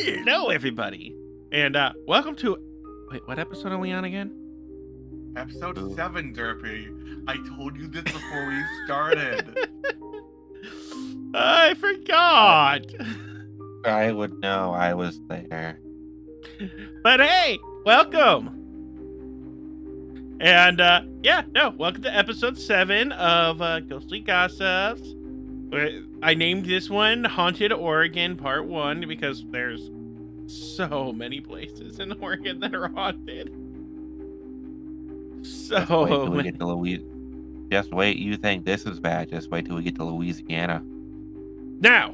Hello, everybody, and welcome to. Wait, what episode are we on again? Episode Ooh. 7, Derpy. I told you this before we started. I forgot. I would know I was there. But hey, welcome. And welcome to episode 7 of Ghostly Gossips. I named this one Haunted Oregon Part 1 because there's so many places in Oregon that are haunted. Just wait till we get to Louisiana. Just wait. You think this is bad? Just wait till we get to Louisiana. Now,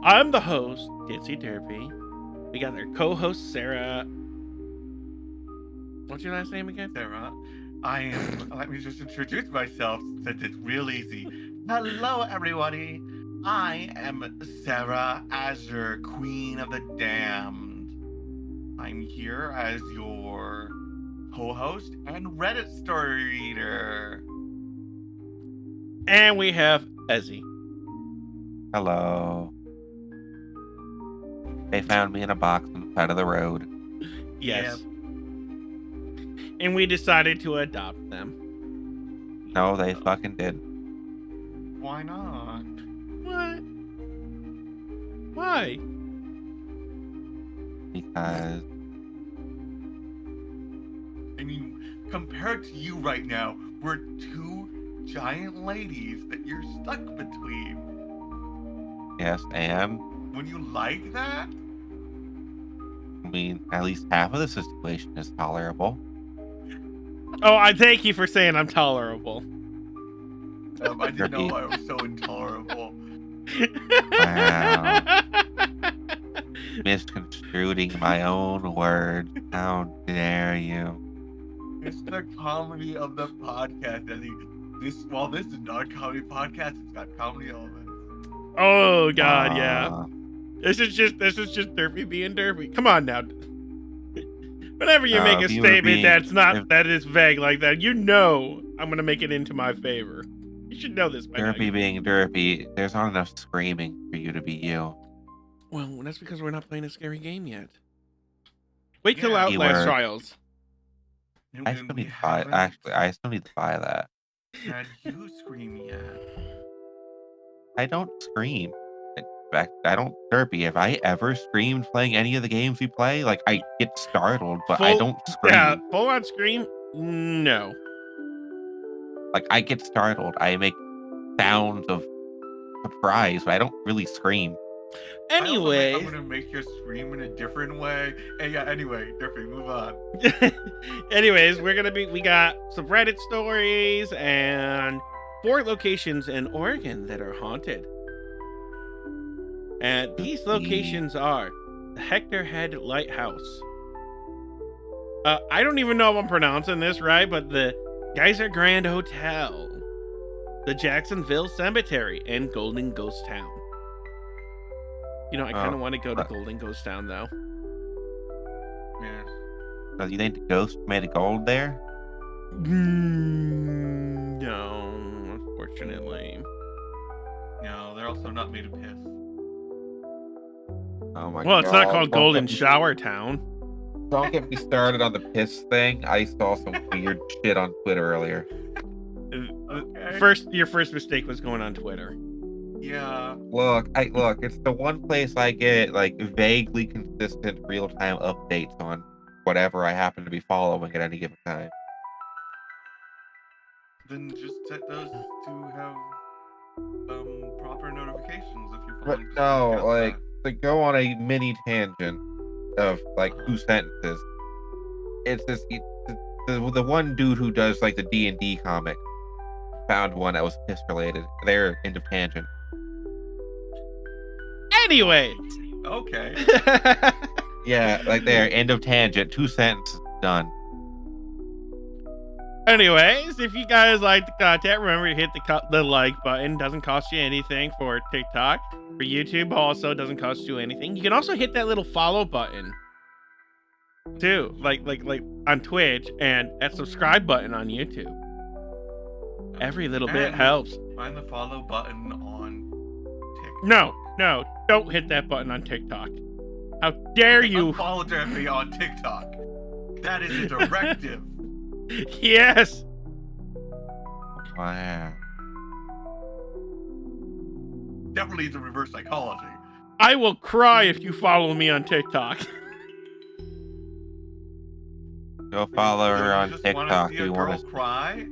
I'm the host, Ditsy Derpy. We got our co-host, Sarah. What's your last name again? Sarah, let me just introduce myself since it's real easy. Hello, everybody. I am Sarah Azure, Queen of the Damned. I'm here as your co-host and Reddit story reader. And we have Ezzy. Hello. They found me in a box on the side of the road. Yes. And we decided to adopt them. No, they fucking did. Why not? What? Why? Because I mean, compared to you right now, we're two giant ladies that you're stuck between. yes, and Would you like that? I mean, at least half of the situation is tolerable. Oh, I thank you for saying I'm tolerable. I didn't know I was so intolerable. Wow. Misconstruing my own words. How dare you? It's the comedy of the podcast. While this is not a comedy podcast, it's got comedy elements. Oh God, yeah. This is just Derpy being Derpy. Come on now. Whenever you make a if you were statement being- that is vague like that, you know I'm gonna make it into my favor. You should know this by now. Derpy being Derpy, there's not enough screaming for you to be you. Well, that's because we're not playing a scary game yet. Wait till Yeah. Outlast Keyword. Trials. And I when still we need to buy. haven't Actually, I still need to buy that. had you scream yet. I don't scream. In fact, I don't Derpy. If I ever screamed playing any of the games we play, like I get startled, but I Full- don't scream. Yeah, full on scream? No. Like I get startled. I make sounds of surprise, but I don't really scream. Anyway, I'm gonna make you scream in a different way. Hey, yeah. Anyway, different. Move on. anyways, we got some Reddit stories and 4 locations in Oregon that are haunted. And these locations are the Hector Head Lighthouse. I don't even know if I'm pronouncing this right, but the Geyser Grand Hotel, the Jacksonville Cemetery, and Golden Ghost Town. You know, I kind of want to go to Golden Ghost Town, though. Yes. So you think the ghost made of gold there? No, unfortunately. No, they're also not made of piss. Oh my god. Well, it's not called Don't Golden get me- Shower Town. Don't get me started on the piss thing. I saw some weird shit on Twitter earlier. Okay. Your first mistake was going on Twitter. Yeah. Look, it's the one place I get like vaguely consistent real-time updates on whatever I happen to be following at any given time. Then just set those to have proper notifications if you're But following. no, podcasts. like to go on a mini tangent of like 2 sentences. It's this the one dude who does like the D&D comic found one that was piss related. There, end of tangent. Anyway. Okay. Yeah, like there, end of tangent. 2 sentences, done. Anyways, if you guys like the content, remember to hit the like button. Doesn't cost you anything for TikTok. For YouTube, also doesn't cost you anything. You can also hit that little follow button too, like on Twitch, and that subscribe button on YouTube. Every little bit And helps. Find the follow button on TikTok. No, no, don't hit that button on TikTok. How dare you? Unfollow Derpy on TikTok. That is a directive. Yes. Wow. Definitely is a reverse psychology. I will cry if you follow me on TikTok. Go follow her on You just TikTok. See Do a you girl want to? cry?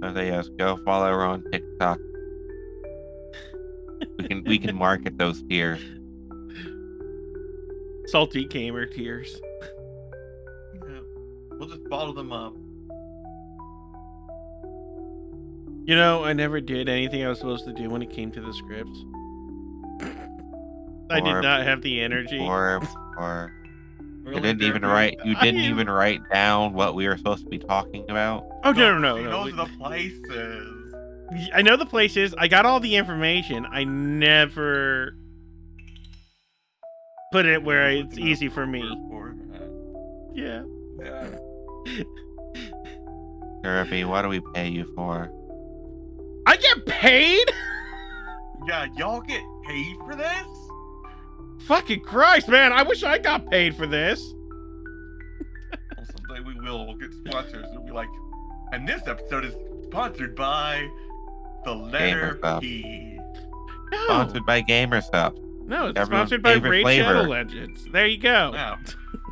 Oh, yes, go follow her on TikTok. We can market those tears. Salty gamer tears. Yeah. We'll just bottle them up. You know, I never did anything I was supposed to do when it came to the scripts. I did not have the energy. Or Really, you didn't even Derpy? write. You didn't even write down what we were supposed to be talking about. Oh no, She no. knows the places. I know the places. I got all the information. I never put it where it's easy for me. Yeah. Yeah. Derpy, what do we pay you for? I get paid? Yeah, y'all get paid for this? Fucking Christ, man. I wish I got paid for this. Well, someday we will. We'll get sponsors. It'll be like, and this episode is sponsored by the letter GamerStop. P. No. Sponsored by GamerStop. No, it's Everyone's sponsored by favorite Raid flavor. Shadow Legends. There you go. Now,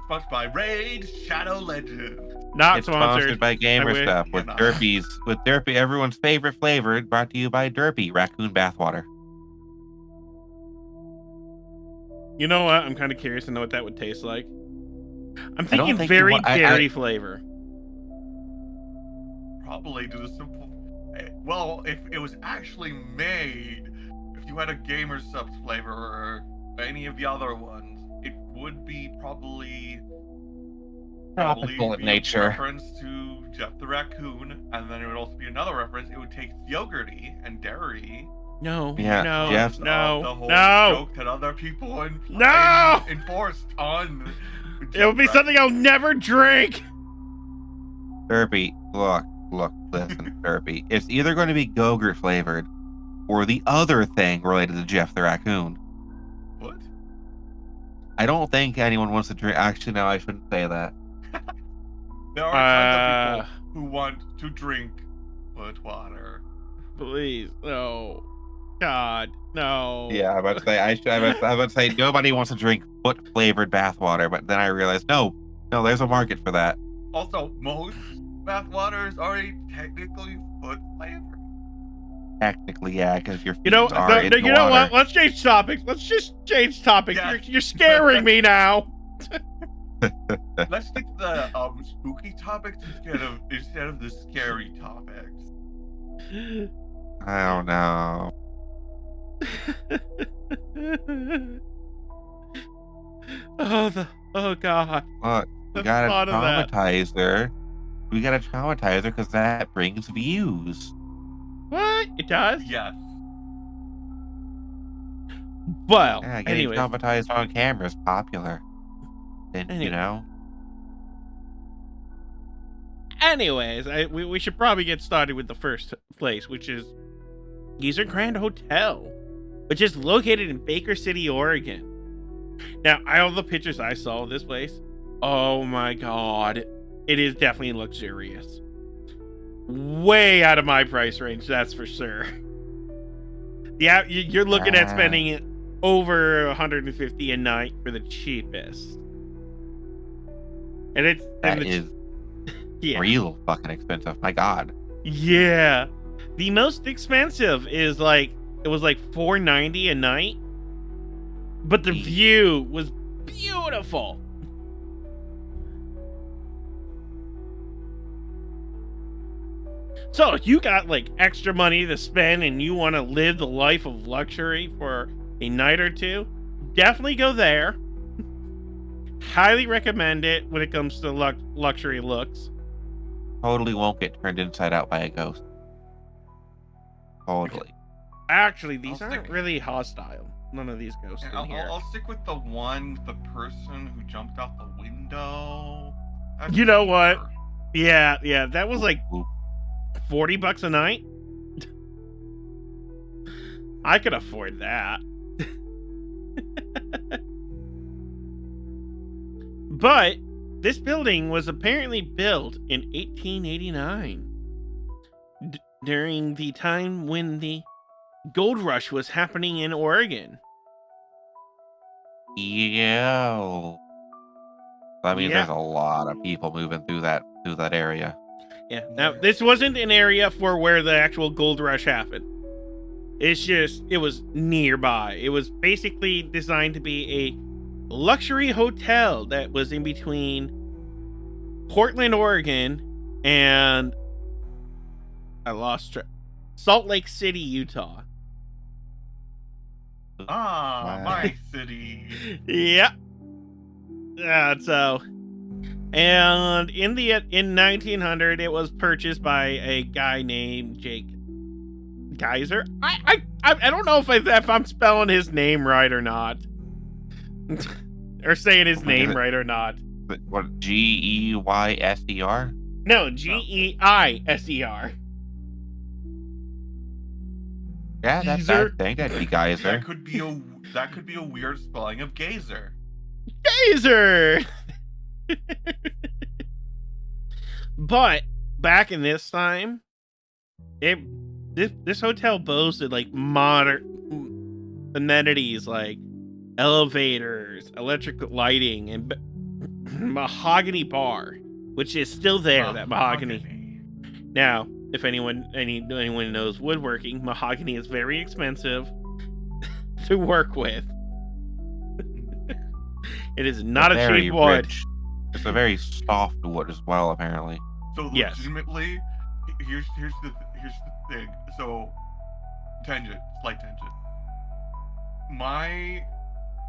sponsored by Raid Shadow Legends. Not It's sponsored. sponsored by GamerStop with Yeah. Derpy, everyone's favorite flavor, brought to you by Derpy, raccoon bathwater. You know what? I'm kind of curious to know what that would taste like. I'm I don't thinking think very you wa- I- dairy flavor. Probably do the simple. Well, if it was actually made, if you had a Gamer Subs flavor or any of the other ones, it would be probably Tropical in be nature. a reference to Jeff the Raccoon, and then it would also be another reference. It would taste yogurty and dairy. No, Yeah, no, Jeff- The no, whole no. joke that other people No! enforced on. It would be Jeff something I'll never drink. Derpy, look, listen, Derpy. It's either going to be Go-Gurt flavored or the other thing related to Jeff the Raccoon. What? I don't think anyone wants to drink. Actually, no, I shouldn't say that. There are tons of people who want to drink foot water. Please, no. God, no. Yeah, I'm about to say I'm about to say nobody wants to drink foot flavored bathwater, but then I realized no, there's a market for that. Also, most bathwaters are technically foot flavored. Technically, yeah, because your feet You know, are in the you know water. what? Let's change topics. Let's just change topics. Yeah. You're scaring me now. Let's stick to the spooky topics instead of the scary topics. I don't know. Oh God. Look, we The gotta thought of that. traumatize her. We gotta traumatize her because that brings views. What? It does? Yes. Well, Yeah, getting anyways. traumatized on camera is popular. And Anyway. you know, Anyways, we should probably get started with the first place, which is Geezer Grand Hotel, which is located in Baker City, Oregon. Now, all the pictures I saw of this place, oh my God, it is definitely luxurious. Way out of my price range, that's for sure. Yeah, you're looking at spending over $150 a night for the cheapest. And it's that is yeah. real fucking expensive. My God. Yeah. The most expensive is like it was like $490 a night. But the Jeez. view was beautiful. So if you got like extra money to spend and you want to live the life of luxury for a night or two, definitely go there. Highly recommend it when it comes to luxury looks. Totally won't get turned inside out by a ghost. Totally. Actually, these I'll aren't stick- really hostile. None of these ghosts Yeah, in here. I'll stick with the one, the person who jumped out the window. That's You know what? cheaper. Yeah, that was like Oop. $40 a night. I could afford that. But this building was apparently built in 1889 during the time when the gold rush was happening in Oregon. Yeah. That means Yeah. there's a lot of people moving through that area. Yeah. Now, this wasn't an area for where the actual gold rush happened. It's just, it was nearby. It was basically designed to be a luxury hotel that was in between Portland, Oregon, and Salt Lake City, Utah. Ah, Wow. my city. Yeah. So, and in 1900, it was purchased by a guy named Jake Geyser. I don't know if I'm spelling his name right or not, or saying his name right or not. But what, Geyser? No, Geiser. Yeah, that's Geezer? that thing. That'd be Geyser. That could be a weird spelling of gazer. Geyser. But back in this time, this hotel boasted like modern amenities like elevators, electric lighting, and mahogany bar, which is still there. That mahogany. Now, if anyone knows woodworking, mahogany is very expensive to work with. It is not a Very cheap wood. rich. It's a very soft wood as well, apparently. So Yes. legitimately, here's the thing. So slight tangent.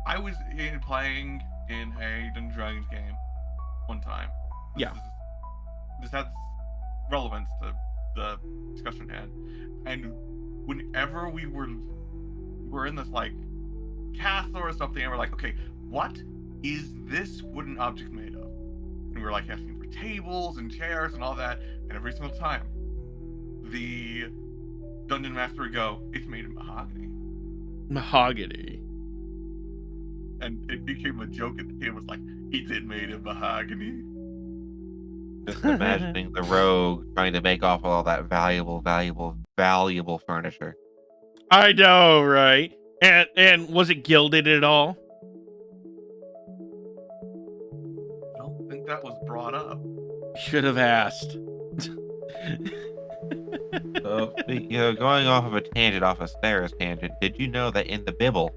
I was playing in a Dungeons and Dragons game one time. Yeah. This has relevance to the discussion at hand. And whenever we were in this like castle or something, and we're like, okay, what is this wooden object made of? And we were like asking for tables and chairs and all that, and every single time the dungeon master would go, it's made of mahogany. Mahogany. And it became a joke at the game. It was like, is it made of mahogany? Just imagining the rogue trying to make off all that valuable furniture. I know, right? And was it gilded at all? I don't think that was brought up. Should have asked. So, going off of a tangent, off of Sarah's tangent, did you know that in the Bible,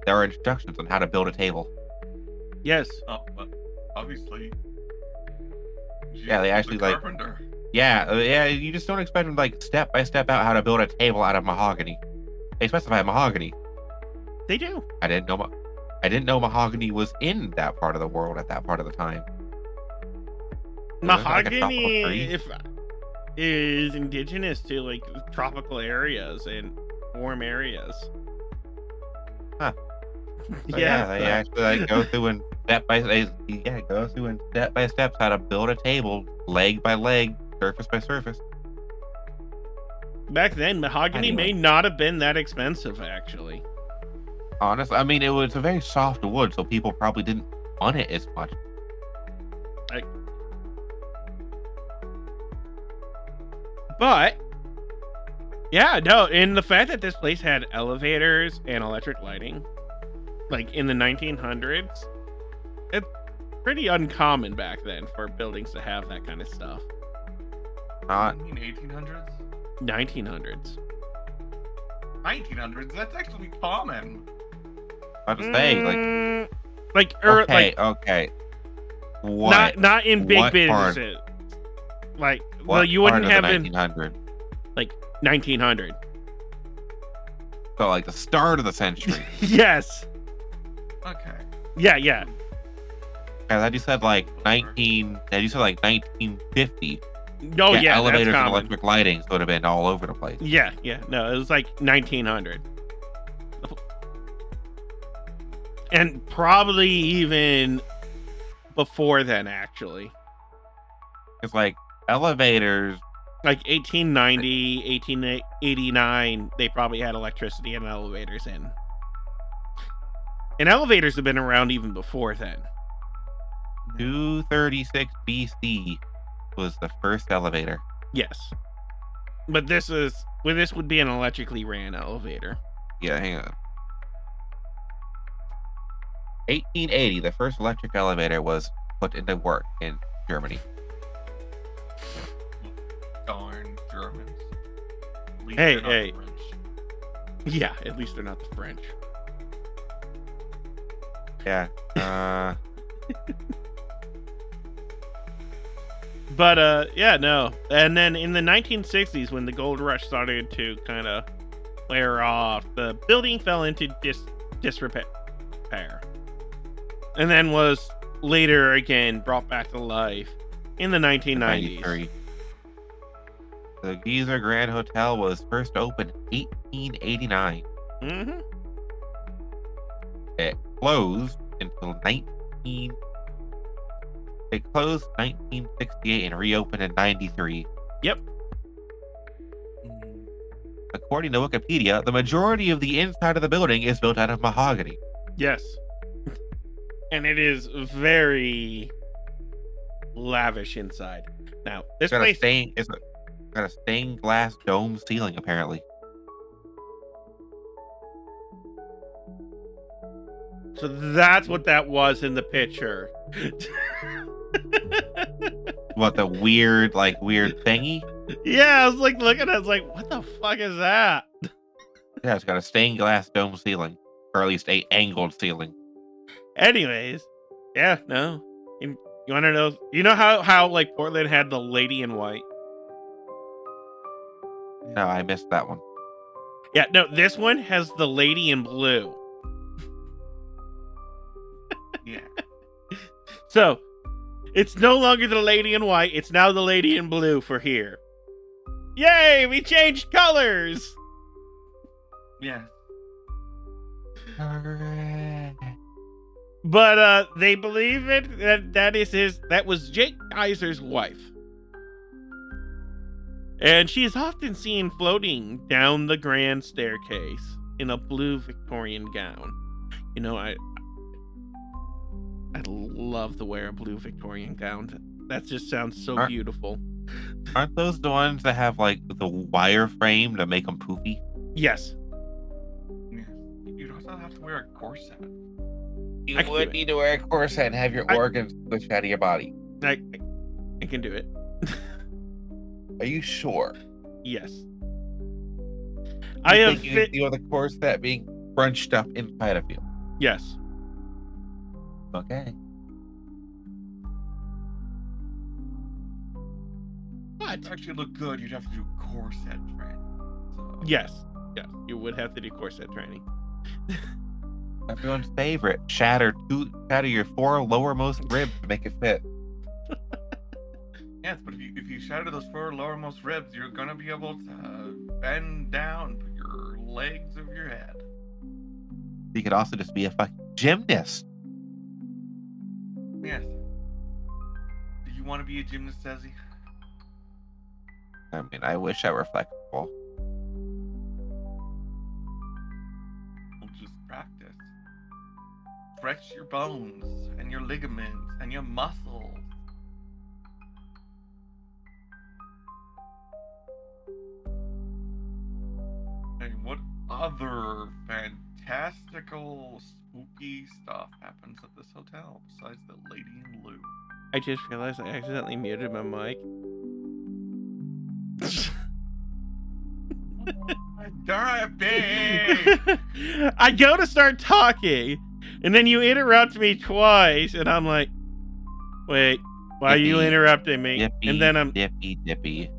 there are instructions on how to build a table? Yes. Oh, but obviously. Yeah, they Jesus actually, the like- carpenter. Yeah, you just don't expect them like step by step out how to build a table out of mahogany. They specify mahogany. They do. I didn't know mahogany was in that part of the world at that part of the time. Is it like a tropical Mahogany tree? is indigenous to like tropical areas and warm areas. Huh. So, Yeah. they actually like go through and step by steps how to build a table, leg by leg, surface by surface. Back then, mahogany Anyway. may not have been that expensive, actually. Honestly, I mean, it was a very soft wood, so people probably didn't want it as much. But yeah, no, and the fact that this place had elevators and electric lighting, like in the 1900s, it's pretty uncommon back then for buildings to have that kind of stuff. Not I mean 1800s? 1900s. 1900s? That's actually common. about to say, like, okay. What? Not in big What part? businesses. Like, What well, you wouldn't part of have the in 1900? like 1900. So like the start of the century. Yes. Okay. Yeah. Yeah, that you said like 1950. Oh yeah, elevators that's and common. electric lighting would have been all over the place. Yeah. No, it was like 1900. And probably even before then, actually. It's like elevators Like 1890, 1889, they probably had electricity and elevators in. And elevators have been around even before then. 236 BC was the first elevator. Yes. But this would be an electrically ran elevator. Yeah, hang on. 1880, the first electric elevator was put into work in Germany. Darn Germans. At least Hey, they're not hey. French. Yeah, at least they're not the French. Yeah. But yeah, no. And then in the 1960s, when the gold rush started to kind of wear off, the building fell into disrepair. And then was later again brought back to life in the 1990s. 93. The Giza Grand Hotel was first opened in 1889. Mm-hmm. It closed until 1968 and reopened in 93. Yep. According to Wikipedia, the majority of the inside of the building is built out of mahogany. Yes. And it is very lavish inside. Now, this place... It's got a stained glass dome ceiling, apparently. So that's what that was in the picture. What, the weird thingy? Yeah, I was like looking at it, I was like, what the fuck is that? Yeah, it's got a stained glass dome ceiling. Or at least a angled ceiling. Anyways, yeah, no. You want to know? You know how like Portland had the lady in white? No, I missed that one. Yeah, no, this one has the lady in blue. Yeah. So, it's no longer the lady in white, it's now the lady in blue for here. Yay, we changed colors! Yeah. But they believe that was Jake Geyser's wife. And she is often seen floating down the grand staircase in a blue Victorian gown. You know, I'd love to wear a blue Victorian gown. That just sounds so beautiful. Aren't those the ones that have like the wire frame to make them poofy? Yes. Yeah. You'd also have to wear a corset. You I can do would it. need to wear a corset and have your organs push out of your body. I can do it. Are you sure? Yes. You I have think you can deal with a corset being crunched up inside of you? Yes. Okay. What? To actually look good, you'd have to do corset training. So. Yes. Yes. You would have to do corset training. Everyone's favorite. Shatter your 4 lowermost ribs to make it fit. Yes, but if you shatter those 4 lowermost ribs, you're gonna be able to bend down, put your legs over your head. You could also just be a fucking gymnast. Yes. Do you want to be a gymnast, Desi? I mean, I wish I were flexible. Well, just practice. Stretch your bones and your ligaments and your muscles. And what other fantastical, spooky stuff happens at this hotel besides the lady in blue? I just realized I accidentally muted my mic. Dorothy! I go to start talking, and then you interrupt me twice, and I'm like, wait, why are you Dippy, interrupting me? Dippy, And then dippy.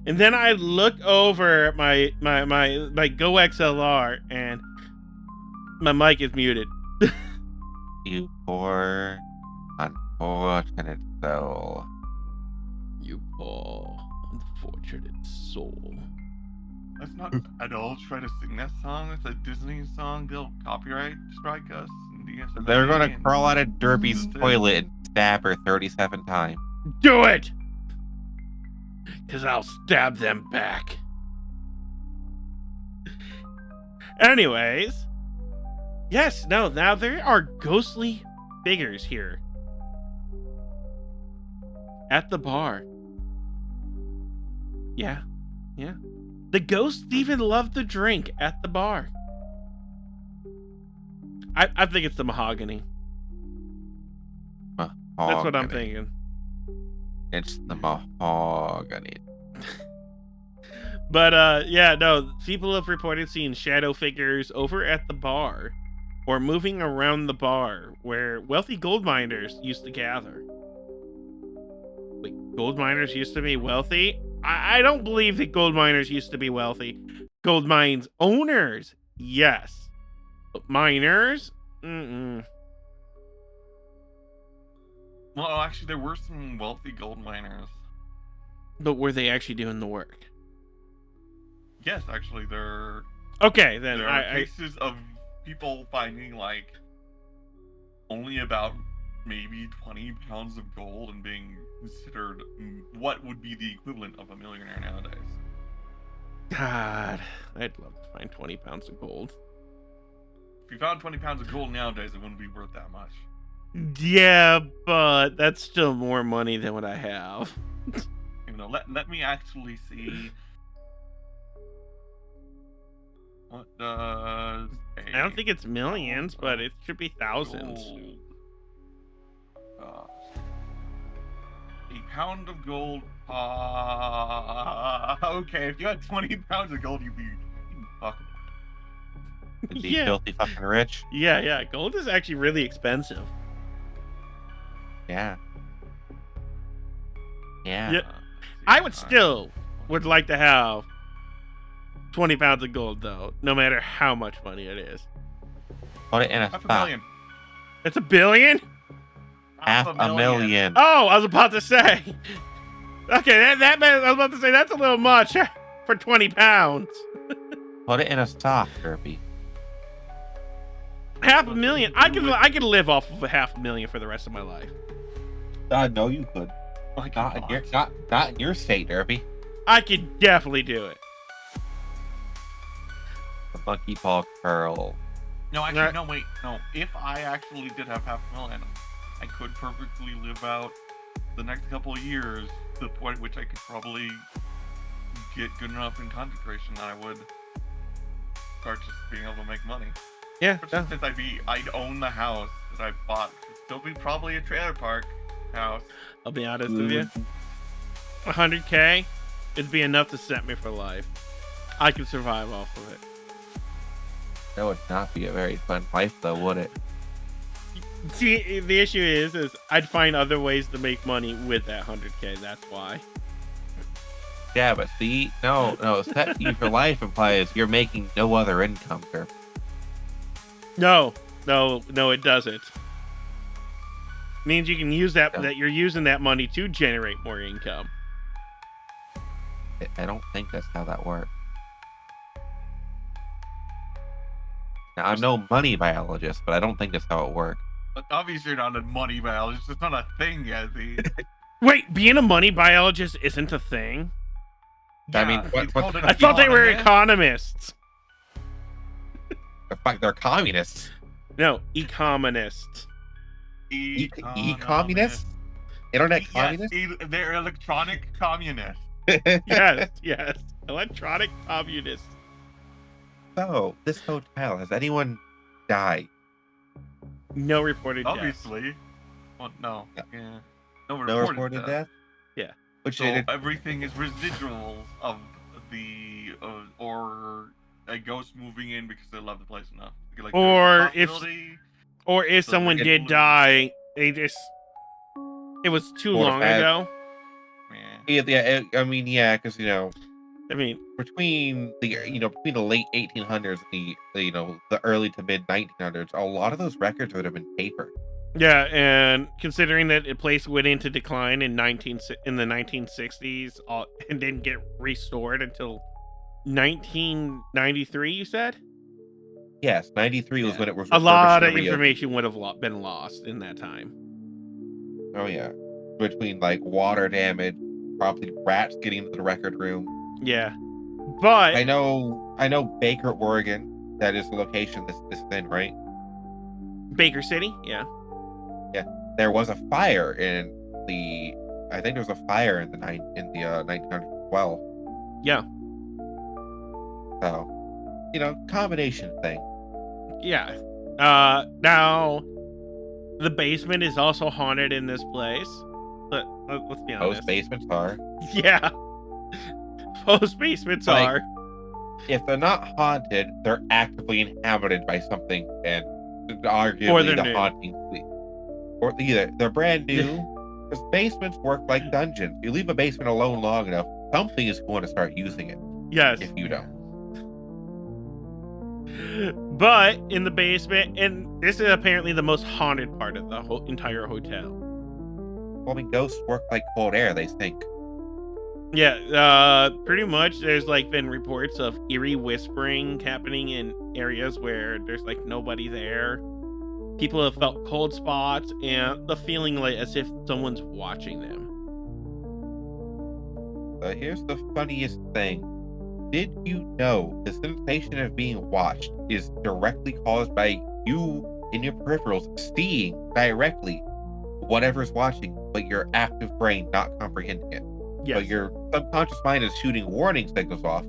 and then I look over at my Go XLR, and my mic is muted. You poor, unfortunate soul. You poor, unfortunate soul. Let's not at all try to sing that song. It's a Disney song. They'll copyright strike us. And They're gonna crawl out of Derpy's toilet and stab her 37 times. Do it! Because I'll stab them back. Anyways. Yes, no, now there are ghostly figures here. At the bar. Yeah. Yeah. The ghosts even love the drink at the bar. I think it's the mahogany. That's what I'm thinking. It's the mahogany. But yeah, no, people have reported seeing shadow figures over at the bar or moving around the bar where wealthy gold miners used to gather. Wait, gold miners used to be wealthy? I don't believe that gold miners used to be wealthy. Gold mines owners, yes. But miners? Mm-mm. Well, actually, there were some wealthy gold miners. But were they actually doing the work? Yes, actually, there Okay, then there are cases of people finding like only about maybe 20 pounds of gold and being considered what would be the equivalent of a millionaire nowadays. God, I'd love to find 20 pounds of gold. If you found 20 pounds of gold nowadays, it wouldn't be worth that much. Yeah, but that's still more money than what I have. You know, let me actually see. What does I don't think it's millions, but it should be thousands. A pound of gold. Okay, if you had 20 pounds of gold, you'd be fucking. It'd be Yeah. filthy fucking rich. Yeah, gold is actually really expensive. Yeah. Yeah. Yeah. I would still would like to have 20 pounds of gold, though, no matter how much money it is. Put it in a $500 stock. million. It's $1 billion? Half a million. Oh, I was about to say. Okay, I was about to say that's a little much for 20 pounds. Put it in a stock, Derpy. $500,000. I could live off of $500,000 for the rest of my life. No, you could. Not in your state, Derpy. I could definitely do it. The monkey paw curl. No, actually, no, wait, no. If I actually did have $500,000, I could perfectly live out the next couple of years to the point at which I could probably get good enough in content creation that I would start just being able to make money. Yeah. Since I'd own the house that I bought. It'd still be probably a trailer park house. I'll be honest with you. 100K, it'd be enough to set me for life. I could survive off of it. That would not be a very fun life, though, would it? See, the issue is I'd find other ways to make money with that 100K. That's why. Yeah, but see, no, set you for life implies you're making no other income, sir. No, it doesn't. Means you can use that you're using that money to generate more income. I don't think that's how that works. Now, I'm no money biologist, but I don't think that's how it works. But obviously, you're not a money biologist. It's not a thing, Yazzie. Wait, being a money biologist isn't a thing? I mean, it's called an I thought they were economist. economists. They're communists. No, economists. E-communists? Internet communists? Yes, they're electronic communists. Yes. Electronic communists. So, this hotel, has anyone died? No reported deaths. Obviously. Well, no. Yeah. Yeah. No reported reported death? Yeah. Which So it, everything is residuals of the or a ghost moving in because they love the place enough. Like, Or if possibility- Or if So someone they did get- die, it was too Or long bad. ago. Yeah. yeah, because I mean, between the late 1800s and the early to mid 1900s, a lot of those records would have been paper. yeah, and considering that the place went into decline in the 1960s and didn't get restored until 1993, you said? Yes, 93 was Yeah. when it was A lot of refurbished and reopened. information would have been lost in that time. Oh yeah, between like water damage, probably rats getting into the record room. Yeah. But I know Baker, Oregon. That is the location this is in, right? Baker City, yeah. There was a fire in the. I think there was a fire in the 1912. Yeah. So, combination thing. Yeah. Now the basement is also haunted in this place. Let's be honest. Most basements are. Yeah. Most basements Like, are. If they're not haunted, they're actively inhabited by something, and Or arguably they're the new. haunting. Or either they're brand new, because basements work like dungeons. You leave a basement alone long enough, something is going to start using it. Yes. If you don't. But in the basement, and this is apparently the most haunted part of the whole entire hotel. Well, I mean, ghosts work like cold air; they stink. Yeah, pretty much there's like been reports of eerie whispering happening in areas where there's like nobody there. People have felt cold spots and the feeling like as if someone's watching them. But here's the funniest thing. Did you know the sensation of being watched is directly caused by you in your peripherals seeing directly whatever's watching, but your active brain not comprehending it? Yes. But your subconscious mind is shooting warning signals off,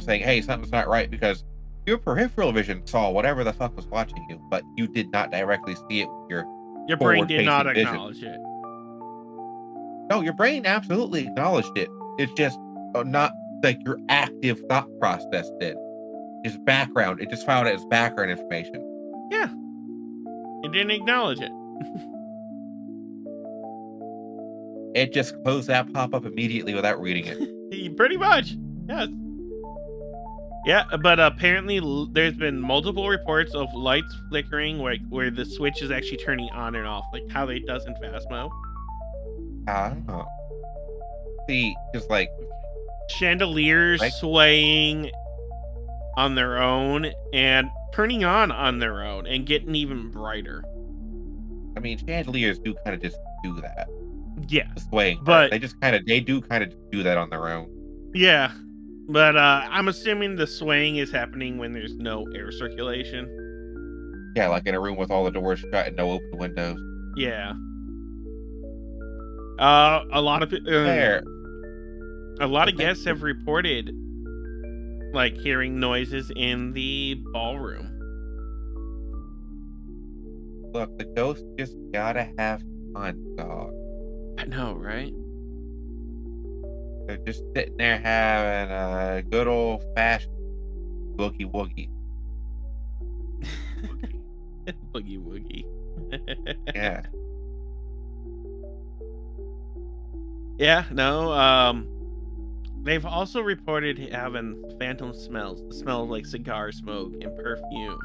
saying, hey, something's not right, because your peripheral vision saw whatever the fuck was watching you, but you did not directly see it with Your brain did not forward-facing vision. acknowledge it. No, your brain absolutely acknowledged it. It's just not like your active thought process did. It's background. It just found it as background information. Yeah. It didn't acknowledge it. It just closed that pop-up immediately without reading it. Pretty much. Yes. Yeah, but apparently there's been multiple reports of lights flickering where the switch is actually turning on and off, like how it does in Phasmo. I don't know. See, just like Chandeliers swaying on their own and turning on their own and getting even brighter. I mean, chandeliers do kind of just do that. Yeah. The swaying, But they do kind of do that on their own. yeah. But I'm assuming the swaying is happening when there's no air circulation. Yeah, like in a room with all the doors shut and no open windows. Yeah. A lot of There. a lot of guests have reported like hearing noises in the ballroom. Look, the ghost just gotta have fun, dog. I know, right? They're just sitting there having a good old fashioned boogie woogie. Boogie woogie. Yeah. Yeah, no, they've also reported having phantom smells, the smell of like cigar smoke and perfume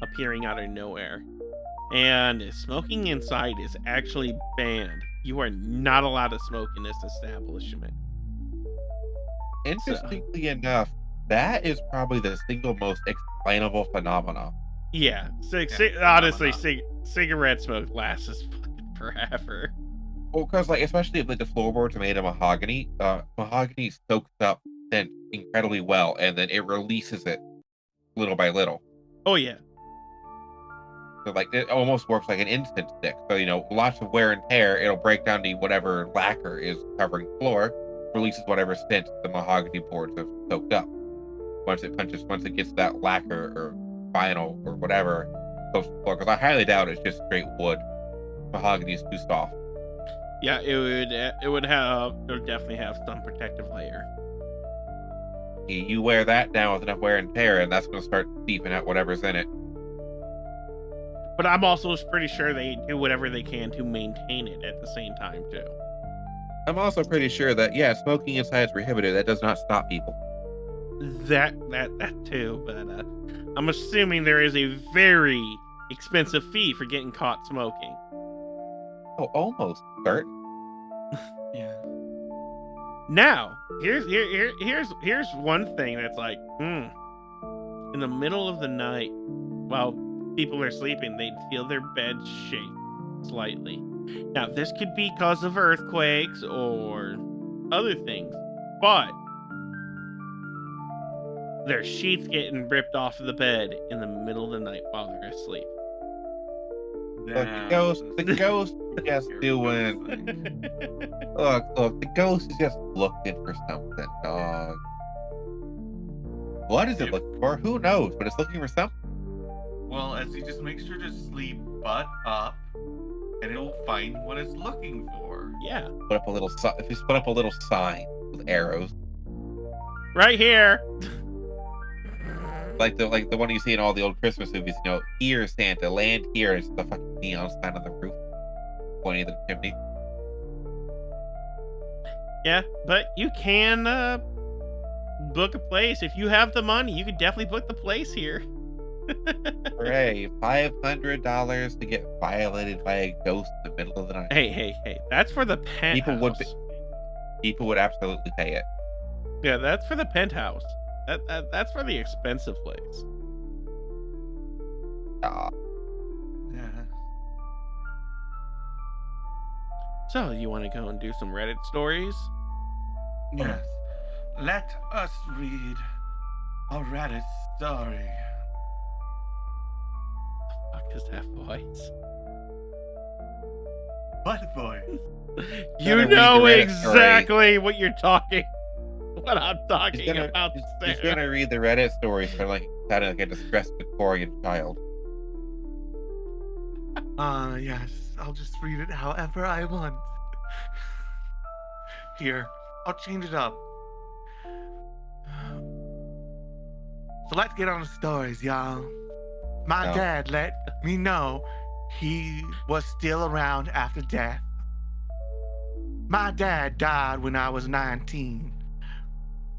appearing out of nowhere. And smoking inside is actually banned. You are not allowed to smoke in this establishment. Interestingly enough, that is probably the single most explainable phenomenon. Yeah, honestly, cigarette smoke lasts fucking forever. Well, because like especially if like the floorboards are made of mahogany, mahogany soaks up scent incredibly well, and then it releases it little by little. Oh yeah. So like it almost works like an instant stick. So lots of wear and tear, it'll break down to whatever lacquer is covering the floor, releases whatever scent the mahogany boards have soaked up. Once it gets to that lacquer or vinyl or whatever goes to the floor. Because I highly doubt it's just straight wood. Mahogany is too soft. Yeah, it would definitely have some protective layer. You wear that down with enough wear and tear, and that's going to start seeping out whatever's in it. But I'm also pretty sure they do whatever they can to maintain it at the same time too. I'm also pretty sure that smoking inside is prohibited. That does not stop people. That too, but I'm assuming there is a very expensive fee for getting caught smoking. Oh, almost certain. Yeah. Now, here's one thing that's like, in the middle of the night, while people are sleeping, they'd feel their bed shake slightly. Now, this could be because of earthquakes or other things, but their sheets getting ripped off of the bed in the middle of the night while they're asleep. The ghost is just doing. Look, the ghost is just looking for something, dog. What is it looking for? Who knows? But it's looking for something. Well, as you just make sure to sleep butt up, and it'll find what it's looking for. Yeah. Put up a little. If you put up a little sign with arrows, Right here. like the one you see in all the old Christmas movies. You know, here Santa, land here. It's the fucking neon sign on the roof, pointing at the chimney. Yeah, but you can book a place. If you have the money, you could definitely book the place here. Hooray! $500 to get violated by a ghost in the middle of the night. Hey. That's for the penthouse. People would absolutely pay it. Yeah, that's for the penthouse. That's for the expensive place. Ah, Yeah. So, you want to go and do some Reddit stories? Yes. Let us read a Reddit story. Fuck is that voice? What voice? You read know the Reddit exactly what you're talking. What I'm talking about. He's gonna read the Reddit stories for like a distressed Victorian child. Yes. I'll just read it however I want. Here, I'll change it up. So let's get on the stories, y'all. My No. dad let me know he was still around after death. My dad died when I was 19.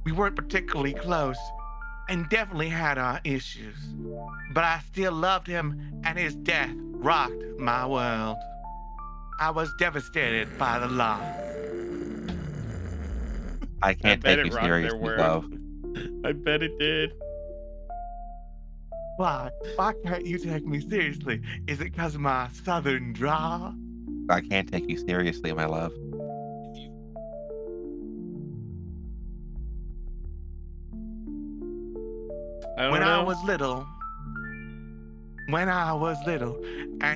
We weren't particularly close and definitely had our issues. But I still loved him, and his death rocked my world. I was devastated by the loss. I can't bet take it you rocked their seriously, world. love. I bet it did. Why? Why can't you take me seriously? Is it because of my southern drawl? I can't take you seriously, my love. I don't When know. I was little, and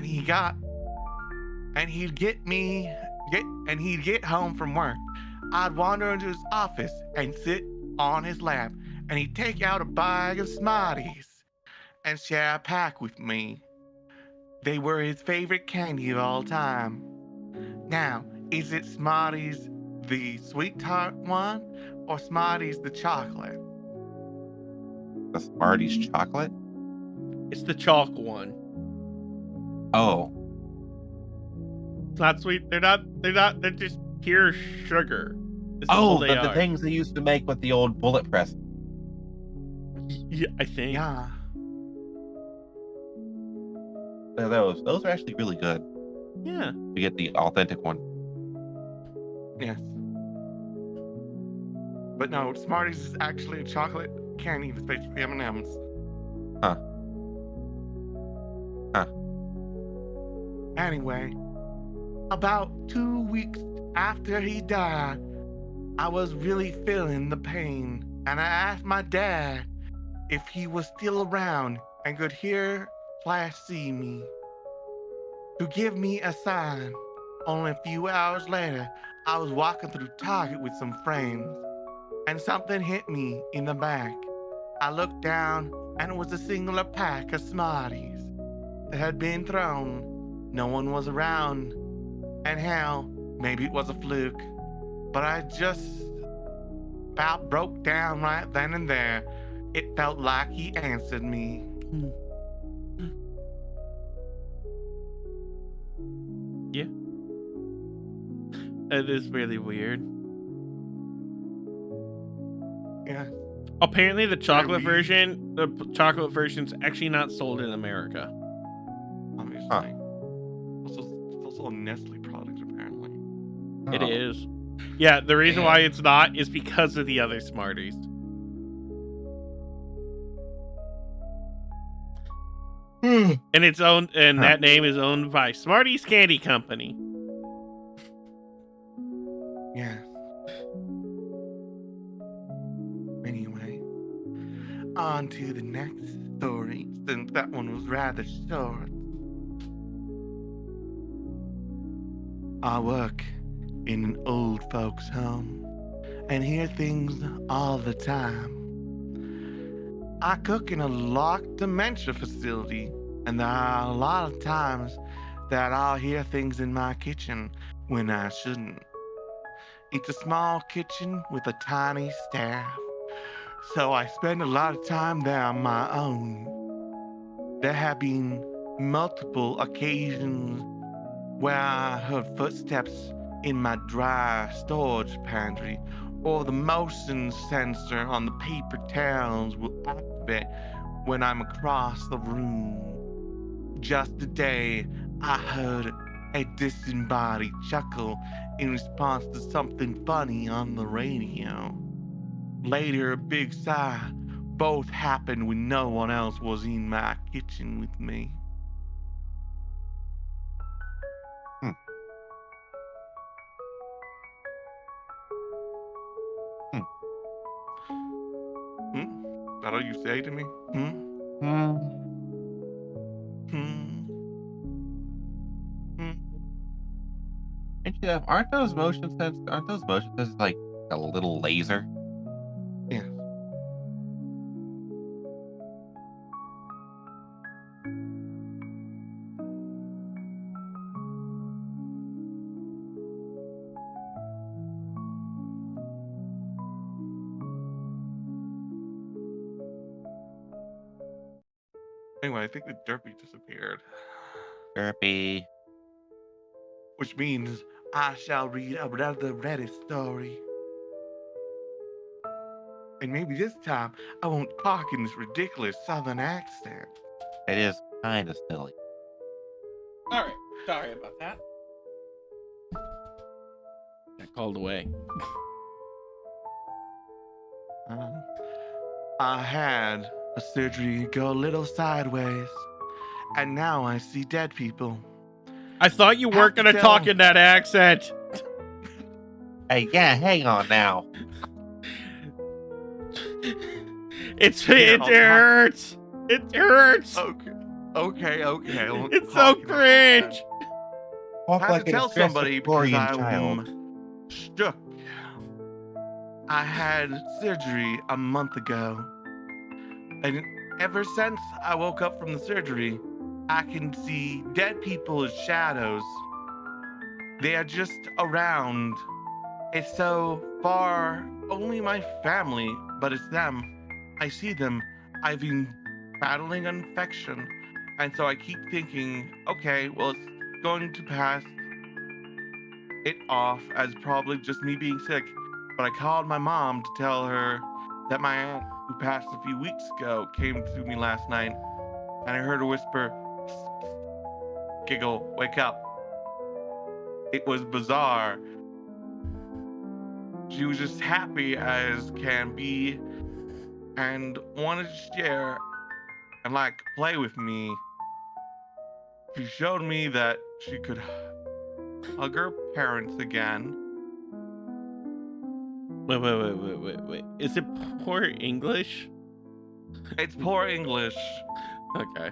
he'd get home from work, I'd wander into his office and sit on his lap, and he'd take out a bag of Smarties and share a pack with me. They were his favorite candy of all time. Now, is it Smarties the sweet tart one, or Smarties the chocolate? The Smarties chocolate? It's the chalk one. Oh, It's not sweet. They're just pure sugar. This is all they the are. things they used to make with the old bullet press. Yeah, I think. Yeah. Those are actually really good. Yeah. To get the authentic one. Yes. But no, Smarties is actually a chocolate candy that's basically M&Ms. Huh. Anyway, about 2 weeks after he died, I was really feeling the pain, and I asked my dad if he was still around and could hear/see me, to give me a sign. Only a few hours later, I was walking through Target with some friends, and something hit me in the back. I looked down, and it was a singular pack of Smarties that had been thrown. No one was around, and hell, maybe it was a fluke, but I just about broke down right then and there. It felt like he answered me. Yeah. It is really weird. Yeah. Apparently, the chocolate weird. version's actually not sold in America. Obviously. Huh. It's also a Nestle product, apparently. It Oh. is. Yeah, the reason why it's not is because of the other Smarties. And it's owned, and Huh. that name is owned by Smarties Candy Company. Yeah. on to the next story, since that one was rather short. I work in an old folks' home and hear things all the time. I cook in a locked dementia facility, and there are a lot of times that I'll hear things in my kitchen when I shouldn't. It's a small kitchen with a tiny staff, so I spend a lot of time there on my own. There have been multiple occasions where I heard footsteps in my dry storage pantry, or the motion sensor on the paper towels will activate when I'm across the room. Just today, I heard a disembodied chuckle in response to something funny on the radio. Later, a big sigh. Both happened when no one else was in my kitchen with me. That all you say to me? Aren't those motion sensors? Aren't those motion sensors like a little laser? Yeah. Anyway, I think the Derpy disappeared. Derpy. Which means I shall read another Reddit story. And maybe this time I won't talk in this ridiculous southern accent. It is kind of silly. All right. Sorry about that. Got called away. I had a surgery go a little sideways, and now I see dead people. I thought you weren't Have to gonna talk tell- in that accent. Hey, yeah, hang on now. It I'll talk. hurts. It hurts. Okay. I won't It's so talk in that cringe. accent. Talk I have like to a tell distressed somebody because Victorian child. I'm shook. I had surgery a month ago, and ever since I woke up from the surgery, I can see dead people as shadows. They are just around. It's so far only my family, but it's them. I see them. I've been battling an infection, and so I keep thinking, okay, well, it's going to pass it off as probably just me being sick. But I called my mom to tell her that my aunt, who passed a few weeks ago, came to me last night, and I heard her whisper, giggle, wake up. It was bizarre. She was just happy as can be and wanted to share and play with me. She showed me that she could hug her parents again. Wait. Is it poor English? It's poor English. Okay.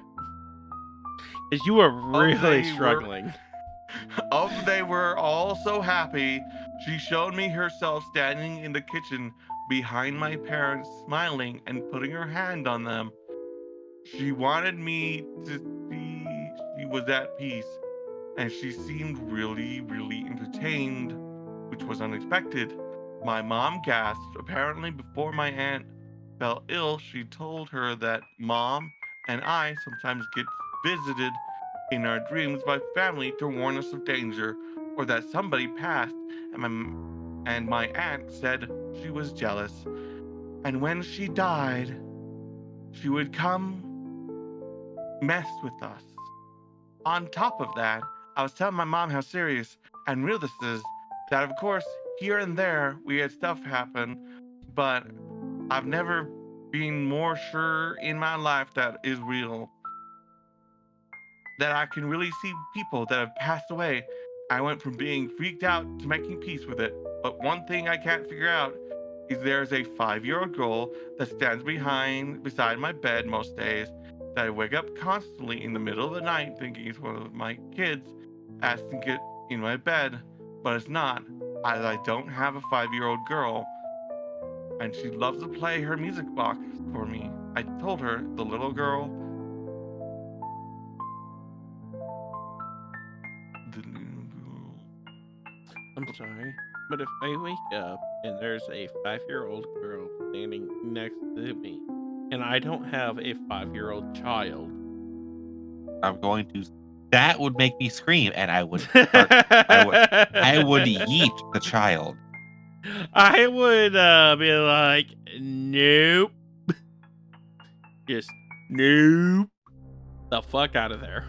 Because you were really they were- struggling. They were all so happy. She showed me herself standing in the kitchen behind my parents, smiling and putting her hand on them. She wanted me to see she was at peace, and she seemed really, really entertained, which was unexpected. My mom gasped. Apparently, before my aunt fell ill, she told her that mom and I sometimes get visited in our dreams by family to warn us of danger, or that somebody passed, and my aunt said she was jealous. And when she died, she would come mess with us. On top of that, I was telling my mom how serious and real this is, that of course, here and there, we had stuff happen, but I've never been more sure in my life that is real. That I can really see people that have passed away. I went from being freaked out to making peace with it. But one thing I can't figure out There's a 5-year-old girl that stands beside my bed most days that I wake up constantly in the middle of the night thinking it's one of my kids asking to get in my bed, but it's not. I don't have a 5-year-old girl, and she loves to play her music box for me. I told her, the little girl, the little girl. I'm sorry, but if I wake up and there's a 5-year-old girl standing next to me, and I don't have a 5-year-old child, I'm going to. That would make me scream, and I would I would yeet the child. I would be like, nope. Just nope. The fuck out of there.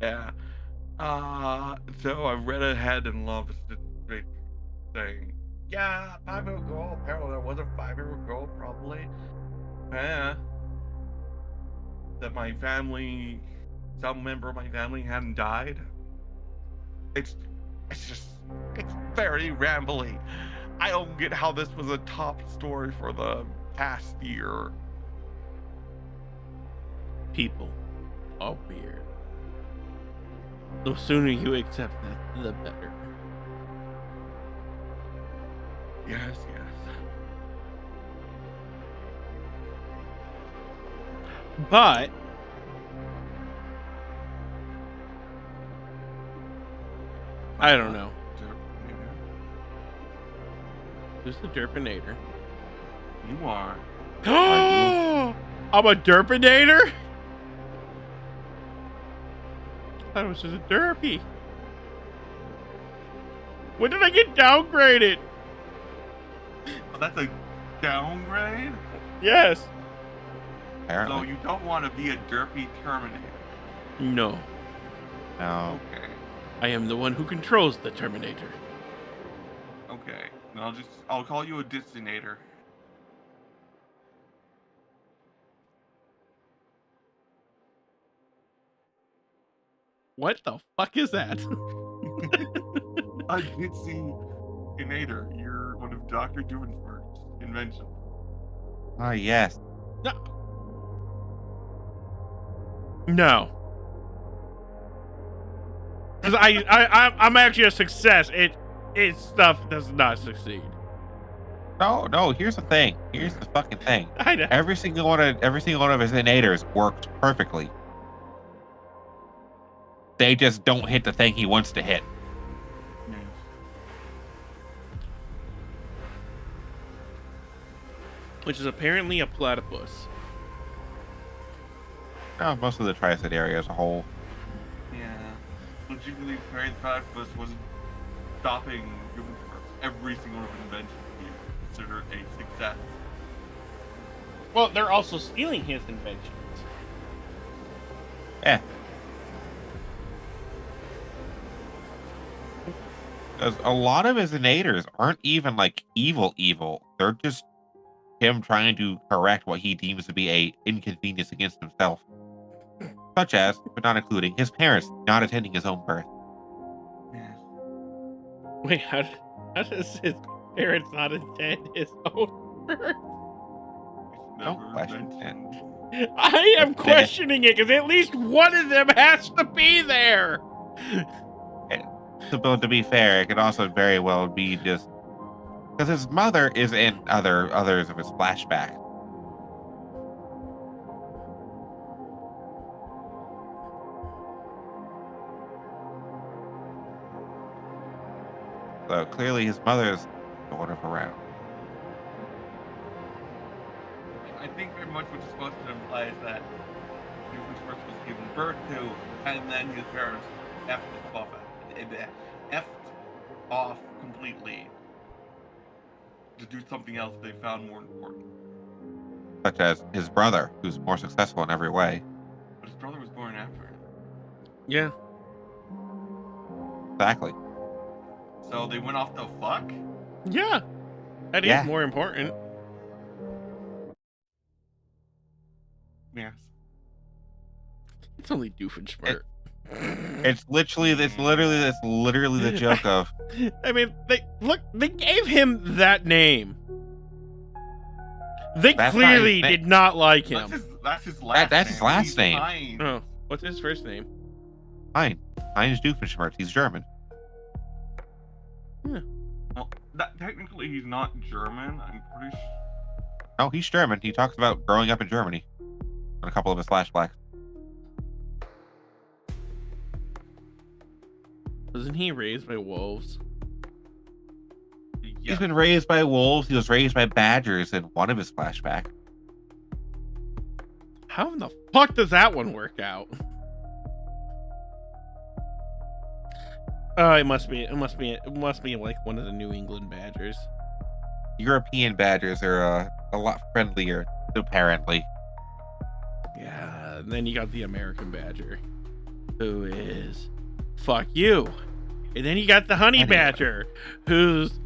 Yeah. So I read ahead and loved the great thing. Yeah, 5-year-old girl. Apparently, there was a 5-year-old girl, probably. Yeah. That my family, some member of my family hadn't died. It's very rambly. I don't get how this was a top story for the past year. People are weird. The sooner you accept that, the better. Yes. But I don't know. Who's the Derpinator? You are. I'm a Derpinator? I thought it was just a derpy. When did I get downgraded? Oh, that's a downgrade? Yes. So Apparently, you don't want to be a derpy Terminator. No. no. Okay. I am the one who controls the Terminator. Okay. Then I'll call you a Dissinator. What the fuck is that? A Dissinator. You're one of Dr. Doofenshmirtz's inventions. Ah, yes. No. Because I'm actually a success. It stuff does not succeed. No. Here's the thing. Here's the fucking thing. I know. Every single one of his innators worked perfectly. They just don't hit the thing he wants to hit. Yes. Which is apparently a platypus. No, most of the Tri-State area as a whole. Yeah. Logically, Perry the Platypus wasn't stopping Doofenshmirtz. Every single invention he considered a success. Well, they're also stealing his inventions. Yeah. Because a lot of his innators aren't even like evil. They're just him trying to correct what he deems to be a inconvenience against himself. Such as, but not including, his parents not attending his own birth. Yes. Wait, how does his parents not attend his own birth? Don't Never question mentioned. I am questioning it because at least one of them has to be there. To be fair, it could also very well be just because his mother is in others of his flashback. So clearly his mother's sort of around. I think very much what you're supposed to imply is that Doofenshmirtz was given birth to, and then his parents effed off completely to do something else they found more important. Such as his brother, who's more successful in every way. But his brother was born after him. Yeah. Exactly. So they went off the fuck? Yeah. That is Yeah. more important. Yes. It's only Doofenshmirtz. It's literally the joke of I mean, they gave him that name. They That's not clearly his name. did not like That's him. his last that's name. his last He's name. Heinz. Oh, what's his first name? Heinz Doofenshmirtz. He's German. Well, technically he's not German. I'm pretty sure. No, he's German. He talks about growing up in Germany on a couple of his flashbacks. Wasn't he raised by wolves? He's been raised by wolves. He was raised by badgers in one of his flashbacks. How in the fuck does that one work out? It must be like one of the New England Badgers. European badgers are a lot friendlier, apparently. Yeah, and then you got the American Badger, who is fuck you. And then you got the Honey Anyway. Badger, who's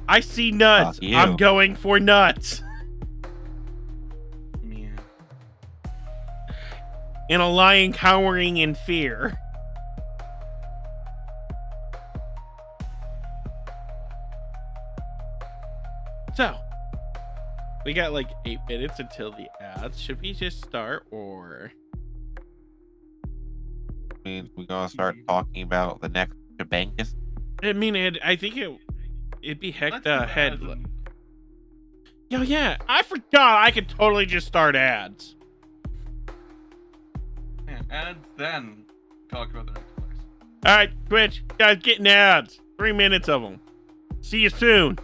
I see nuts. Fuck you. I'm going for nuts. Yeah. And a lion cowering in fear. So, we got like 8 minutes until the ads. Should we just start or? I mean, we're gonna start talking about the next Shabangus. I mean, I think it'd be heck Let's the do head. ads and- Yo, yeah, I forgot I could totally just start ads. Yeah, ads, then talk about the next place. All right, Twitch, guys, getting ads. 3 minutes of them. See you soon.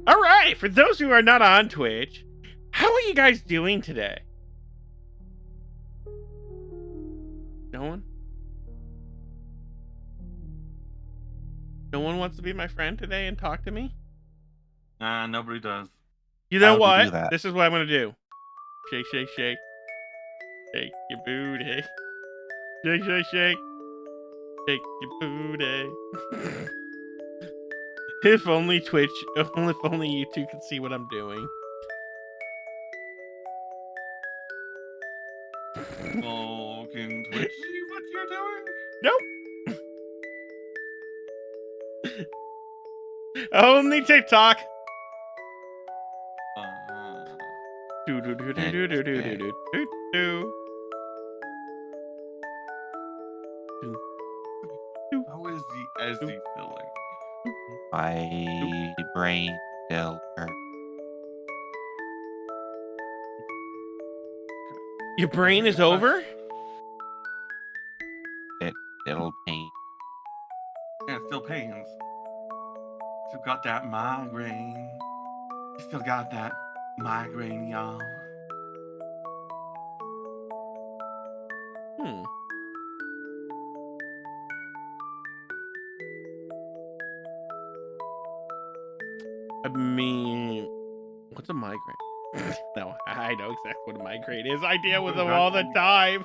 All right, for those who are not on Twitch, how are you guys doing today? No one? No one wants to be my friend today and talk to me? Nah, nobody does. You How know would you what? do that? This is what I'm gonna do. Shake, shake, shake. Shake your booty. Shake, shake, shake. Shake your booty. If only Twitch, if only you two could see what I'm doing. Oh, can Twitch see what you're doing? Nope. Only TikTok. Do do do do do do do do do do. How is the Ezzy feeling? My brain still hurts. Your brain is over? It'll pain. Yeah, it still pains. Still got that migraine. Still got that migraine, y'all. Hmm. I mean, what's a migraine? No, I know exactly what a migraine is. I deal with them all the time.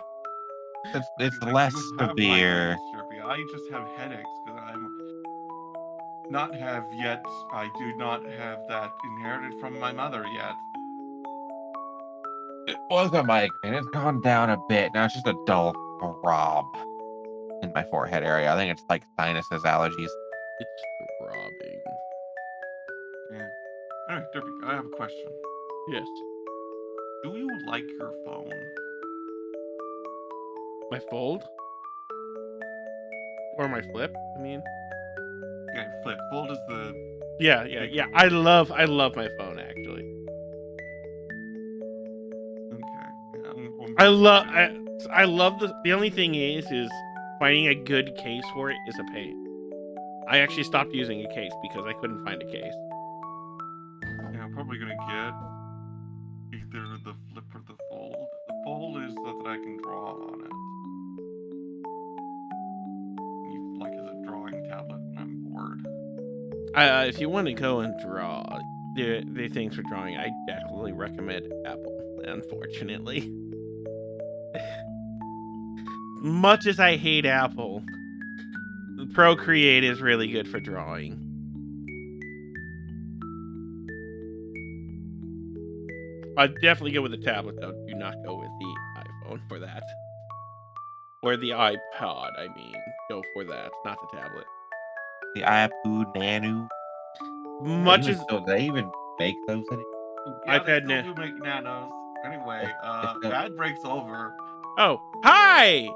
It's Like, less you have severe. migraines, Sharpie. I just have headaches because I do not have that inherited from my mother yet. It was a migraine. It's gone down a bit. Now it's just a dull throb in my forehead area. I think it's like sinuses, allergies. It's throbbing. Yeah. Alright, Derpy, I have a question. Yes. Do you like your phone? My fold? Or my flip? I mean, Okay, flip. Fold is the. yeah. I love my phone actually. Okay. Yeah, I love the only thing is finding a good case for it is a pain. I actually stopped using a case because I couldn't find a case. Yeah, I'm probably gonna get either the flip or the fold. The fold is so that I can draw on it. Like as a drawing tablet when I'm bored. If you want to go and draw the things for drawing, I definitely recommend Apple. Unfortunately, much as I hate Apple, Procreate is really good for drawing. I'd definitely go with the tablet though. Do not go with the iPhone for that. Or the iPod, I mean. Go for that, not the tablet. The iPod Nano. Much as Do they even make those anymore? Yeah, iPad they still Na- do make nanos. Anyway, It's not- bad breaks over. Oh, hi!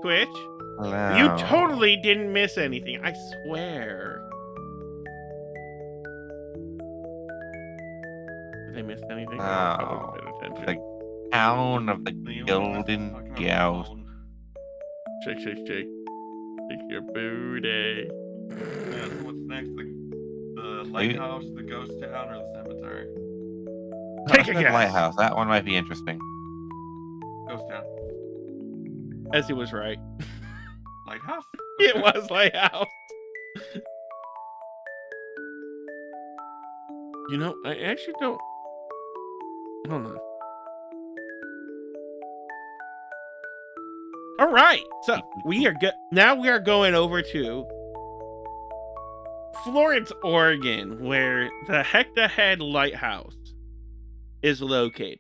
Twitch. You Hello. totally didn't miss anything, I swear. Did I miss anything? I wasn't paying attention. The town of the Leon, Golden talking about Gals. phone. Shake, shake, shake. Shake your booty. Yeah, so what's next? The lighthouse, the ghost town, or the cemetery? Take a The guess. lighthouse. That one might be interesting. Ghost town. As he was right. Lighthouse? It Okay. was Lighthouse. You know, I actually don't. Hold on. All right, so we are good. Now we are going over to Florence, Oregon, where the Hector Head Lighthouse is located.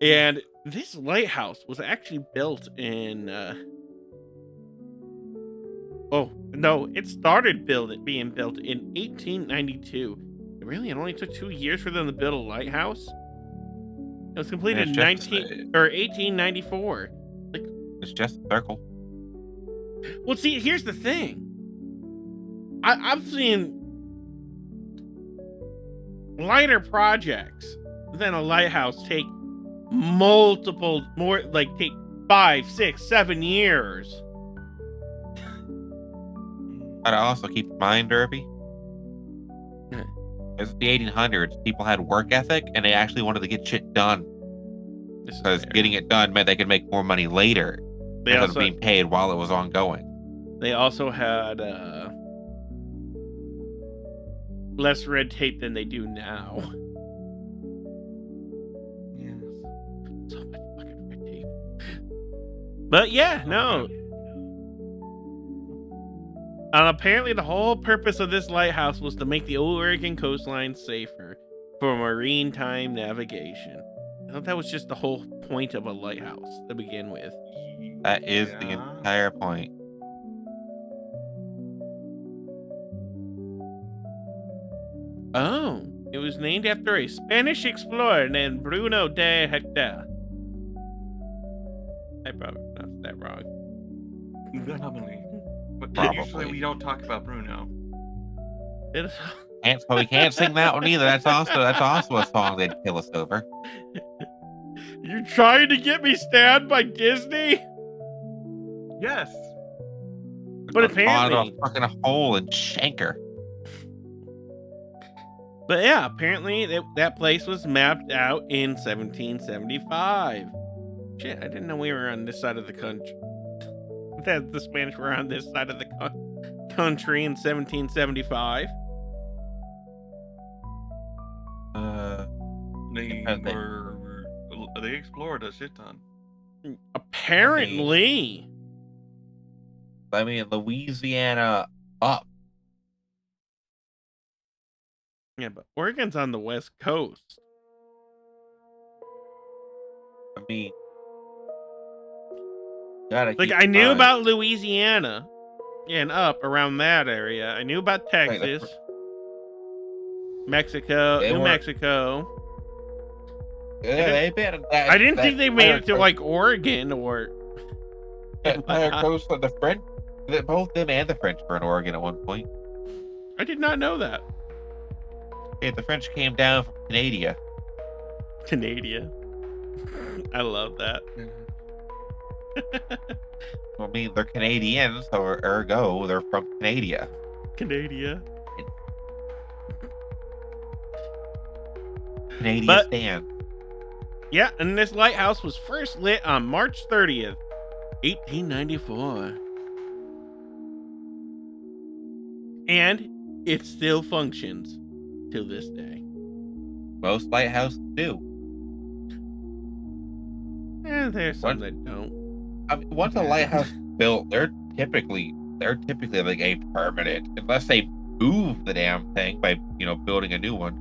And this lighthouse was actually built in. Oh no! It started being built in 1892. Really, it only took 2 years for them to build a lighthouse. It was completed in It's just 1894. It's just a circle. Well, see, here's the thing. I've seen lighter projects than a lighthouse take take 5, 6, 7 years. Gotta also keep in mind, Derby. Yeah. It's the 1800s. People had work ethic, and they actually wanted to get shit done This is because fair. getting it done meant they could make more money later They instead of also being paid while it was ongoing. had less red tape than they do now. Yes. So much fucking red tape. But yeah, no. And apparently the whole purpose of this lighthouse was to make the Oregon coastline safer for maritime navigation. I thought that was just the whole point of a lighthouse to begin with. That is the Yeah. entire point. Oh, it was named after a Spanish explorer named Bruno de Hector. I probably pronounced that wrong. Probably. But Probably. usually we don't talk about Bruno. It is- So we can't sing that one either. That's also a song they'd kill us over. You trying to get me stabbed by Disney? Yes. But Gonna fall apparently- into a fucking hole and shanker. But yeah, apparently that place was mapped out in 1775. Shit, I didn't know we were on this side of the country. That the Spanish were on this side of the country in 1775. They I think- they explored a shit ton. Apparently. I mean, Louisiana up. Yeah, but Oregon's on the west coast. I mean, gotta Like, keep I in knew mind- about Louisiana and up around that area. I knew about Wait, the Texas, Mexico, They New were- Mexico. Yeah, they've been. I didn't think they made it to like Oregon or. that entire coast of the French. Both them and the French were in Oregon at one point. I did not know that. Yeah, the French came down from Canada. Canada. I love that. Well, I mean, they're Canadians, so ergo, they're from Canada. Canada. Canadian But- stand. Yeah, and this lighthouse was first lit on March 30th, 1894. And it still functions to this day. Most lighthouses do. And there's some What? that don't. I mean, once a lighthouse is built, they're typically like a permanent, unless they move the damn thing by building a new one.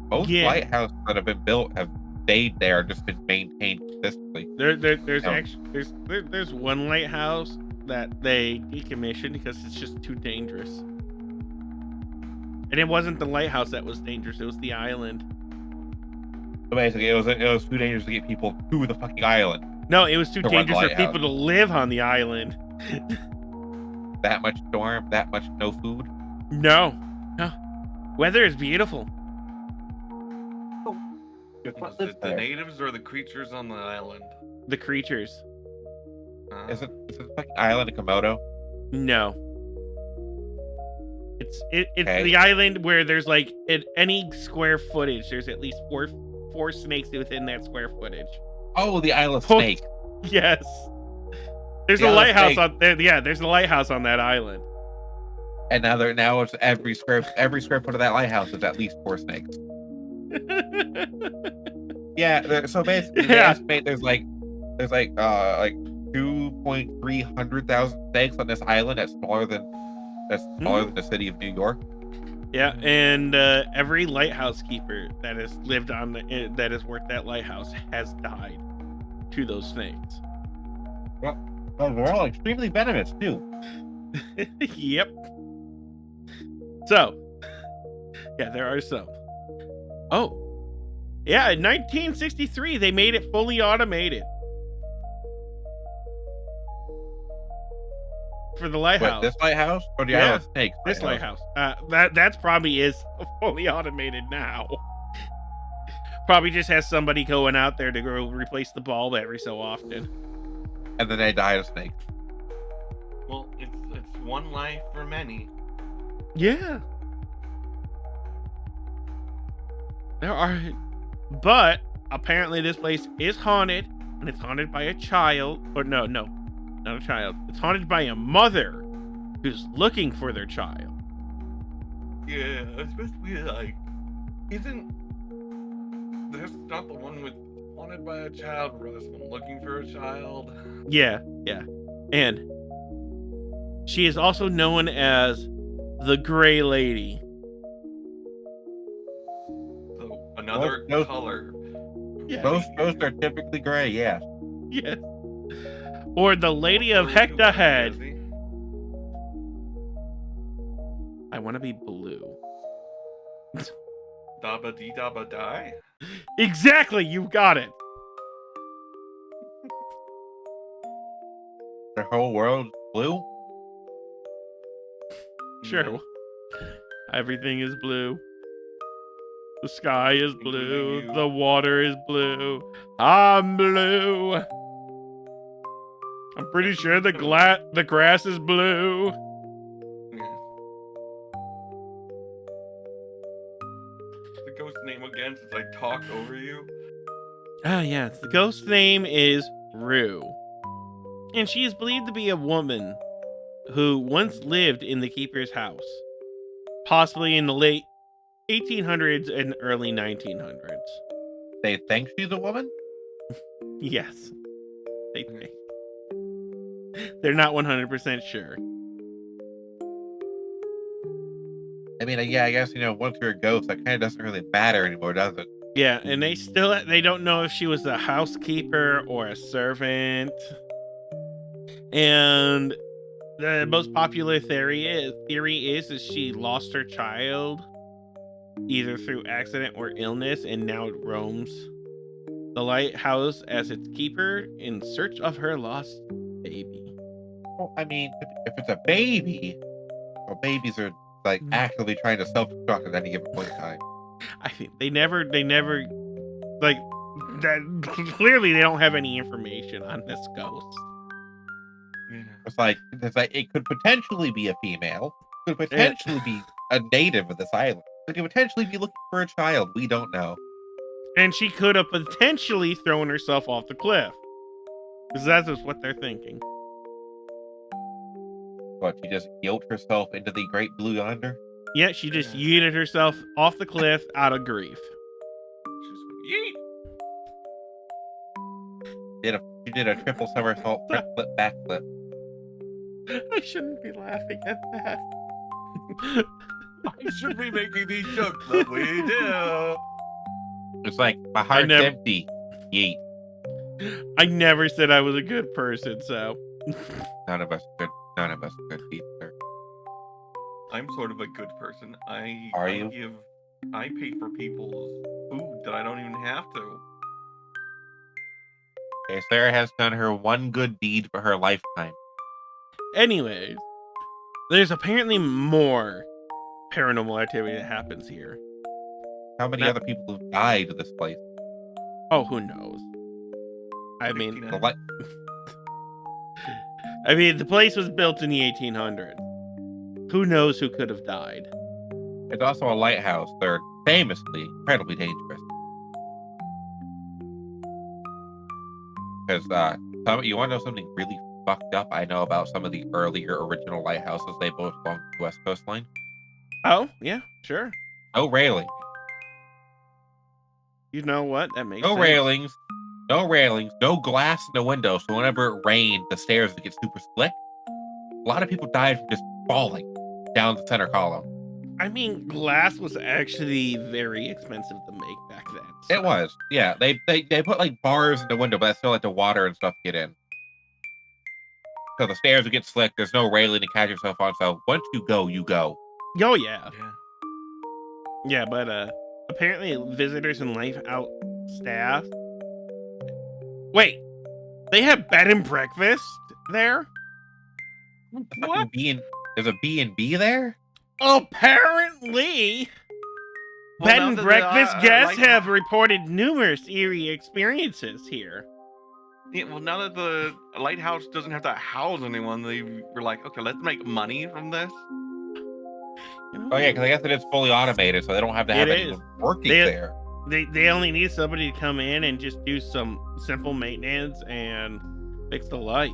Most Yeah. lighthouses that have been built have stayed there and just been maintained consistently. There's No. actually there's one lighthouse that they decommissioned because it's just too dangerous. And it wasn't the lighthouse that was dangerous; it was the island. So basically, it was too dangerous to get people to the fucking island. No, it was too To run the dangerous for lighthouse. people to live on the island. That much storm, that much no food. No, no. Weather is beautiful. Was it the natives or the creatures on the island? The creatures. Is it the fucking island of Komodo? No. It's Okay. the island where there's like in any square footage, there's at least four snakes within that square footage. Oh, the Isle of Oh. Snake. Yes. There's The a Isle of lighthouse Snake. on there. Yeah, there's a lighthouse on that island. And now it's every square foot of that lighthouse is at least 4 snakes. Yeah, so basically they Yeah. estimate there's like 2,300,000 snakes on this island that's smaller than the city of New York. Yeah, and every lighthouse keeper that has lived on that has worked that lighthouse has died to those snakes. Well, they're all extremely venomous too. Yep. So, yeah, there are some. Oh, yeah, in 1963 they made it fully automated for the What, lighthouse. this lighthouse or the Yeah, Isle of Snakes? This lighthouse. That's probably is fully automated now. Probably just has somebody going out there to go replace the bulb every so often. And then they died of snakes. Well, it's one life for many. Yeah. There are, but apparently this place is haunted, and it's haunted by a child. Or no, not a child. It's haunted by a mother who's looking for their child. Yeah, especially like, isn't there's not the one with wanted by a child, rather than looking for a child? Yeah, and she is also known as the Gray Lady. So another Those- color. Yeah. Those are typically gray, yeah. Yes. Or the Lady of Hector Head. Jesse. I want to be blue. Dabba dee dabba die. Exactly, you got it. The whole world blue. Sure. No. Everything is blue. The sky is blue. Including you. The water is blue. I'm blue. I'm pretty sure the grass is blue. Yeah. The ghost name again, since I talked over you. Ah, yeah. The ghost name is Rue. And she is believed to be a woman who once lived in the keeper's house, possibly in the late 1800s and early 1900s. They think she's a woman. Yes, they think. They're not 100% sure. I mean, yeah, I guess once you're a ghost, that kind of doesn't really matter anymore, does it? Yeah, and they don't know if she was a housekeeper or a servant. And the most popular theory is she lost her child either through accident or illness, and now it roams the lighthouse as its keeper in search of her lost baby. Well, I mean, if it's a baby, well, babies are like actively trying to self-destruct at any given point in time. I think they never like that. Clearly, they don't have any information on this ghost. Yeah. It's like it could potentially be a female, could potentially be a native of this island. It could potentially be looking for a child. We don't know. And she could have potentially thrown herself off the cliff. Because that's just what they're thinking. But she just yoked herself into the great blue yonder. Yeah, she just yeeted herself off the cliff out of grief. Just yeet. She did a triple somersault, front flip, back flip. I shouldn't be laughing at that. I should be making these jokes, but we do. It's like my heart's never- empty. Yeet. I never said I was a good person, so. None of us good. None of us good either. I'm sort of a good person. I pay for people's food that I don't even have to. Okay, Sarah has done her one good deed for her lifetime. Anyways, there's apparently more paranormal activity that happens here. How many Now- other people have died in this place? Oh, who knows? I mean, 69. The light. the place was built in the 1800s. Who knows who could have died? It's also a lighthouse. They're famously incredibly dangerous. Because you want to know something really fucked up? I know about some of the earlier original lighthouses. They both belong to the West Coast Line. Oh, yeah, sure. No railing. You know what? That makes No sense. railings. No railings. No glass in the window. So whenever it rained, the stairs would get super slick. A lot of people died from just falling down the center column. I mean, glass was actually very expensive to make back then. so- It was. Yeah. They put like bars in the window, but that's still like the water and stuff get in. So the stairs would get slick. There's no railing to catch yourself on. So once you go, you go. Oh, yeah. Yeah. Yeah, but apparently visitors and life out staff. Wait, they have bed and breakfast there? What? There's a B&B there? Apparently, Well, bed now and that the, breakfast guests light- have reported numerous eerie experiences here. Yeah, well, now that the lighthouse doesn't have to house anyone, they were like, okay, let's make money from this. Oh yeah, because I guess it is fully automated, so they don't have to have It anyone is. working They- there. They only need somebody to come in and just do some simple maintenance and fix the light.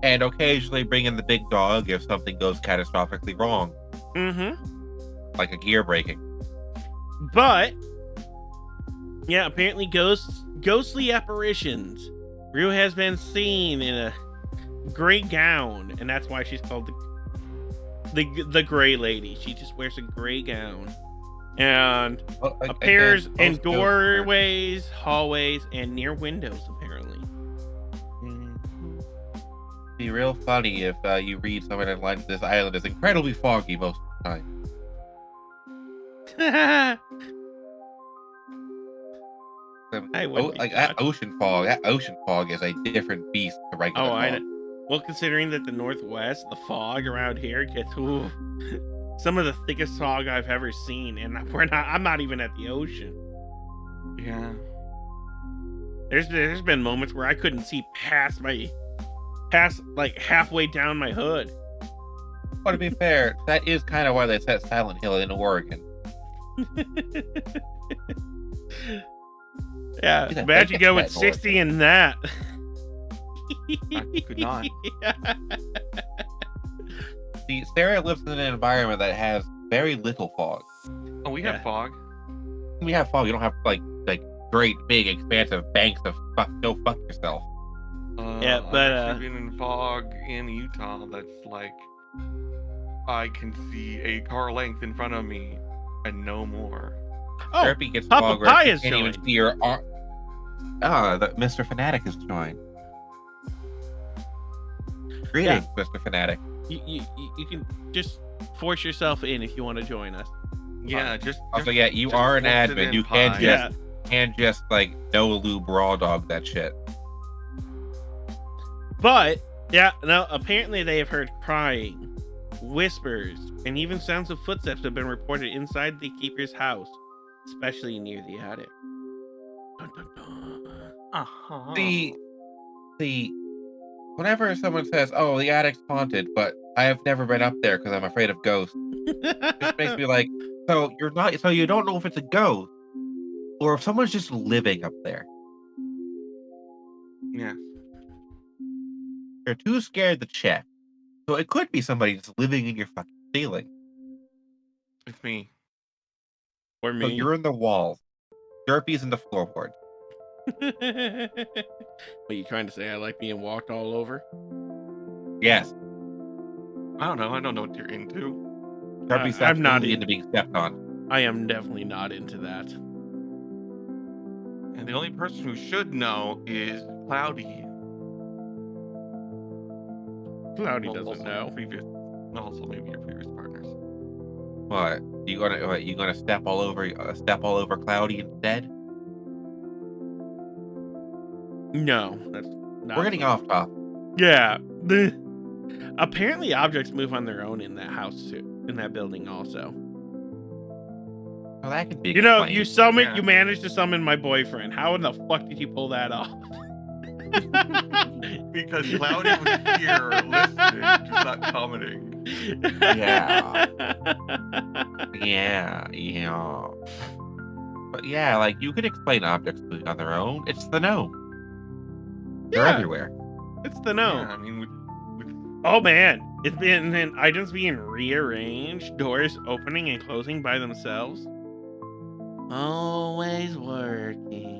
And occasionally bring in the big dog if something goes catastrophically wrong, Mm-hmm. like a gear breaking. But yeah, apparently ghostly apparitions. Rue has been seen in a gray gown, and that's why she's called the gray lady. She just wears a gray gown and Well, appears again, in most ghosts are- doorways, hallways, and near windows. Apparently. Be real funny if you read somewhere that lines this island is incredibly foggy most of the time. I wouldn't be Like shocked. that ocean fog. That ocean fog is a different beast to regular Oh, I fog. know. Well, considering that the Northwest, the fog around here gets some of the thickest fog I've ever seen, and I'm not even at the ocean. Yeah. There's been moments where I couldn't see past like halfway down my hood. But to be fair, that is kind of why they set Silent Hill in Oregon. Yeah, Look at that imagine big going fat 60 in that. I could not. See, Sarah lives in an environment that has very little fog. Oh, we Yeah. have fog. We have fog. You don't have like great big expansive banks of go fuck yourself. Yeah, but, I've actually been in fog in Utah that's like I can see a car length in front of me and no more. Oh, Therapy gets Papa fog where Pie you is can't even joined. see your arm. Mr. Fanatic has joined. Greetings, Mr. Fanatic. you can just force yourself in if you want to join us. Yeah, just Also, yeah, you just are an force it admin. in, You can Pie. just can just like no lube raw dog that shit. But yeah, no. Apparently, they have heard crying, whispers, and even sounds of footsteps have been reported inside the keeper's house, especially near the attic. Dun, dun, dun. Uh-huh. The whenever someone says, "Oh, the attic's haunted," but I have never been up there because I'm afraid of ghosts, it makes me like, so you're not, so you don't know if it's a ghost or if someone's just living up there. Yeah. You're too scared to check, so it could be somebody just living in your fucking ceiling. It's me. Or So me. you're in the walls, Derpy's in the floorboard. What are you trying to say? I like being walked all over. Yes, I don't know. I don't know what you're into. Derpy's I'm not absolutely in- into being stepped on. I am definitely not into that. And the only person who should know is Cloudy. Cloudy Well, doesn't also know. Also, maybe your previous partners. What? You gonna step all over Cloudy instead? No, that's not. We're getting off topic. Yeah. Apparently, objects move on their own in that house too, in that building also. Well, that could be. You know, explained. Yeah. you managed to summon my boyfriend. How in the fuck did you pull that off? Because Cloudy was here listening, just not commenting. Yeah. Yeah. But yeah, like you could explain objects moving on their own. It's the gnome. They're Yeah. everywhere. It's the no. Yeah, I mean, with Oh man, it's been and items being rearranged, doors opening and closing by themselves. Always working.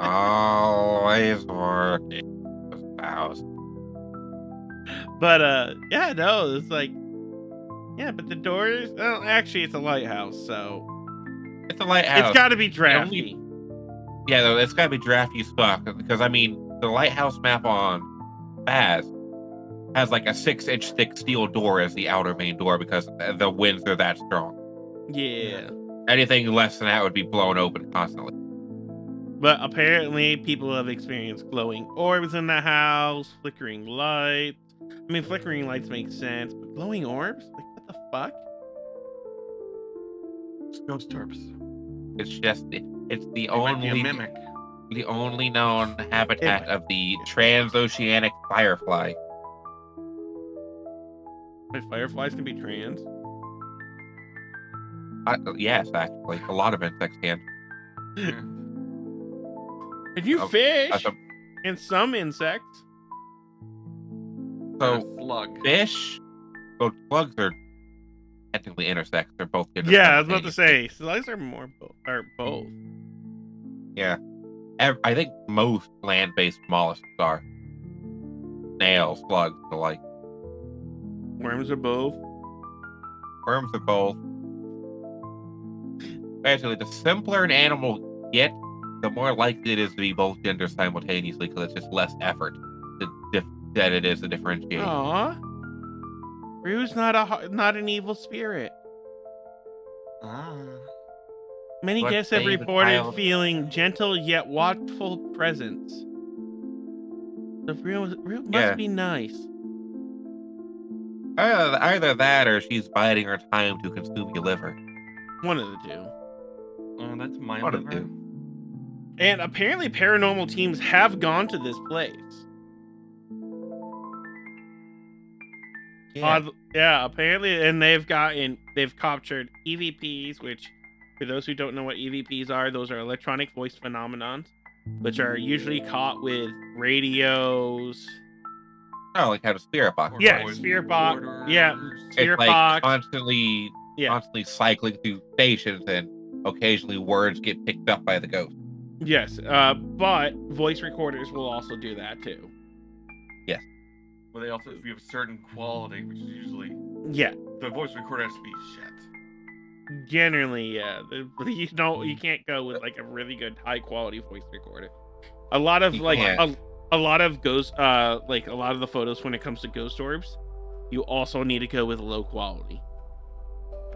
Always working. House. But yeah, no, it's like, yeah, but the doors. Well, actually, it's a lighthouse, so It's a lighthouse. it's got to be drafty. Yeah, though, it's gotta be drafty as fuck. Because I mean, the lighthouse map on Baz has like a 6-inch thick steel door as the outer main door because the winds are that strong. Yeah. Anything less than that would be blown open constantly. But apparently, people have experienced glowing orbs in the house, flickering lights. I mean, flickering lights make sense, but glowing orbs? Like, what the fuck? ghost orbs. It's just it's the It might be a only mimic. the only known habitat of the transoceanic firefly. Wait, fireflies can be trans? Yes, actually, a lot of insects can. Yeah. Can you Oh, fish? That's a- And some insects. So A slug. fish, so slugs are technically intersex. They're both gender Yeah, I was about to simultaneously. say, slugs are both. Yeah, I think most land-based mollusks are snails, slugs, the like. Worms are both. Worms are both. Basically, the simpler an animal gets, the more likely it is to be both genders simultaneously, because it's just less effort that it is to differentiate. Aw. Ryu's not an evil spirit. Ah. Many What guests have David reported Child- feeling gentle yet watchful presence. The Ryu must Yeah. be nice. Either that, or she's biding her time to consume your liver. One of the two. Oh, that's my What a liver. dude. And apparently paranormal teams have gone to this place. Yeah, apparently, and they've captured EVPs, which, for those who don't know what EVPs are, those are electronic voice phenomenons, which are usually caught with radios. Oh, like how the spirit box. Or Yeah, voice spirit box. recorders. Yeah, spirit It's like box. constantly cycling through stations, and occasionally words get picked up by the ghost. Yes, but voice recorders will also do that too. But they also be of a certain quality, which is usually Yeah, the voice recorder has to be shit. generally, yeah. You can't go with like a really good high quality voice recorder. A lot of You like can't. a lot of ghost like a lot of the photos when it comes to ghost orbs, you also need to go with low quality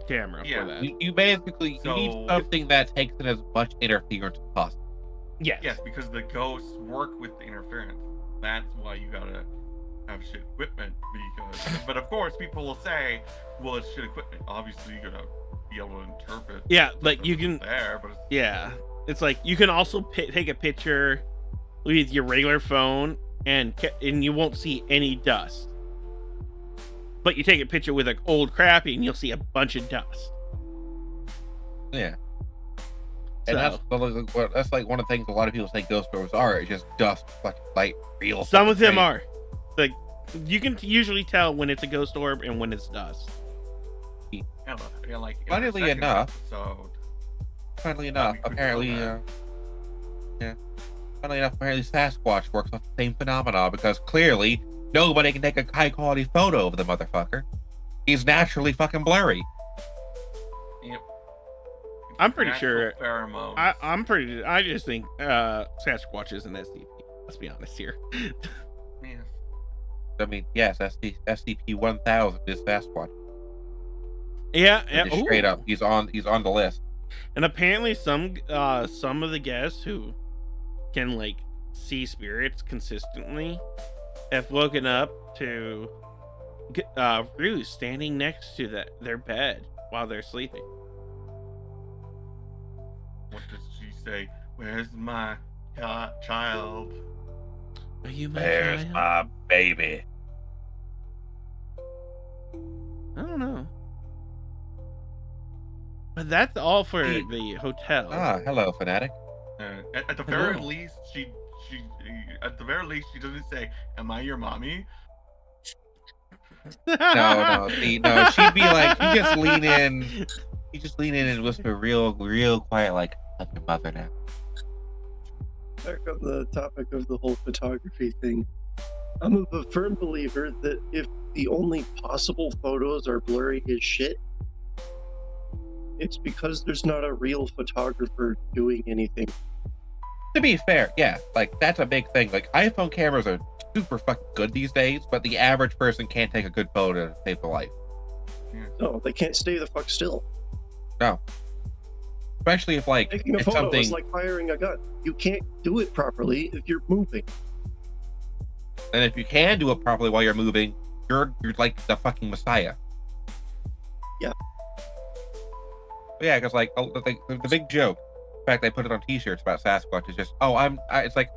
camera Yeah. for that. You basically you need So- something that takes in as much interference as possible. Yes. Yes, because the ghosts work with the interference. That's why you gotta have shit equipment. But of course, people will say, "Well, it's shit equipment. Obviously, you're gonna be able to interpret." Yeah, like what's you can. there, but it's, Yeah, it's like you can also take a picture with your regular phone, and you won't see any dust. But you take a picture with an old crappy, and you'll see a bunch of dust. Yeah. And So, that's like one of the things a lot of people say ghost orbs are. It's just dust, like real. some of them fucking are. Like, you can usually tell when it's a ghost orb and when it's dust. yeah, like in Funnily the second enough- episode, Funnily enough, we could apparently, tell funnily enough, apparently Sasquatch works off the same phenomena because clearly nobody can take a high quality photo of the motherfucker. He's naturally fucking blurry. I'm pretty Natural sure. pheromones. I just think Sasquatch is an SCP. Let's be honest here. Yes. I mean, yes, SCP-1000 is Sasquatch. Yeah, Just straight ooh. up, he's on the list. And apparently some of the guests who can like see spirits consistently have woken up to Ruse standing next to their bed while they're sleeping. What does she say? Where's my child? Are you my There's child? my baby. I don't know. But that's all for the hotel. Ah, hello, fanatic. At the very least, she at the very least she doesn't say, "Am I your mommy?" No, see, no, she'd be like, you just lean in. You just lean in and whisper real quiet, like, I'm your mother now. Back on the topic of the whole photography thing, I'm a firm believer that if the only possible photos are blurry as shit, it's because there's not a real photographer doing anything. To be fair, yeah, like, that's a big thing. Like, iPhone cameras are super fucking good these days, but the average person can't take a good photo to save their life. No, they can't stay the fuck still. No. Especially if, like, Taking a it's photo something... is like firing a gun. You can't do it properly if you're moving. And if you can do it properly while you're moving, you're like the fucking messiah. Yeah. But yeah, because, like, the big joke, in fact, I put it on t-shirts about Sasquatch, is just, it's like,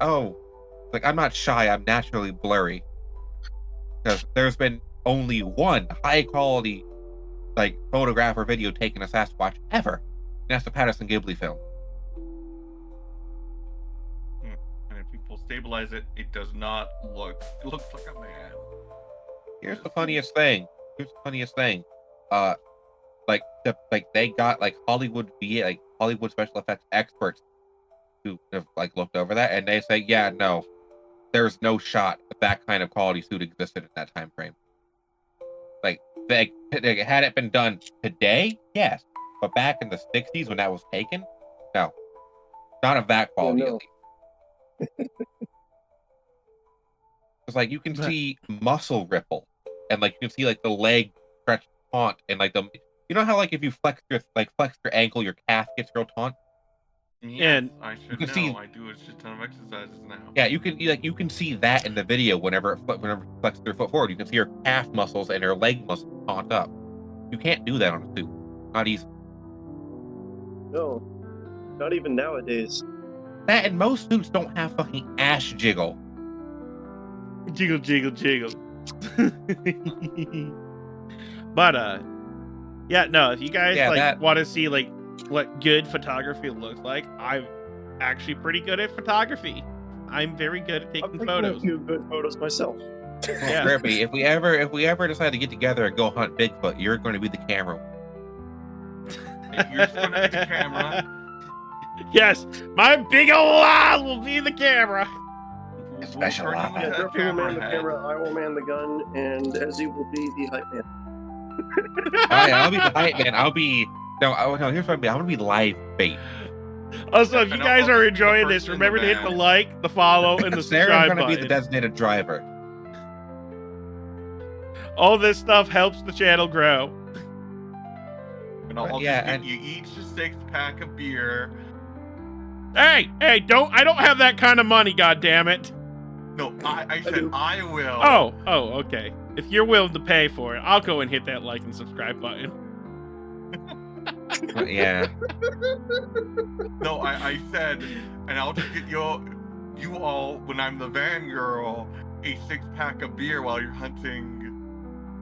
I'm not shy, I'm naturally blurry. Because there's been only one high-quality, like, photograph or video taken of Sasquatch ever. And that's the Patterson Ghibli film. And if people stabilize it, it does not look. It looks like a man. Here's the funniest thing. They got like Hollywood special effects experts who have like looked over that, and they say, yeah, no, there's no shot that kind of quality suit existed in that time frame. Like, had it been done today, yes, but back in the 60s when that was taken, no, not of that quality. no. It's like you can see muscle ripple, and like you can see like the leg stretch taut, and like you know how like if you flex your ankle, your calf gets real taut. Yes, And I should you know. can see- I do a shit ton of exercises now. Yeah, you can see that in the video whenever it flexes their foot forward. You can see her calf muscles and her leg muscles taunt up. You can't do that on a suit. Not easy. No, not even nowadays. That and most suits don't have fucking ass jiggle. Jiggle, jiggle, jiggle. But yeah, no, if you guys want to see like what good photography looks like, I'm actually pretty good at photography. I'm very good at I'm taking taking photos. a few good photos myself. Yeah. Grippy, if we ever decide to get together and go hunt Bigfoot, you're going to be the camera. You're just gonna be the camera. Yes, my big ol' eye will be the camera. We'll Special turn you eye. Yeah, into the Griffin will man the head. camera, I will man the gun, and Ezzy will be the hype man. I'll be the hype man. No, here's what I'm gonna be live bait. Also, if And you I'll guys be are the enjoying this, person in the remember to hit the van. like, the follow, and the Sarah's subscribe gonna be button. the designated driver. All this stuff helps the channel grow. And I'll Yeah, just get and- you each a 6-pack of beer. Hey, I don't have that kind of money, goddammit. No, I said do. I will. Oh, okay. If you're willing to pay for it, I'll go and hit that like and subscribe button. Yeah. No, I said, and I'll just get you all, when I'm the van girl, a 6-pack of beer while you're hunting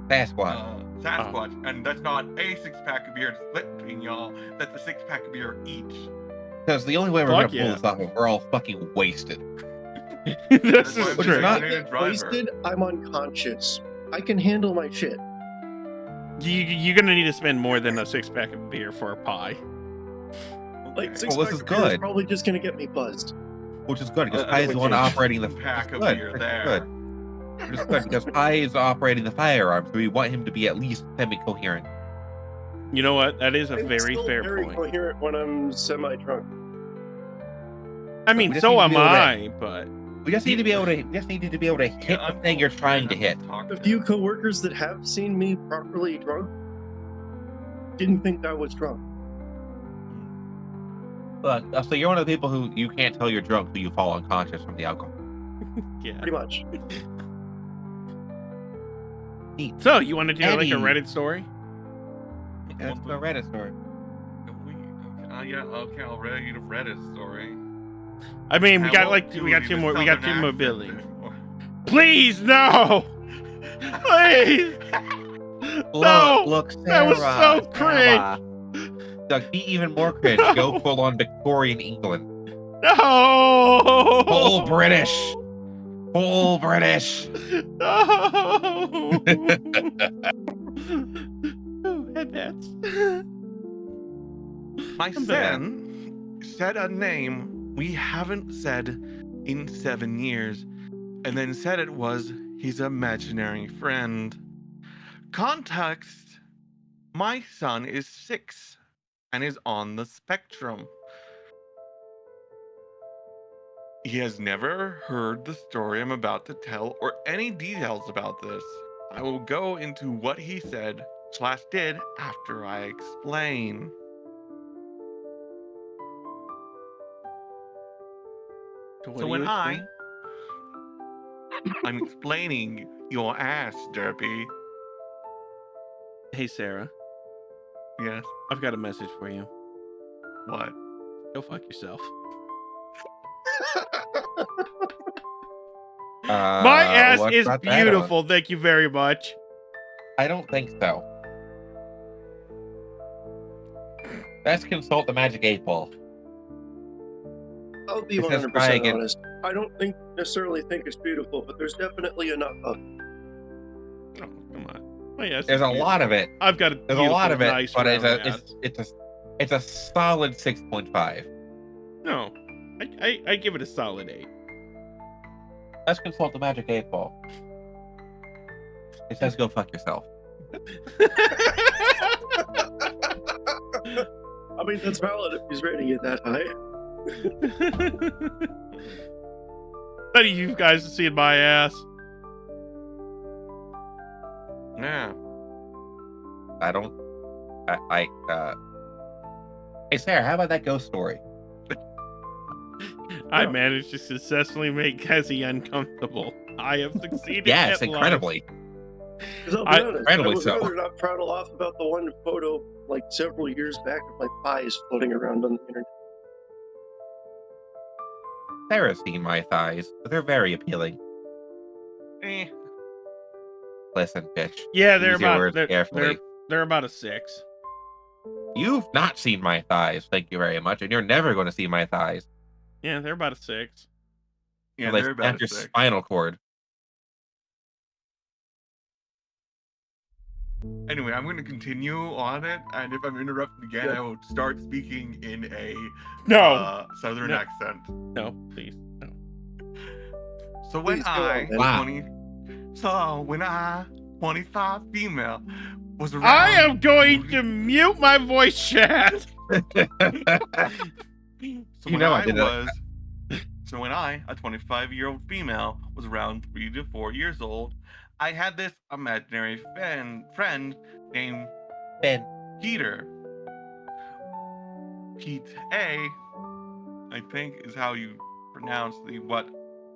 Sasquatch. Sasquatch. And that's not a 6-pack of beer split between y'all. That's a 6-pack of beer each. Because the only way we're Fuck gonna pull yeah. this off is we're all fucking wasted. This That's why is I'm Which true. is not- designated driver. Wasted, I'm unconscious. I can handle my shit. You're gonna need to spend more than a 6-pack of beer for a pie. Like, Okay. 6 Well, this packs is of beer is good. probably just gonna get me buzzed. Which is good because Uh, Pi is the one which is operating the pack of good, beer which is there. good. Which is good because Pi is operating the firearm, so we want him to be at least semi-coherent. You know what? That is a I'm very still fair very point. coherent when I'm semi-drunk. I mean, just so need to am be able to- I, but We just need to be able to. Just need to be able to hit the thing you're trying to hit. The few coworkers that have seen me properly drunk didn't think I was drunk. Look, so you're one of the people who you can't tell you're drunk, so you fall unconscious from the alcohol. yeah. Pretty much. So you want to do like a Eddie. Reddit story? That's the Reddit story. Yeah, okay, I'll read you the Reddit story. I mean, we I got won't like do we got any two of more. the We got Southern two more accents buildings. anymore. Please no! Please! No! Look, Sarah, That was so Sarah. Doug, be even more cringe. Go full on Victorian England. No! Full British. Full British. No! Oh, headbats. My I'm bad. son said a name we haven't said in 7 years, and then said it was his imaginary friend. Context: my son is 6 and is on the spectrum. He has never heard the story I'm about to tell or any details about this. I will go into what he said / did after I explain. So when I'm explaining your ass, Derpy. Hey Sarah, Yes. I've got a message for you. What? Go fuck yourself. My ass what's is not that on? beautiful. Thank you very much. I don't think so. Let's consult the magic 8-ball. I'll be It says 100% try again. honest. I don't necessarily think it's beautiful, but there's definitely enough of it. Oh, come on. My ass There's is a lot of it. I've got a There's a lot of it, nice but round ass. it's a solid 6.5. No, I give it a solid 8. Let's consult the magic 8-ball. It says go fuck yourself. I mean, that's valid if he's rating it that high. None of you guys have seen my ass. Yeah. Hey Sarah, how about that ghost story? I managed to successfully make Cassie uncomfortable. I have succeeded. Yes, at life. incredibly. 'Cause I'll be honest, I incredibly was so. rather not proud of laugh about the one photo like several years back of my thighs floating around on the internet. Sarah's seen my thighs. They're very appealing. Eh. Listen, bitch. Yeah, they're Use your about words they're, carefully. they're about a 6. You've not seen my thighs, thank you very much, and you're never going to see my thighs. Yeah, they're about a 6. Yeah, They they're snap about your a 6. spinal cord. Anyway, I'm going to continue on it, and if I'm interrupted again, I will start speaking in a No, southern No. accent. no, please, no. So when Please go on, then. Wow. 25 female was around. I am going to mute my voice chat. So You when know I I did that. was, so when I, a 25-year-old female, was around 3 to 4 years old, I had this imaginary friend named Ben. Peter. Pete A, I think, is how you pronounce what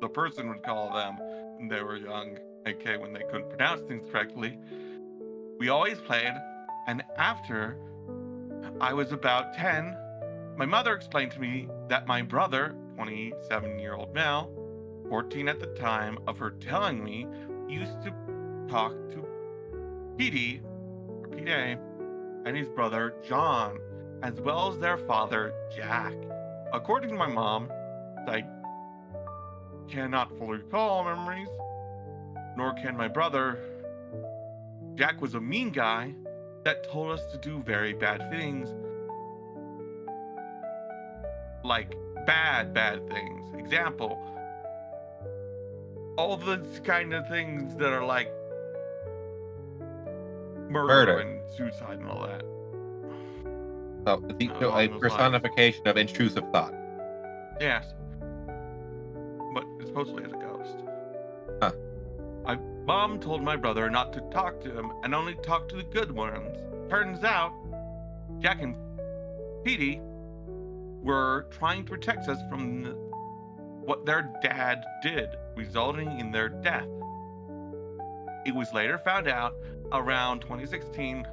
the person would call them when they were young, aka when they couldn't pronounce things correctly. We always played, and after I was about 10, my mother explained to me that my brother, 27-year-old male, 14 at the time of her telling me, used to talk to Petey, or Pete A, and his brother John, as well as their father Jack. According to my mom, I cannot fully recall memories, nor can my brother. Jack was a mean guy that told us to do very bad things. Like bad things. Example, all the kind of things that are like murder Murder. and suicide and all that. Oh, so a along those personification of intrusive thought. Yes. But it's supposedly as a ghost. Huh. My mom told my brother not to talk to him and only talk to the good ones. Turns out, Jack and Petey were trying to protect us from what their dad did, resulting in their death. It was later found out around 2016.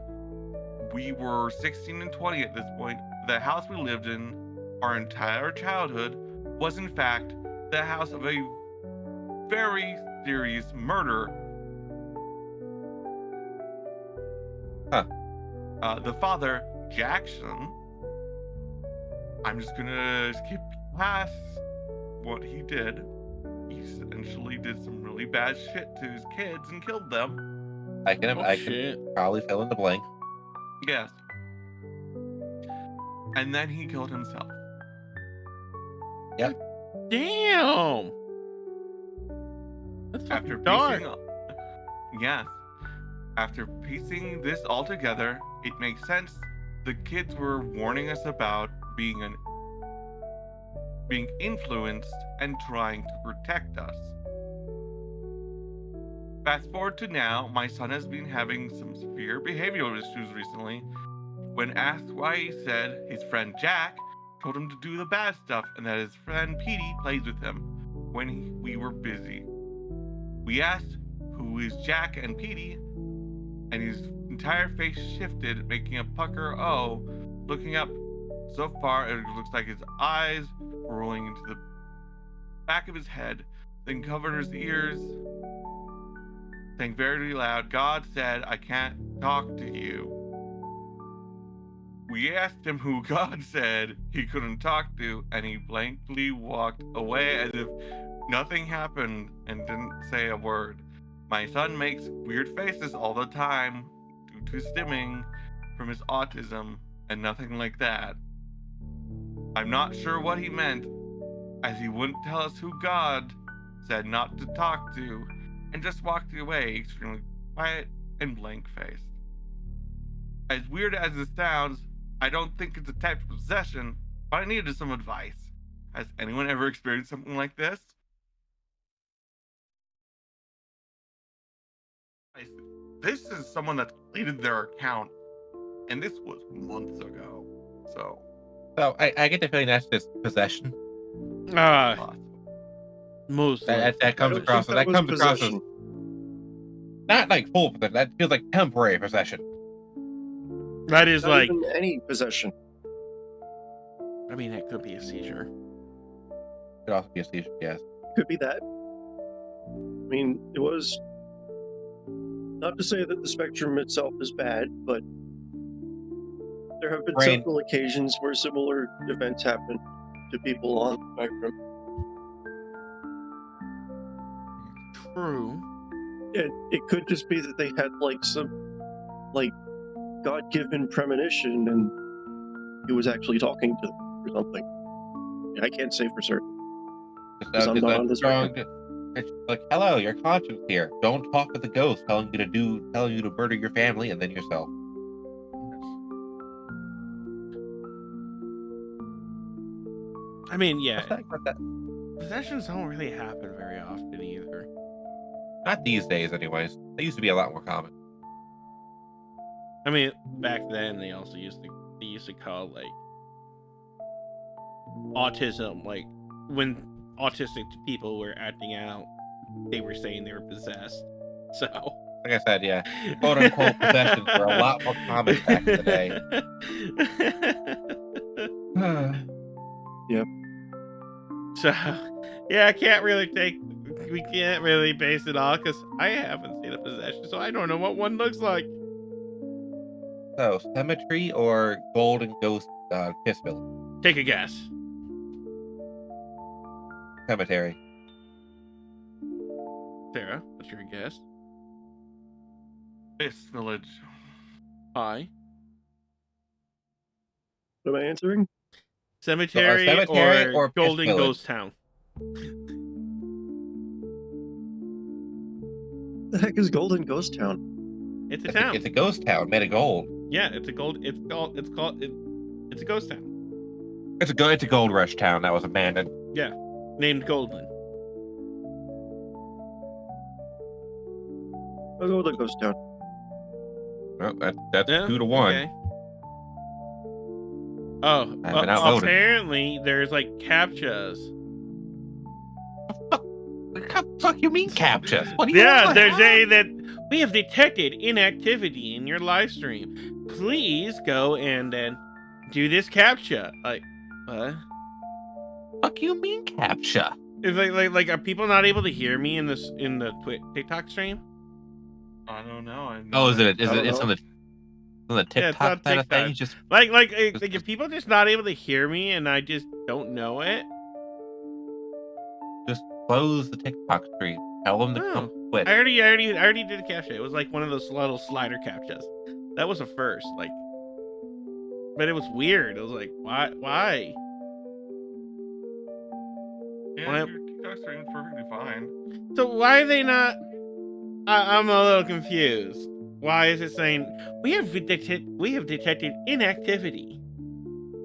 We were 16 and 20 at this point. The house we lived in our entire childhood was in fact the house of a very serious murder. The father, Jackson, I'm just gonna skip past what he did. He essentially did some really bad shit to his kids and killed them. I can Shit. probably fill in the blank. Yes. And then he killed himself. Damn. That's After fucking dark. Yes. After piecing this all together, it makes sense. The kids were warning us about being influenced and trying to protect us. Fast forward to now, my son has been having some severe behavioral issues recently. When asked why, he said his friend Jack told him to do the bad stuff and that his friend Petey plays with him when we were busy. We asked who is Jack and Petey, and his entire face shifted, making a pucker O. Looking up, so far it looks like his eyes were rolling into the back of his head, then covered his ears, saying very loud, "God said I can't talk to you." We asked him who God said he couldn't talk to, and he blankly walked away as if nothing happened and didn't say a word. My son makes weird faces all the time due to stimming from his autism and nothing like that. I'm not sure what he meant, as he wouldn't tell us who God said not to talk to, and just walked away extremely quiet and blank-faced. As weird as it sounds, I don't think it's a type of possession, but I needed some advice. Has anyone ever experienced something like this? This is someone that deleted their account, and this was months ago. So, I get the feeling that's just possession. possible. Most That likely. comes I don't across think that was comes across as possession. not like full possession. That feels like temporary possession. That is Not like, even any possession. I mean, that could be a seizure. Could also be a seizure, yes. Could be that. I mean, it was not to say that the spectrum itself is bad, but there have been Brain. several occasions where similar events happen to people on the spectrum. True. It could just be that they had like some like God-given premonition and he was actually talking to them or something. I can't say for certain. It's I'm not on this it's like, hello, your conscience here. Don't talk with the ghost telling you to murder your family and then yourself. I mean, yeah, That- possessions don't really happen very often either. Not these days, anyways. They used to be a lot more common. I mean, back then they also used to call like autism, like when autistic people were acting out, they were saying they were possessed. So, Like I said, yeah, quote unquote possessions were a lot more common back in the day. Yep. So, yeah, we can't really base it off because I haven't seen a possession, so I don't know what one looks like. So, cemetery or golden ghost kiss village? Take a guess. Cemetery. Sarah, what's your guess? This village. Hi. What am I answering? Cemetery, cemetery or or Piss Golden Village? Ghost Town? The heck is Golden Ghost Town? It's a town. It's a ghost town made of gold. Yeah, it's a gold. It's called. It's a ghost town. It's a gold rush town that was abandoned. Named Goldland. I'll go with the ghost town. Well, that's Yeah, 2-1. okay. Oh, I've been outvoted. apparently there's like captchas. What the fuck you mean captcha? What do you Yeah, want? there's a that we have detected inactivity in your live stream. Please go and then do this captcha. Like, what? Fuck you mean captcha? Is like are people not able to hear me in the TikTok stream? I don't know. Oh, is it? I don't It's know. on the Yeah, it's TikTok on side of TikTok. things. Just Like if people just not able to hear me and I just don't know it. close the TikTok stream. Tell them to come quit. I already did a captcha. It was like one of those little slider captchas. That was a first, like, but it was weird. It was like, why? Yeah, Well, your TikTok stream is perfectly fine. So why are they not? I'm a little confused. Why is it saying we have detected inactivity?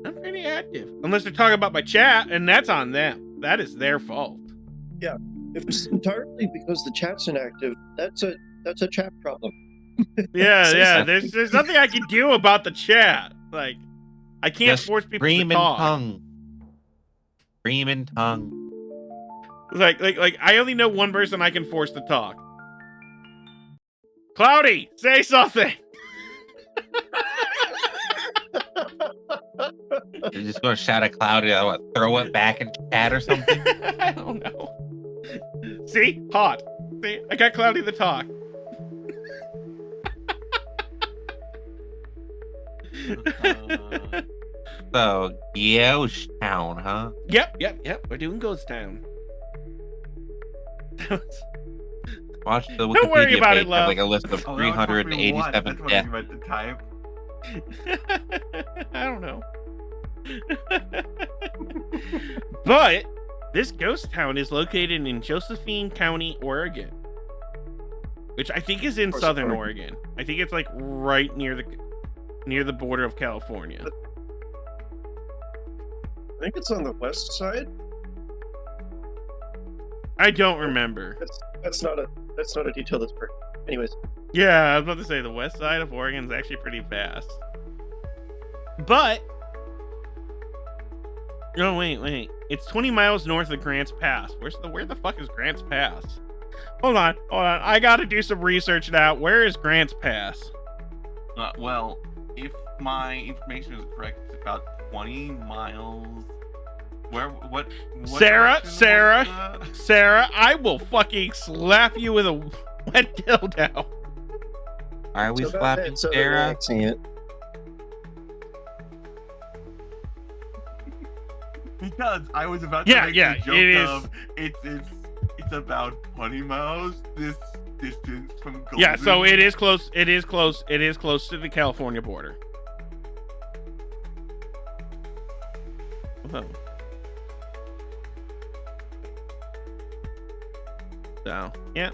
I'm pretty active, unless they're talking about my chat, and that's on them. That is their fault. If it's entirely because the chat's inactive, that's a chat problem. Yeah, Say yeah. something. There's nothing I can do about the chat. Like, I can't Just force people Scream to in talk. tongue. Scream in tongue. Like I only know one person I can force to talk. Cloudy, say something. You're just gonna shout at Cloudy, what, throw it back in chat or something? I don't know. See, hot. See, I got Cloudy to talk. So, Yosh Town, huh? Yep. We're doing Ghost Town. Watch the Wikipedia Don't worry about page, it, love. have like a list of Oh, that was probably what? 387 That's what deaths. you meant to type. I don't know. But this ghost town is located in Josephine County, Oregon, which I think is in course, southern Oregon. Oregon. I think it's like right near the border of California. I think it's on the west side. I don't remember. That's not a detail that's perfect. Anyways, Yeah, I was about to say the west side of Oregon is actually pretty vast. But no, wait. It's 20 miles north of Grants Pass. Where the fuck is Grants Pass? Hold on. I gotta do some research now. Where is Grants Pass? Well, if my information is correct, it's about 20 miles. What Sarah, direction Sarah. was that? Sarah, I will fucking slap you with a wet dildo. Why are we so about slapping that southern Sarah? accent. Because I was about to Yeah, make yeah, the joke it is. of it's about 20 miles this distance from Golden. Yeah, so it is close. It is close to the California border. Oh. So, yeah.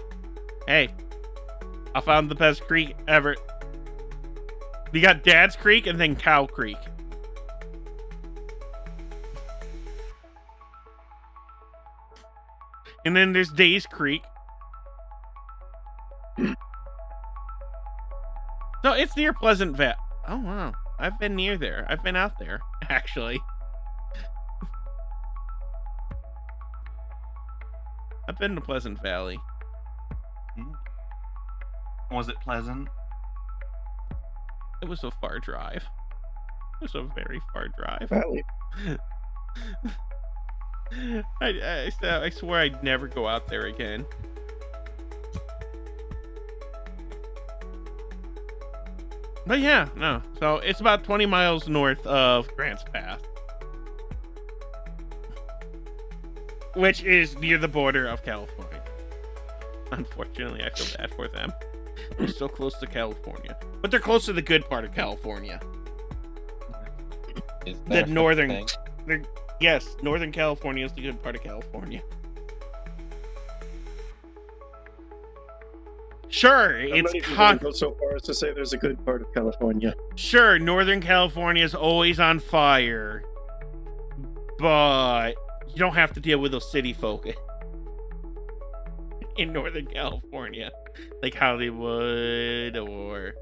Hey, I found the best creek ever. You got Dad's Creek and then Cow Creek. And then there's Days Creek. No, it's near Pleasant Valley. Oh, wow. I've been near there. I've been out there, actually. I've been to Pleasant Valley. Was it pleasant? It was a far drive. It was a very far drive. Valley. I swear I'd never go out there again. But yeah, no. So it's about 20 miles north of Grants Pass, which is near the border of California. Unfortunately, I feel bad for them. They're so close to California, but they're close to the good part of California. Is The that such a northern- thing? Yes, Northern California is the good part of California. Sure, I'm it's not even going con- to go so far as to say there's a good part of California. sure, Northern California is always on fire, but you don't have to deal with those city folk in Northern California, like Hollywood or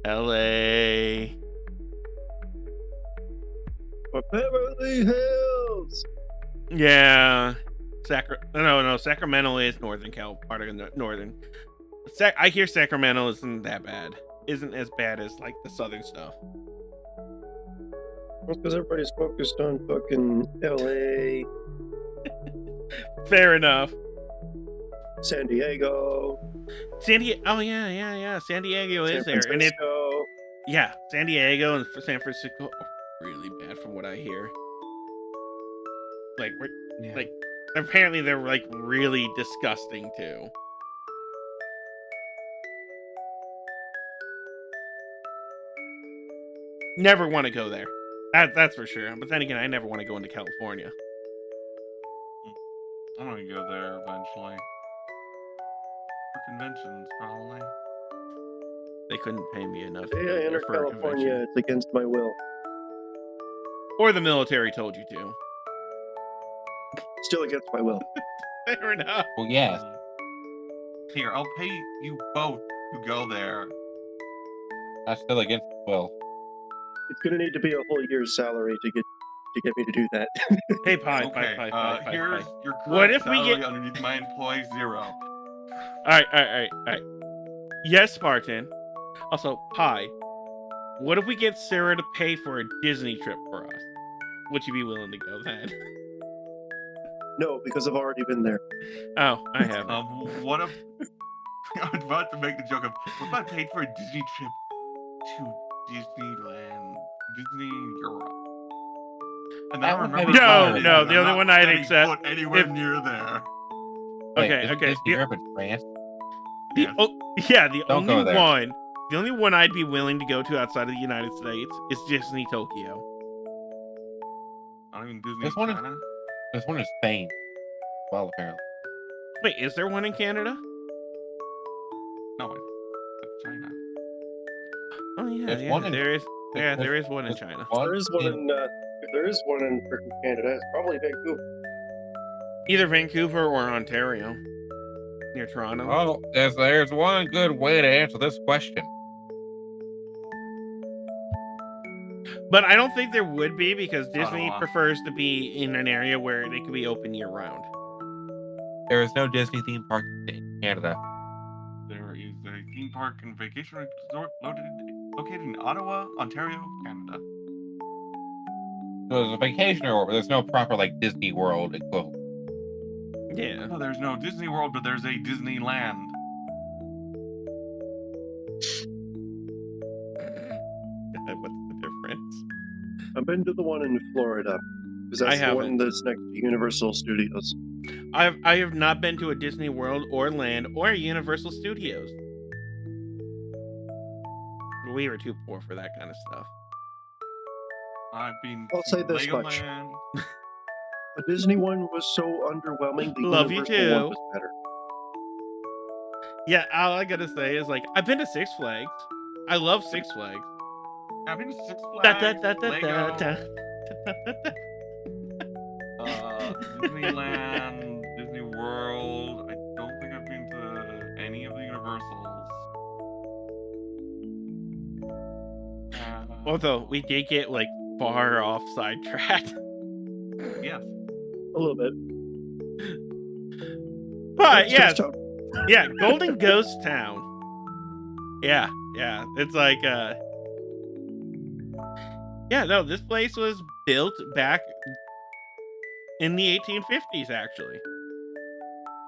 LA. But Beverly Hills! Yeah, Sacramento is Northern Cal, part of the Northern. I hear Sacramento isn't that bad. Isn't as bad as like the southern stuff. Well, because everybody's focused on fucking LA, Fair enough. San Diego, San Diego. Oh yeah. San Diego San is there, and Francisco. San Diego and San Francisco are really bad from what I hear. Like Yeah. like apparently they're like really disgusting too. Never want to go there. That's for sure. But then again, I never want to go into California. I'm gonna go there eventually. For conventions, probably. They couldn't pay me enough. The to day go I there enter for a California, convention. it's against my will. Or the military told you to. Still against my will. Fair enough. Well, yes. Here, I'll pay you both to go there. That's still against will. It's gonna need to be a whole year's salary to get me to do that. Hey, pie. Here's your correct What if we salary get- underneath my employee 0. All right. Yes, Spartan. Also, Pie. What if we get Sarah to pay for a Disney trip for us? Would you be willing to go then? No, because I've already been there. Oh, I have. What if I was about to make the joke of what if I paid for a Disney trip to Disneyland, Disney Europe? And then I That would remember maybe- No, the I'm only not one I'd setting accept foot anywhere if- near there. Wait, Okay, isn't okay. Disney Europe in France? The Don't go there. The only one I'd be willing to go to outside of the United States is Disney Tokyo. I don't even Disney There's one in- China. There's one in Spain. Well, apparently. Wait, is there one in Canada? No, it's China. Oh yeah, There's one in- there is. Yeah, there's- there is one in there's China. There is one in if there is one in freaking Canada. It's probably Vancouver. Either Vancouver or Ontario, near Toronto. Oh, there's one good way to answer this question. But I don't think there would be because Disney Ottawa. prefers to be in an area where they can be open year round. There is no Disney theme park in Canada. There is a theme park and vacation resort located in Ottawa, Ontario, Canada. So there's a vacation resort, but there's no proper like Disney World equivalent. Yeah. No, there's no Disney World, but there's a Disneyland. What's the difference? I've been to the one in Florida because that's the one haven't. that's next to Universal Studios. I have not been to a Disney World or Land or a Universal Studios. We were too poor for that kind of stuff. I've been I'll to say this much. Legoland. The Disney one was so underwhelming. The Love you Universal one too. was better. Yeah, all I gotta say is like I've been to Six Flags. I love Six Flags. I've been to Six Da, Flags, da, da, da, Lego, da, da, da, da. Disneyland, Disney World. I don't think I've been to any of the Universals. Although we did get like far off sidetracked. Yes. A little bit. But It's yeah, just a- yeah, Golden Ghost Town. Yeah. It's like yeah, no, this place was built back in the 1850s actually.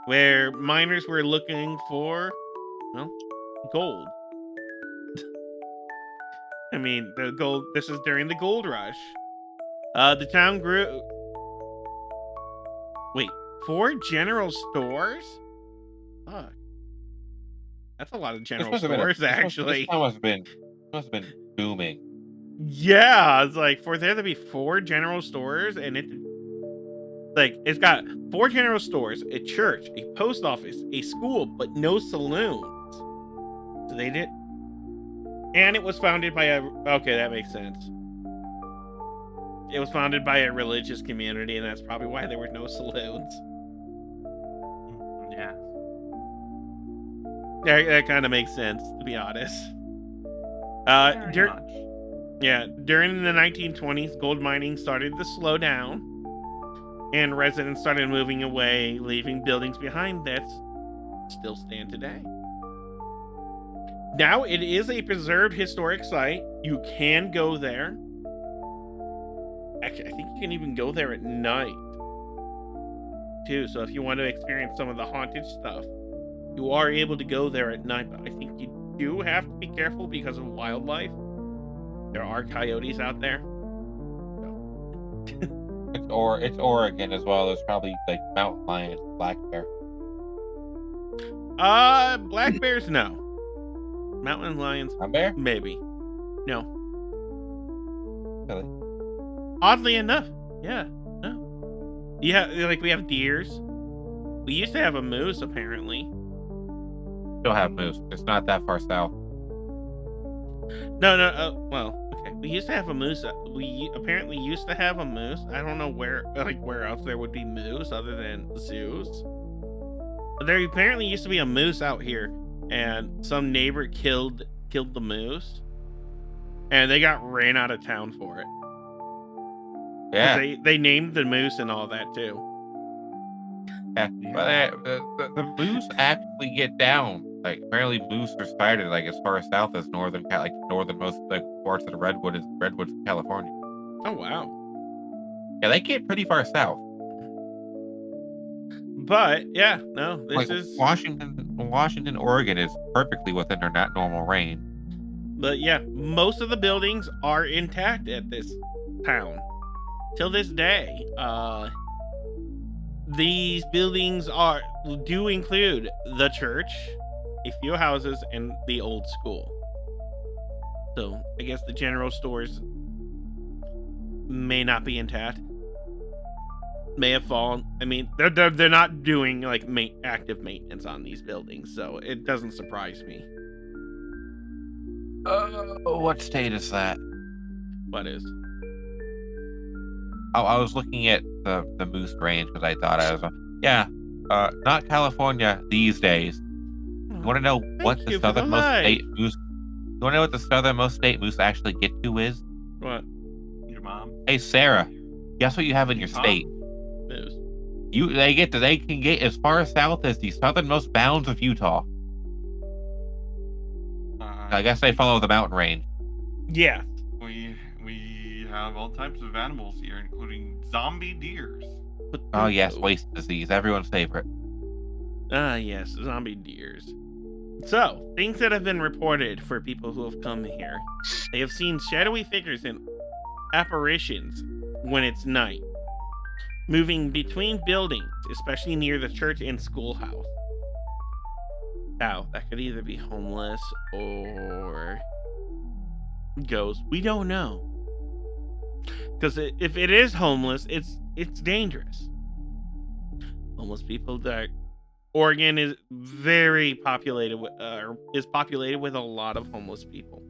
Where miners were looking for gold. I mean, the gold this is during the gold rush. The town grew 4 general stores? Fuck. That's a lot of general stores, actually. This town must have been booming. Yeah, it's like for there to be 4 general stores and it Like, it's got 4 general stores, a church, a post office, a school, but no saloons. So they did. And it was founded by a. Okay, that makes sense. It was founded by a religious community, and that's probably why there were no saloons. Yeah. That kind of makes sense, to be honest. Very much. During the 1920s, gold mining started to slow down, and residents started moving away, leaving buildings behind that still stand today. Now it is a preserved historic site. You can go there. Actually, I think you can even go there at night too. So if you want to experience some of the haunted stuff, you are able to go there at night. But I think you do have to be careful because of wildlife. There are coyotes out there. It's Oregon as well. There's probably like mountain lions, black bear. Black bears, no. Mountain lions, A bear? maybe. No. Really? Oddly enough, yeah, no. Yeah, like we have deers. We used to have a moose, apparently. Still have moose. It's not that far south. No. Well, okay. We used to have a moose. We apparently used to have a moose. I don't know where else there would be moose other than zoos. But there apparently used to be a moose out here, and some neighbor killed the moose, and they got ran out of town for it. Yeah. They named the moose and all that too. Yeah. But the moose actually get down. Like apparently moose are sighted like as far south as northernmost like parts of the redwoods in California. Oh wow. Yeah, they get pretty far south. But yeah, no, this Like is Washington, Oregon is perfectly within their not normal range. But yeah, most of the buildings are intact at this town till this day. These buildings do include the church, a few houses, and the old school. So I guess the general stores may not be intact, may have fallen. I mean, they're not doing like active maintenance on these buildings, so it doesn't surprise me. What state is that? What is? Oh, I was looking at the moose range because I thought I was not California these days. You want to know what the southernmost state moose? You want to know what the southernmost state moose actually get to is? What? Your mom. Hey Sarah, guess what you have in your state? Moose. They can get as far south as the southernmost bounds of Utah. I guess they follow the mountain range. Yeah. We have all types of animals here, including zombie deers. Oh yes, waste disease, everyone's favorite. Yes, zombie deers. So, things that have been reported for people who have come here. They have seen shadowy figures and apparitions when it's night, moving between buildings, especially near the church and schoolhouse. Now, that could either be homeless or ghosts. We don't know. Because if it is homeless, it's dangerous. Homeless people that Oregon is very populated with, is populated with a lot of homeless people,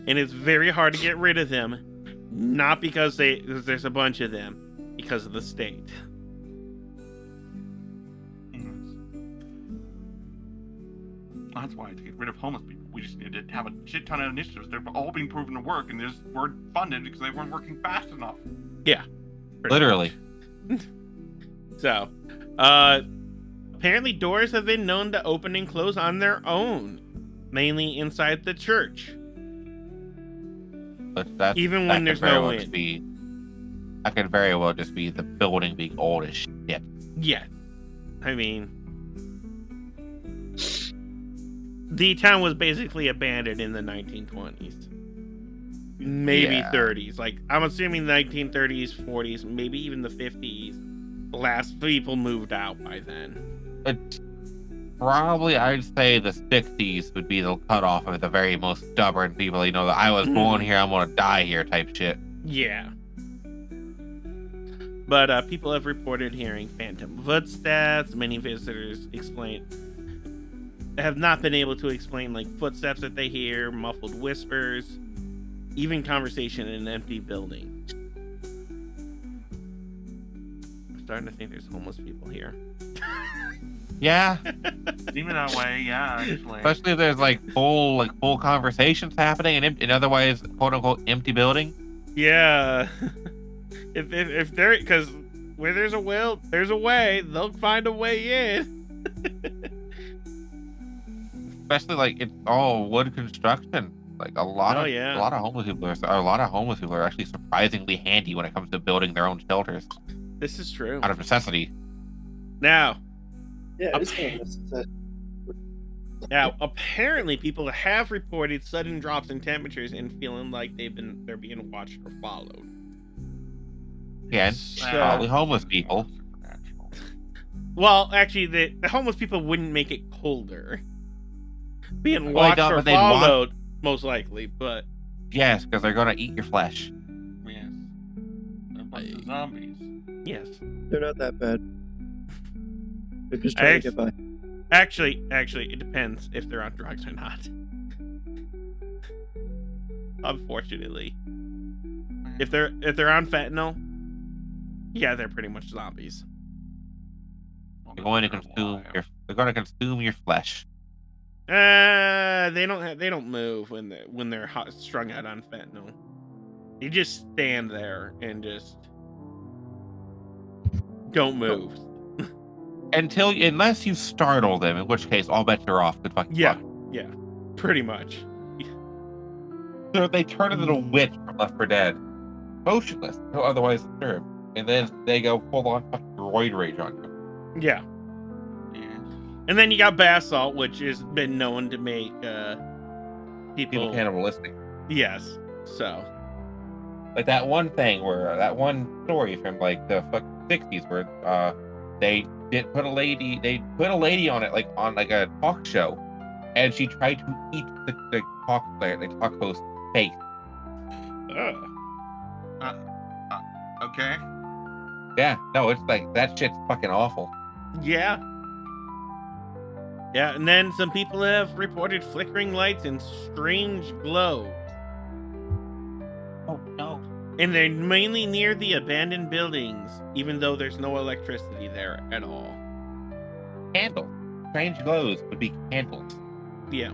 and it's very hard to get rid of them. Not because there's a bunch of them, because of the state. That's why to get rid of homeless people, we just need to have a shit ton of initiatives. They've all been proven to work, and they just weren't funded because they weren't working fast enough. Yeah, Literally. So, apparently doors have been known to open and close on their own, mainly inside the church. But Even when there's no wind. That could very well just be the building being old as shit. Yeah, I mean, the town was basically abandoned in the 1920s, maybe 30s. Like, I'm assuming the 1930s, 40s, maybe even the 50s. The last people moved out by then. It's probably, I'd say the 60s would be the cutoff of the very most stubborn people. You know, that I was born here, I'm gonna die here type shit. Yeah. But people have reported hearing phantom footsteps. Many visitors have not been able to explain like footsteps that they hear, muffled whispers, even conversation in an empty building. I'm starting to think there's homeless people here. Yeah, Seeming that way, yeah, actually. especially if there's like full conversations happening in otherwise quote unquote empty building. Yeah. if there, because where there's a will, there's a way. They'll find a way in. Especially like it's all wood construction. Like a lot of homeless people are actually surprisingly handy when it comes to building their own shelters This is true. out of necessity. Now, Yeah, it's kind of apparently people have reported sudden drops in temperatures and feeling like they're being watched or followed. Again, So- probably homeless people. Well, actually, the homeless people wouldn't make it colder. Being Well, watched they don't, or but they'd want- followed, most likely, but Yes, because they're gonna eat your flesh. Yes. They're a bunch of zombies. yes. they're not that bad. They're just trying to get by. Actually, it depends if they're on drugs or not. Unfortunately, if they're on fentanyl, yeah, they're pretty much zombies. They're going to consume your flesh. They don't move when they're strung out on fentanyl. They just stand there and just don't move. Unless you startle them, in which case all bets are off. Good fucking Yeah, luck. yeah, pretty much. So they turn into the witch from Left 4 Dead, motionless, no otherwise disturbed, and then they go full on fucking roid rage on you. Yeah. Yes. And then you got bath salt, which has been known to make People cannibalistic. Yes. So Like that one story from like the fucking 60s where they put a lady on it on a talk show, and she tried to eat the talk host's face. Okay. Yeah, no, it's like that shit's fucking awful. yeah. Yeah, and then some people have reported flickering lights and strange glows. Oh no. And they're mainly near the abandoned buildings, even though there's no electricity there at all. Candles. Strange glows would be candles. Yeah.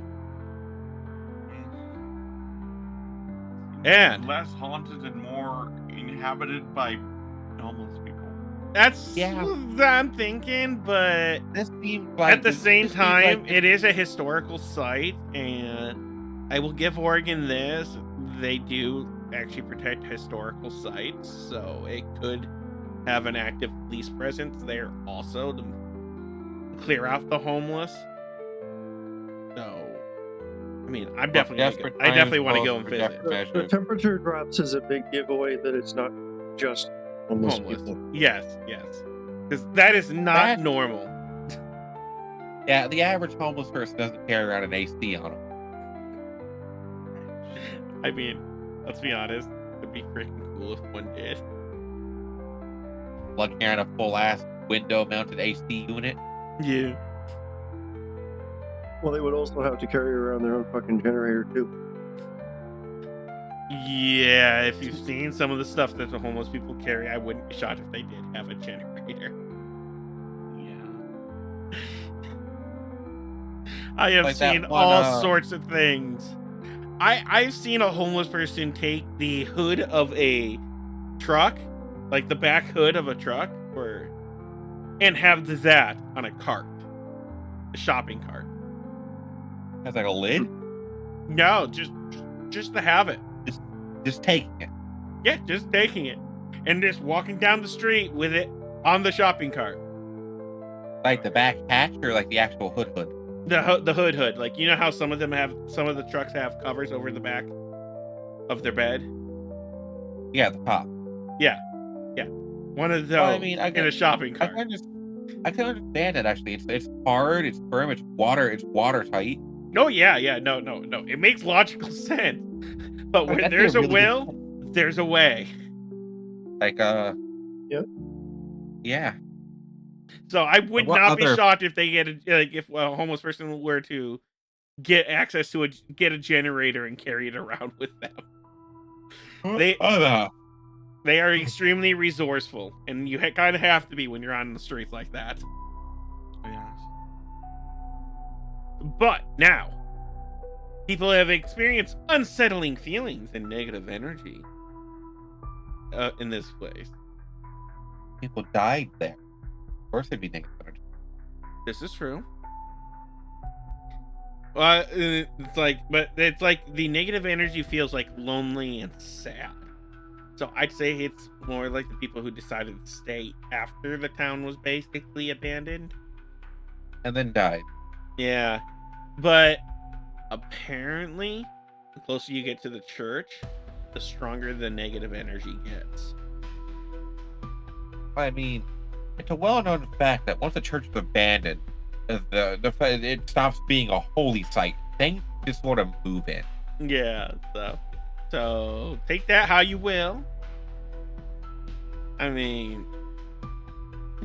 And less haunted and more inhabited by homeless people. that's Yeah. what I'm thinking, but This seems like at the same this seems like time, it is a historical site, and I will give Oregon this. They do actually protect historical sites, so it could have an active police presence there also to clear out the homeless. So, I mean, I'm definitely I definitely want to go and visit. The temperature drops is a big giveaway that it's not just homeless people. Yes, because that is not normal. Yeah, the average homeless person doesn't carry around an AC on them. I mean, let's be honest, it'd be freaking cool if one did. Like carrying a full ass window mounted AC unit. Yeah. Well, they would also have to carry around their own fucking generator too. Yeah, if you've seen some of the stuff that the homeless people carry, I wouldn't be shocked if they did have a generator. Yeah. I have Like that seen one, all sorts of things. I've seen a homeless person take the hood of a truck, like the back hood of a truck, and have that on a cart, a shopping cart. Has like a lid. No, just to have it. Just taking it. Yeah, just taking it and just walking down the street with it on the shopping cart. Like the back hatch or like the actual hood. The hood. Like, you know how some of the trucks have covers over the back of their bed? Yeah, the top. One of those in a shopping I cart. can understand it actually. It's hard, it's firm, it's watertight. Oh yeah, no. It makes logical sense. But where That'd be there's a really will, good- there's a way. Like Yeah. So I would What not be other- shocked if they get if a homeless person were to get access to get a generator and carry it around with them. They are extremely resourceful, and you kind of have to be when you're on the streets like that. Yes. But now, people have experienced unsettling feelings and negative energy in this place. People died there. Of course, it'd be negative energy. This is true. It's like the negative energy feels like lonely and sad. So I'd say it's more like the people who decided to stay after the town was basically abandoned. And then died. Yeah, but apparently, the closer you get to the church, the stronger the negative energy gets. I mean, it's a well-known fact that once a church is abandoned, it stops being a holy site. Things just sort of move in. Yeah, so take that how you will. I mean,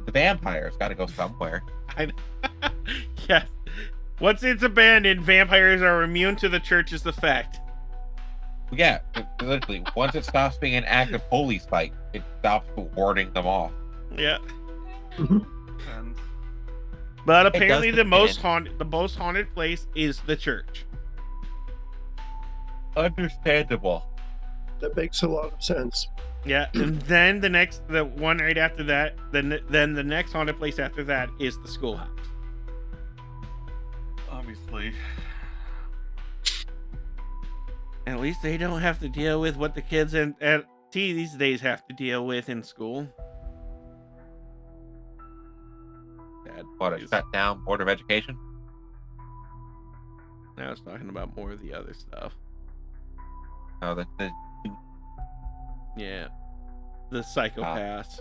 The vampires got to go somewhere. yes. Once it's abandoned, vampires are immune to the church's effect. Yeah, literally. Once it stops being an active holy site, it stops warding them off. Yeah. And But apparently does the depend. most haunted place is the church. Understandable. That makes a lot of sense. Yeah, and then the one right after that, then the next haunted place after that is the schoolhouse. obviously, At least they don't have to deal with what the kids at T these days have to deal with in school. Sad. What, a news. shut down Board of Education? I was talking about more of the other stuff. Oh, Yeah. The psychopaths.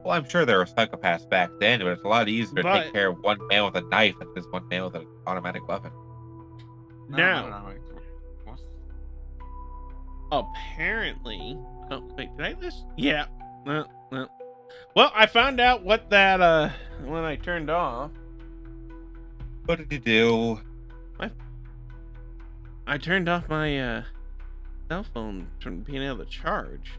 well, I'm sure there were psychopaths back then, but it's a lot easier to But- take care of one man with a knife than just one man with an automatic weapon. Now, wait, what's- apparently, oh wait, did I list? Yeah. No. Well, I found out what that when I turned off. What did you do? I turned off my cell phone from being able to charge.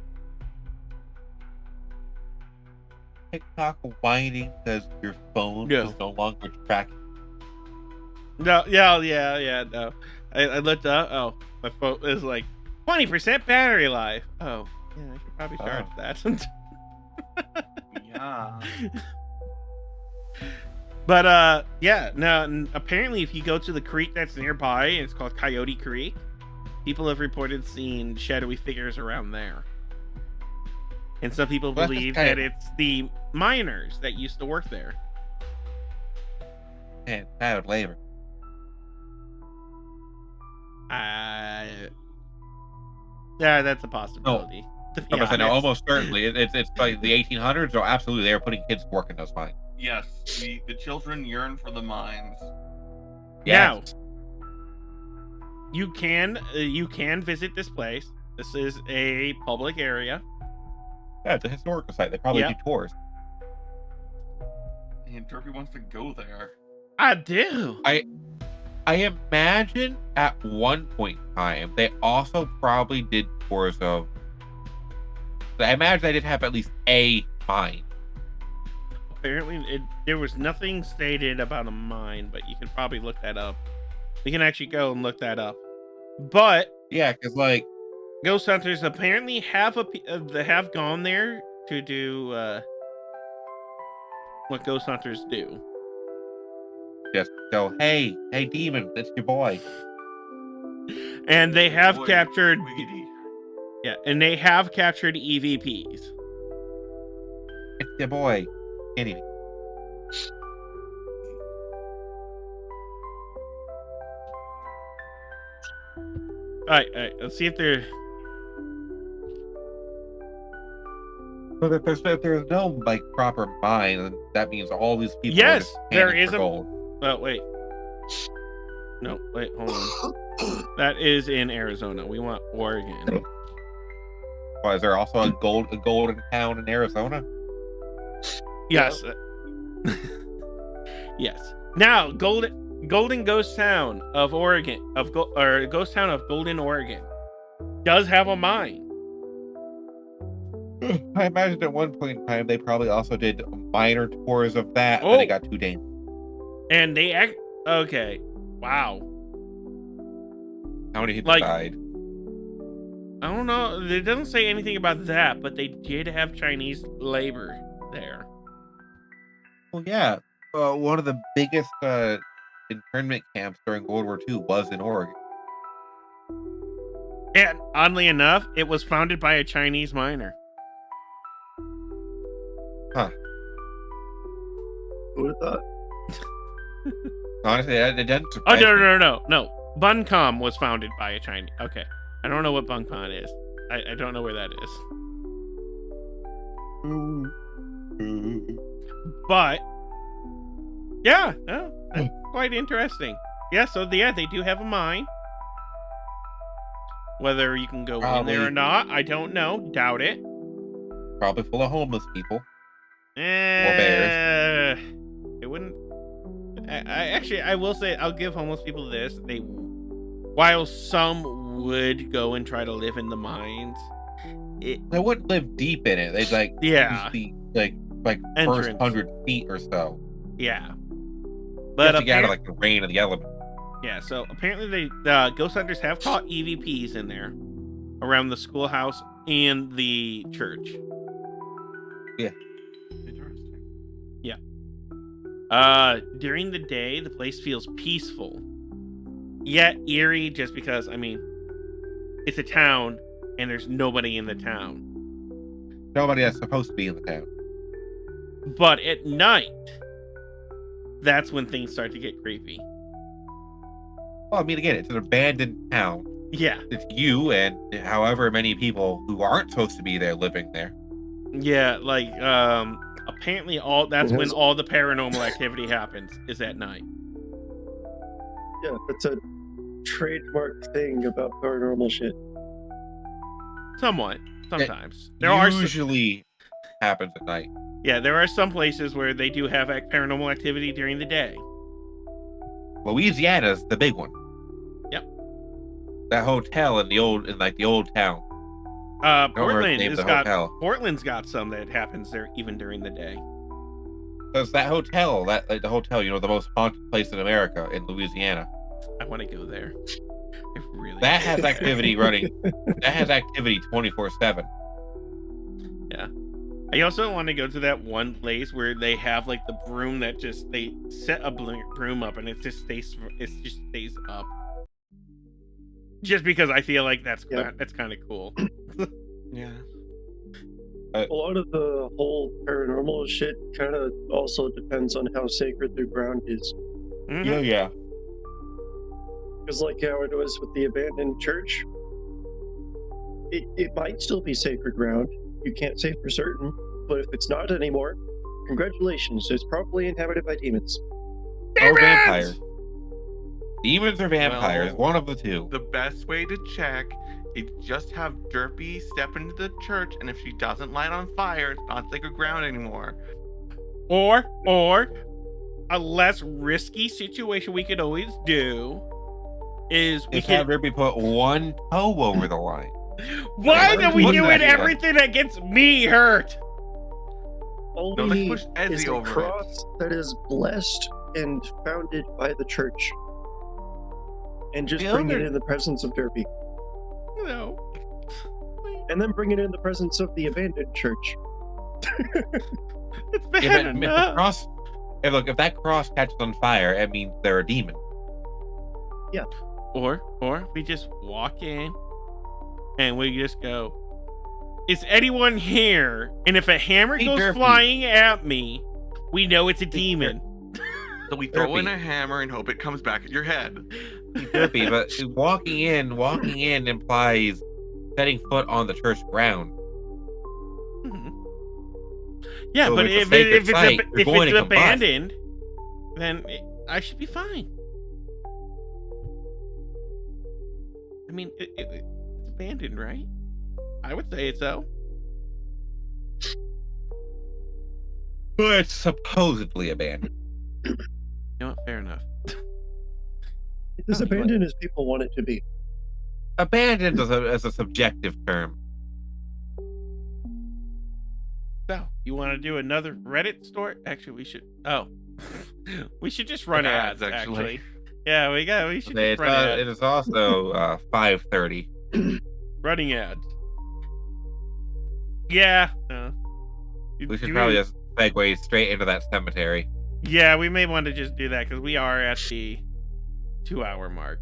TikTok whining because your phone Yeah. is no longer tracking. No, yeah, no. I looked up. Oh, my phone is like 20% battery life. Oh, yeah, I should probably charge that. Yeah. But yeah, no. Apparently, if you go to the creek that's nearby, it's called Coyote Creek. People have reported seeing shadowy figures around there, and some people Well, that's believe kind that of- it's the miners that used to work there. Man, child labor. Yeah, that's a possibility. To be I was saying, honest. almost certainly. It's like the 1800s, so absolutely they were putting kids to work in those mines. Yes, the children yearn for the mines. Now, you can visit this place. This is a public area. Yeah, it's a historical site. They probably Yeah. do tours. And Derpy wants to go there. I do. I imagine at one point in time, they also probably did tours of. I imagine they did have at least a mine. Apparently, there was nothing stated about a mine, but you can probably look that up. You can actually go and look that up. But Yeah, because like, ghost hunters apparently have they have gone there to do what ghost hunters do. just go, hey, demon, it's your boy. And they have Boy, captured Wiggity. yeah, and they have captured EVPs. It's your boy. Anyway, All right, let's see if they're but if there's no like proper mine, then that means all these people. are Yes, just there panning is for a- gold. oh wait. No, wait, hold on. That is in Arizona. We want Oregon. Well, is there also a golden town in Arizona? Yes. Yes. Now, Golden Ghost Town of Oregon or Ghost Town of Golden, Oregon, does have a mine. I imagine at one point in time they probably also did minor tours of that, and then it got too dangerous. And they okay. Wow. How many people died? I don't know. It doesn't say anything about that, but they did have Chinese labor there. Well, yeah. One of the biggest internment camps during World War II was in Oregon. And oddly enough, it was founded by a Chinese miner. Huh. Who would have thought? Honestly, it doesn't Oh, surprise me. no. Buncom was founded by a Chinese. Okay. I don't know what Buncom is. I don't know where that is. But yeah, no, that's quite interesting. Yeah, so they do have a mine. Whether you can go in there or not, I don't know. Doubt it. Probably full of homeless people. Bears. It wouldn't. I will say I'll give homeless people this. While some would go and try to live in the mines, they wouldn't live deep in it. They'd use the entrance. first 100 feet or so. Yeah, But to get out of the rain of the element. Yeah, so apparently the Ghost Hunters have caught EVPs in there around the schoolhouse and the church. Yeah. Interesting. Yeah. During the day, the place feels peaceful, yet eerie, just because, it's a town and there's nobody in the town. Nobody that's supposed to be in the town. But at night, that's when things start to get creepy. Well, again, it's an abandoned town. Yeah. It's you and however many people who aren't supposed to be there living there. Yeah, apparently when all the paranormal activity happens is at night. Yeah, that's a trademark thing about paranormal shit. Somewhat. Sometimes. It usually happens at night. Yeah, there are some places where they do have paranormal activity during the day. Louisiana's the big one. Yep. That hotel in the old town. Portland's got some that happens there even during the day. Because that hotel, the hotel, the most haunted place in America in Louisiana. I want to go there. That has activity running. That has activity 24/7. Yeah. I also want to go to that one place where they have the broom that they set a broom up and it just stays up. Just because I feel like that's kind of cool. Yeah. A lot of the whole paranormal shit kind of also depends on how sacred the ground is. Mm-hmm. Yeah. Because how it was with the abandoned church, it might still be sacred ground. You can't say for certain, but if it's not anymore, congratulations, it's probably inhabited by demons. Or vampires. Demons or vampires, one of the two. The best way to check is just have Derpy step into the church, and if she doesn't light on fire, it's not sacred ground anymore. Or a less risky situation we could always do is we have Derpy put one toe over the line. Why are we doing everything that gets me hurt? All No, we let's need push Ezzy is a over it. cross that is blessed and founded by the church. And just bring it in the presence of Derpy. No. And then bring it in the presence of the abandoned church. It's bad enough. If that cross catches on fire, it means they're a demon. Yeah. Or we just walk in and we just go, is anyone here? And if a hammer goes flying at me, we know it's a demon. So we throw in a hammer and hope it comes back at your head. Derpy, but walking in implies setting foot on the church ground. Yeah, So but if if it's it's abandoned, then I should be fine. It's abandoned, right? I would say so. But it's supposedly abandoned. You know what? Fair enough. It's as abandoned as people want it to be. Abandoned as a subjective term. So, you want to do another Reddit story? Actually, we should. Oh, we should just run ads. Actually, yeah, we should just run ads. It is also 5:30. Running ads. Yeah. We should probably just segue straight into that cemetery. Yeah, we may want to just do that because we are at the 2-hour mark.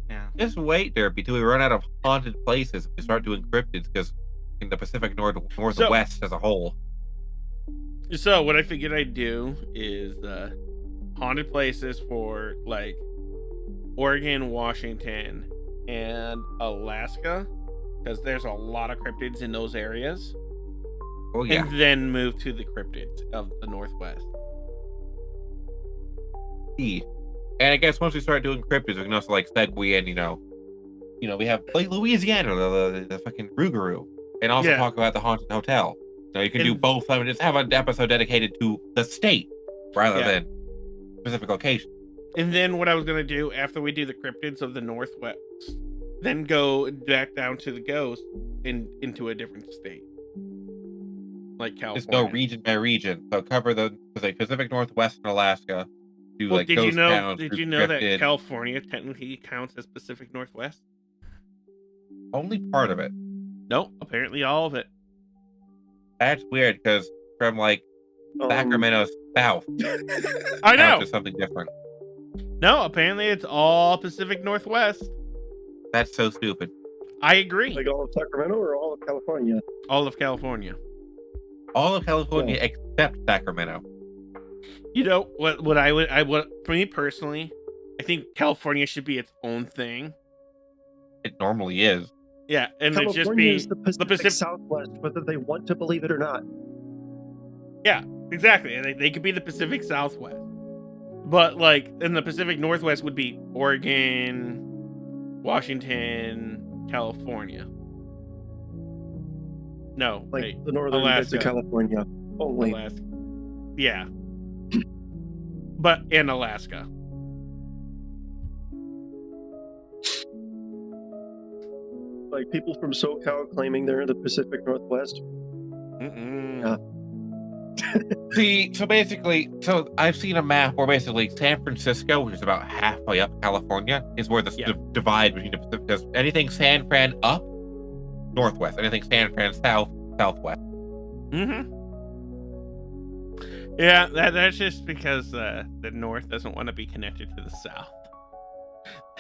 Yeah. Just wait, Derpy, till we run out of haunted places. We start doing cryptids because in the Pacific Northwest as a whole. So what I figured I'd do is haunted places for like Oregon, Washington, and Alaska, because there's a lot of cryptids in those areas. Oh yeah. And then move to the cryptids of the Northwest. And I guess once we start doing cryptids, we can also like segue in, you know, we have like Louisiana, the fucking Rougarou, and also talk about the haunted hotel. So you can do both of them. Just have an episode dedicated to the state rather than specific location. And then what I was gonna do after we do the cryptids of the Northwest, then go back down to the ghosts into a different state, like California. Just go region by region. So cover the Pacific Northwest and Alaska. Do like did ghost you know? towns, Did do you know that cryptid. California technically counts as Pacific Northwest? Only part of it. No, apparently all of it. That's weird because from like Sacramento south, I know. to something different. No, apparently it's all Pacific Northwest. That's so stupid. I agree. Like all of Sacramento or all of California? All of California. All of California except Sacramento. You know what I would for me personally, I think California should be its own thing. It normally is. Yeah, and it just California be is the Pacific Southwest, whether they want to believe it or not. Yeah, exactly. They could be the Pacific Southwest. But like in the Pacific Northwest would be Oregon, Washington, California. No, Like wait, the northern bits Alaska. of California only. Alaska. Yeah. But in Alaska. Like people from SoCal claiming they're in the Pacific Northwest. Mm-mm. See, so basically, I've seen a map where basically San Francisco, which is about halfway up California, is where the divide between the Pacific. Because anything San Fran up, northwest. Anything San Fran south, southwest. Mm-hmm. Yeah, that's just because the North doesn't want to be connected to the South.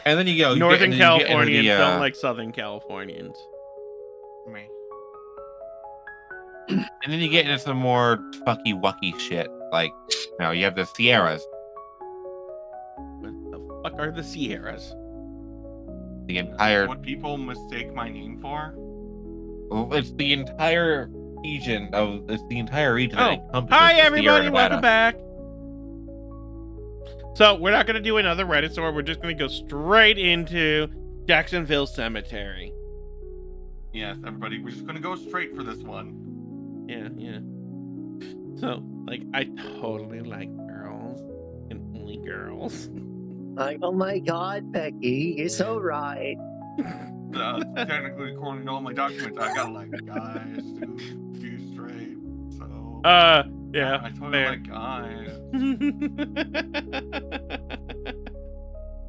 And then you go Northern Californians the, don't like Southern Californians. Me. And then you get into some more fucky wucky shit. Like, you have the Sierras. What the fuck are the Sierras? The entire. What people mistake my name for? It's the entire region of. It's the entire region that encompasses Hi the Sierra everybody, Nevada. welcome back. So we're not going to do another Reddit story. We're just going to go straight into Jacksonville Cemetery. Yes, everybody, we're just gonna go straight for this one. Yeah. So, like, I totally like girls and only girls. Like, oh my God, Becky, you're so right. Technically, according to all my documents, I gotta like guys to be straight. So. Yeah. I totally fair. like guys.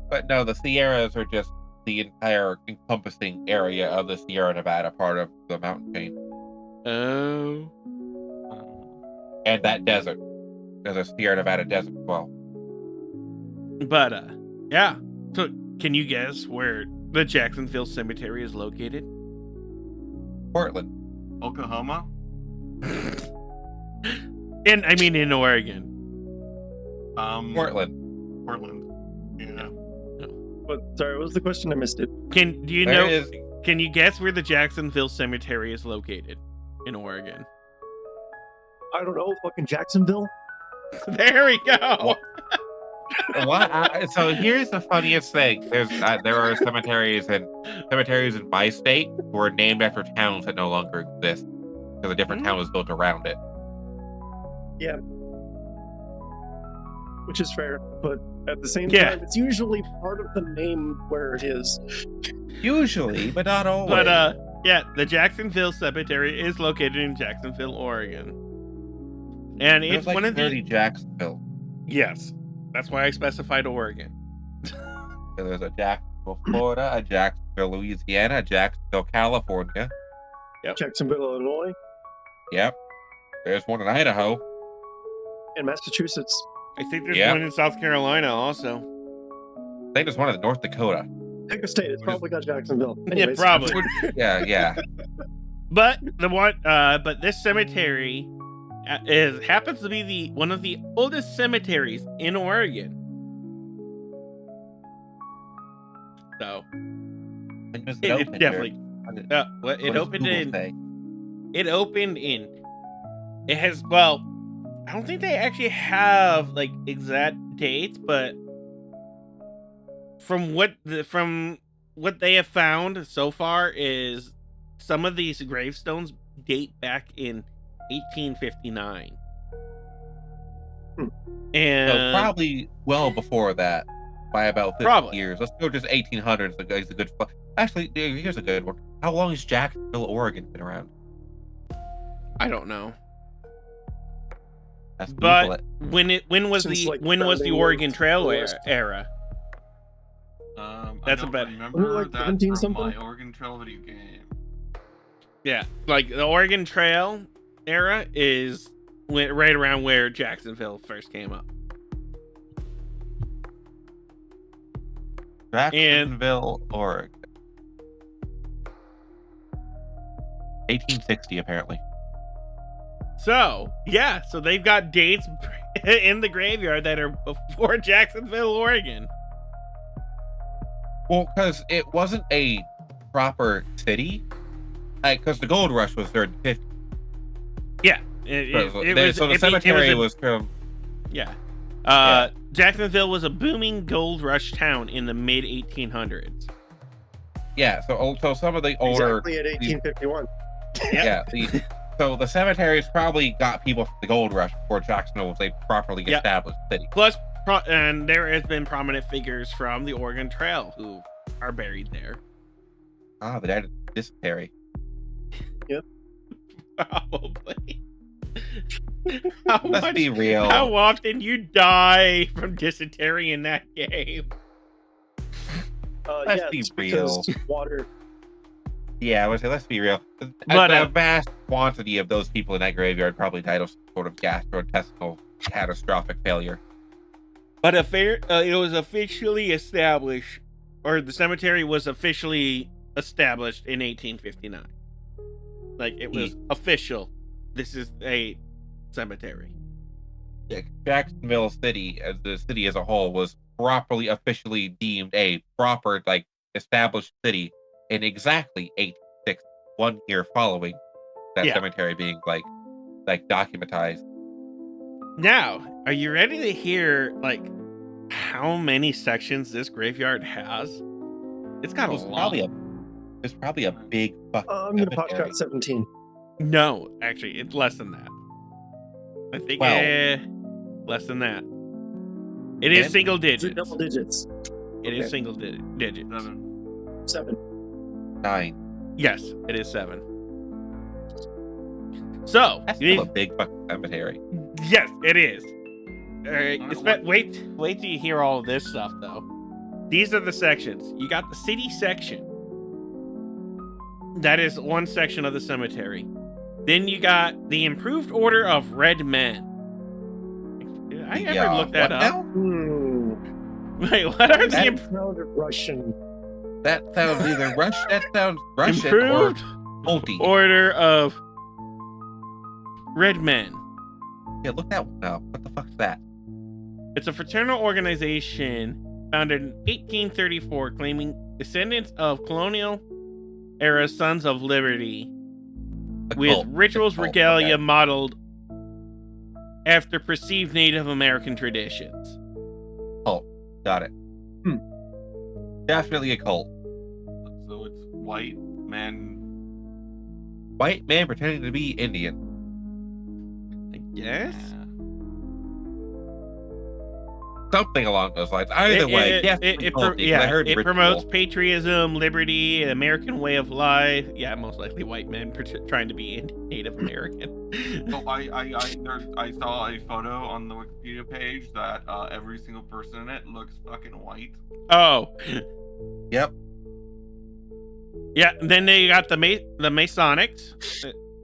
But no, the Sierras are just the entire encompassing area of the Sierra Nevada part of the mountain chain. Oh. And that desert. There's a Sierra Nevada desert as well. But, yeah. So, can you guess where the Jacksonville Cemetery is located? Portland. Oklahoma. In Oregon. Portland. Portland. Yeah. But sorry, what was the question? I missed it. Do you There know? is- Can you guess where the Jacksonville Cemetery is located in Oregon? I don't know, fucking Jacksonville. There we go. What? So here's the funniest thing. There are cemeteries in my state who are named after towns that no longer exist because a different town was built around it. Which is fair, but at the same Yeah. time, it's usually part of the name where it is. Usually, but not always. But yeah, the Jacksonville Cemetery is located in Jacksonville, Oregon, and There's it's like one of 30 the Jacksonville. yes. That's why I specified Oregon. So there's a Jacksonville, Florida, a Jacksonville, Louisiana, a Jacksonville, California. Jacksonville, Illinois, Yep. There's one in Idaho. and Massachusetts. I think there's Yeah. one in South Carolina also. I think there's one in North Dakota. Pick a state. It's probably got Jacksonville. Yeah, Anyways. probably. Yeah. But but this cemetery happens to be one of the oldest cemeteries in Oregon. So When was it opened, definitely Jared? well, it What does opened Google in say? it opened in it has I don't think they actually have like exact dates, but from what they have found so far is some of these gravestones date back in 1859. And So probably well before that, by about 50 Probably. years. Let's go just 1800s. Is a good. Actually, here's a good one. How long has Jacksonville, Oregon been around? I don't know. Let's But Google it. when was Since, the like, when was the founding Oregon of Trail the West. era? I That's a don't bet. remember Like that 17 from something? my Oregon Trail video game. Yeah, like the Oregon Trail era is right around where Jacksonville first came up. Jacksonville, Oregon. 1860, apparently. So they've got dates in the graveyard that are before Jacksonville, Oregon. Well, because it wasn't a proper city. Because the gold rush was during the 50s. Yeah, So the cemetery was from. yeah. Jacksonville was a booming gold rush town in the mid 1800s. Yeah, so some of the older. Exactly at 1851. Yeah. So the cemeteries probably got people from the gold rush before Jacksonville was a properly Yep. established city. Plus, and there has been prominent figures from the Oregon Trail who are buried there. Ah, but that is dysentery. Probably. How Let's much- be real. How often you die from dysentery in that game? Let's Yeah, be it's because real. water. Yeah, I would say let's be real. But, A vast quantity of those people in that graveyard probably died of some sort of gastrointestinal catastrophic failure. But it was officially established, or the cemetery was officially established in 1859. Like it was official. This is a cemetery. Yeah, Jacksonville City, as the city as a whole, was properly officially deemed a proper, like, established city in exactly 1860, 1 year following that Yeah. cemetery being like documentized. Now, are you ready to hear like how many sections this graveyard has? It's got a lot. It's probably a big fucking I'm gonna pop cemetery. shot 17. No, actually, it's less than that. I think 12. less than that. It is And- single Is it digits. double digits? It is Okay. single digits. 7. 7. 9. Yes, it is 7. So, That's you still need- a big fucking cemetery. yes, it is. All right, Alright, wait till you hear all of this stuff, though. These are the sections. You got the city section. That is one section of the cemetery. Then you got the Improved Order of Red Men. Did I ever look that what up? now? Wait, what are the That sounded Russian. That sounds either Russian. That sounds Russian Improved or multi. Order of Red Men? Yeah, look that one up. What the fuck's that? It's a fraternal organization founded in 1834 claiming descendants of colonial era Sons of Liberty A with cult. rituals A cult, regalia okay. modeled after perceived Native American traditions. Cult. Got it. Hmm. Definitely a cult. So it's white men. White man pretending to be Indian. I guess. Yeah. Something along those lines. Either way, definitely culty, 'cause I heard it ritual. promotes patriotism, liberty, American way of life. Yeah, most likely white men trying to be Native American. So I saw a photo on the Wikipedia page that every single person in it looks fucking white. Oh, Yep. yeah. Then they got the Masonics.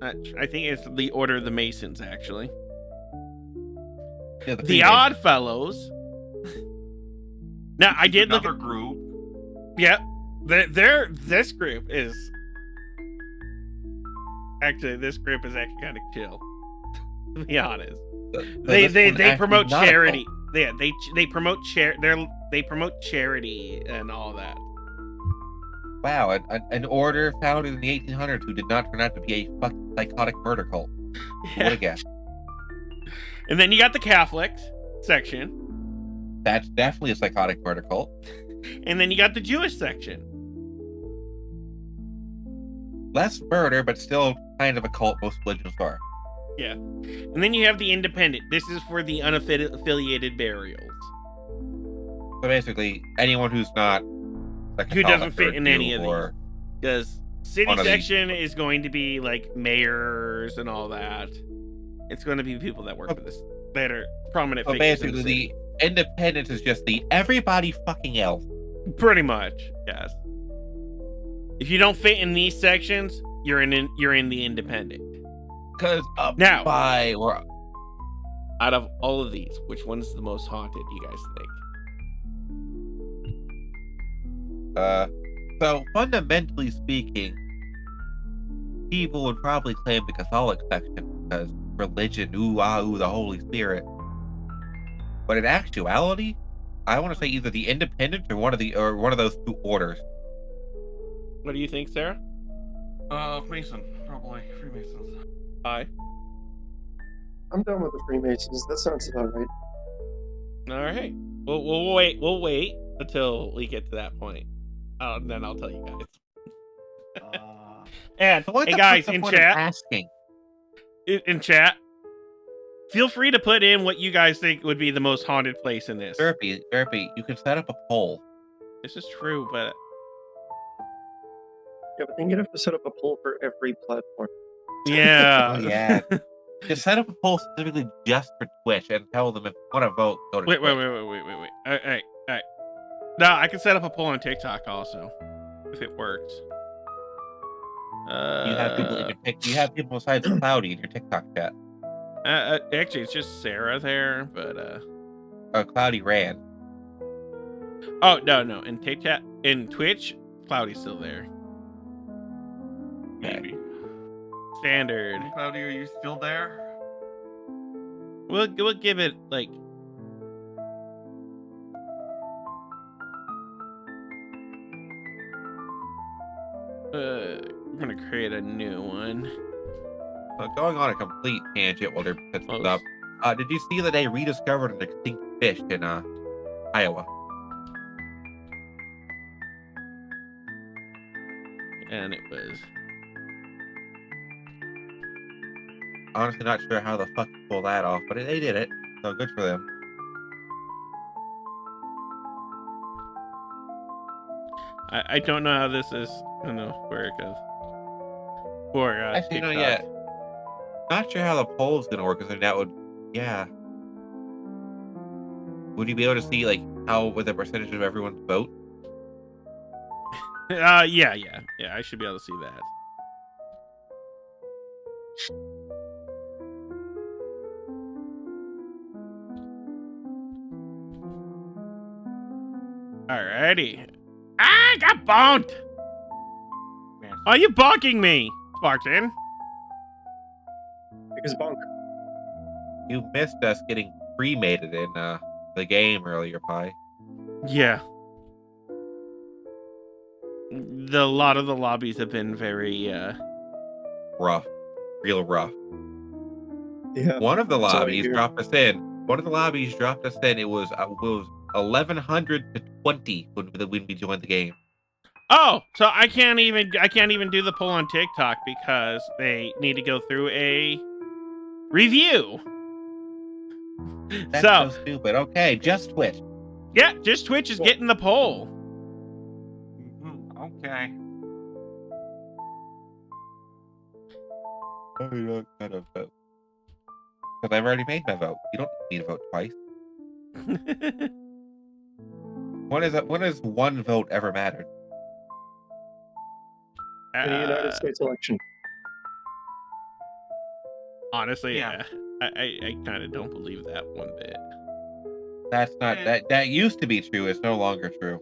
I think it's the Order of the Masons, actually. Yeah, The Freemasons. Odd Fellows. Now I did look Another at. group. Yep. This group is actually kind of chill. To be honest, So they this one's actually promote not a charity. cult. Yeah, they promote they promote charity and all that. Wow, an order founded in the 1800s who did not turn out to be a fucking psychotic murder cult. Who would have guessed? And then you got the Catholics section, That's definitely a psychotic murder cult. and then you got the Jewish section. Less murder, but still kind of a cult. Most religions are. And then you have the Independent. This is for the unaffiliated burials. So basically, anyone who's not like Who doesn't fit in any of these. or Because city One of these. section is going to be like mayors and all that. It's going to be people that work for this that are prominent So figures. in basically, the the independence is just the everybody fucking else. city. Pretty much, yes. If you don't fit in these sections, you're in the Independent. Because up Now- by or Out of all of these, which one's the most haunted? You guys think? so fundamentally speaking, people would probably claim the Catholic section because religion, the Holy Spirit. But in actuality, I want to say either the Independent or one of those two orders. What do you think, Sarah? Mason, probably Freemasons. Hi. I'm done with the Freemasons. That sounds about right. All right. We'll wait. We'll wait until we get to that point. Then I'll tell you guys. And So what hey the guys fuck's the in point of chat, asking? in chat, feel free to put in what you guys think would be the most haunted place in this. Derpy, you can set up a poll. This is true, but Yeah, but then you'd have to set up a poll for every platform. yeah. Oh, yeah. Just set up a poll specifically just for Twitch and tell them if you want to vote, go to Wait. Twitch. All right. No, I can set up a poll on TikTok also, if it works. You have people in your you have people besides Cloudy in your TikTok chat. Actually, it's just Sarah there, but Cloudy ran. oh no, in TikTok, in Twitch, Cloudy's still there. Maybe. Standard. Cloudy, are you still there? We'll give it like. We're gonna create a new one. So going on a complete tangent while they're putting Close. this up. Did you see that they rediscovered an extinct fish in Iowa? And it was. Honestly, not sure how the fuck to pull that off, but they did it. So good for them. I don't know how this is gonna work. For Actually, not TikTok. yet. Not sure how the poll's gonna work, because then that would, yeah. Would you be able to see like how with the percentage of everyone's vote? Yeah. I should be able to see that. Alrighty. I got bonked. Man, Why are you bonking me, Spartan? Because bonk. You missed us getting cremated in the game earlier, Pi. Yeah. A lot of the lobbies have been very Rough, real rough. Yeah. One of the Sorry, lobbies dude. dropped us in. One of the lobbies dropped us in. It was 1100 to 20 when we joined the game. Oh, so I can't even do the poll on TikTok because they need to go through a review. That's so stupid. Okay, just Twitch. Yeah, just Twitch is getting the poll. Okay. I'm not gonna vote. Because I've already made my vote. You don't need to vote twice. When has one vote ever mattered? In the United States election. Honestly, Yeah. I kind of don't believe that one bit. That's not that used to be true. It's no longer true.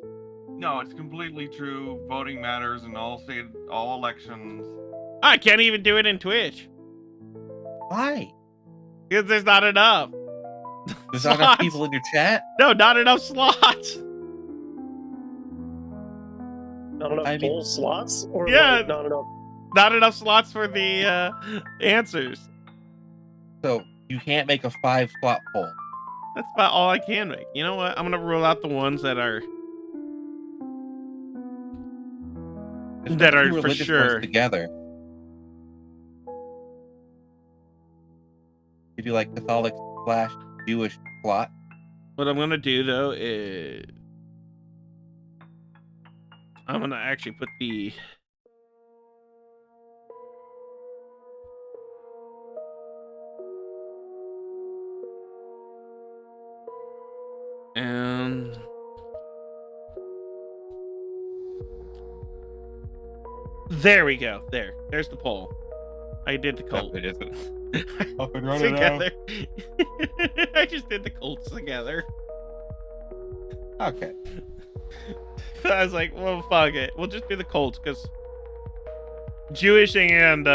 No, it's completely true. Voting matters in all elections. I can't even do it in Twitch Why? because there's not enough. There's not enough people in your chat. No, not enough slots. Not enough poll slots? Or Yeah. like not enough? Not enough slots for the answers. So you can't make a 5-slot poll. That's about all I can make. You know what? I'm gonna rule out the ones that are Just that put are two for religious sure. ones together. You do like Catholic / Jewish plot. What I'm gonna do though is I'm gonna actually put the and there we go. There's the poll. I did the cult. It isn't. Up and running together. I just did the cults together. Okay. I was like, well, fuck it. We'll just do the cults because Jewish and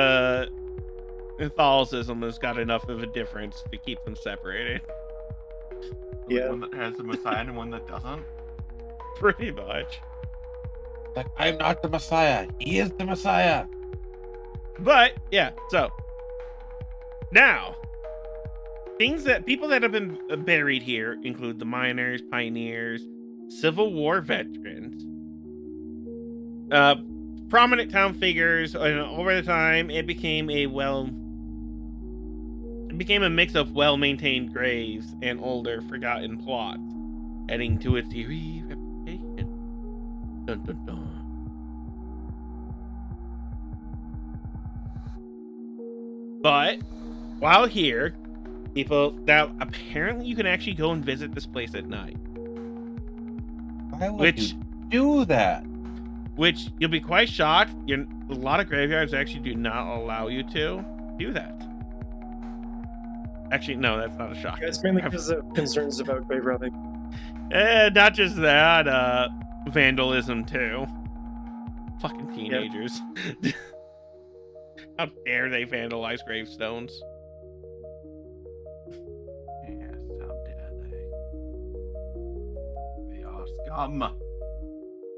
Catholicism has got enough of a difference to keep them separated. Yeah. One that has the Messiah and one that doesn't. Pretty much. Like, I'm not the Messiah. He is the Messiah. But yeah, so now things that people that have been buried here include the miners, pioneers, Civil War veterans, prominent town figures, and over the time it became a mix of well-maintained graves and older forgotten plots, adding to its eerie reputation. Dun, dun, dun. But while here, people now apparently you can actually go and visit this place at night. Why would you do that? Which you'll be quite shocked. A lot of graveyards actually do not allow you to do that. Actually, no, that's not a shock. Yeah, it's mainly because of concerns about grave robbing. Not just that, vandalism too. Fucking teenagers. Yep. How dare they vandalize gravestones? Yes, how dare they? They are scum.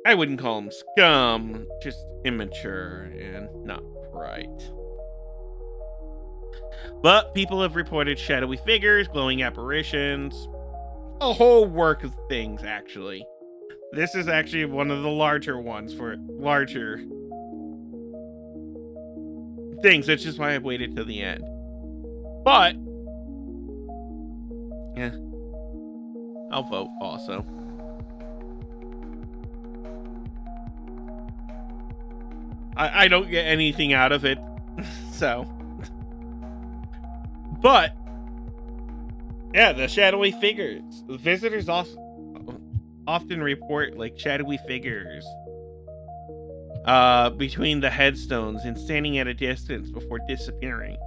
I wouldn't call them scum, just immature and not bright. But people have reported shadowy figures, glowing apparitions, a whole work of things, actually. This is actually one of the larger ones for larger things, which is why I waited till the end. But yeah, I'll vote also. I don't get anything out of it, so. But yeah, the shadowy figures. Visitors often report like shadowy figures between the headstones and standing at a distance before disappearing.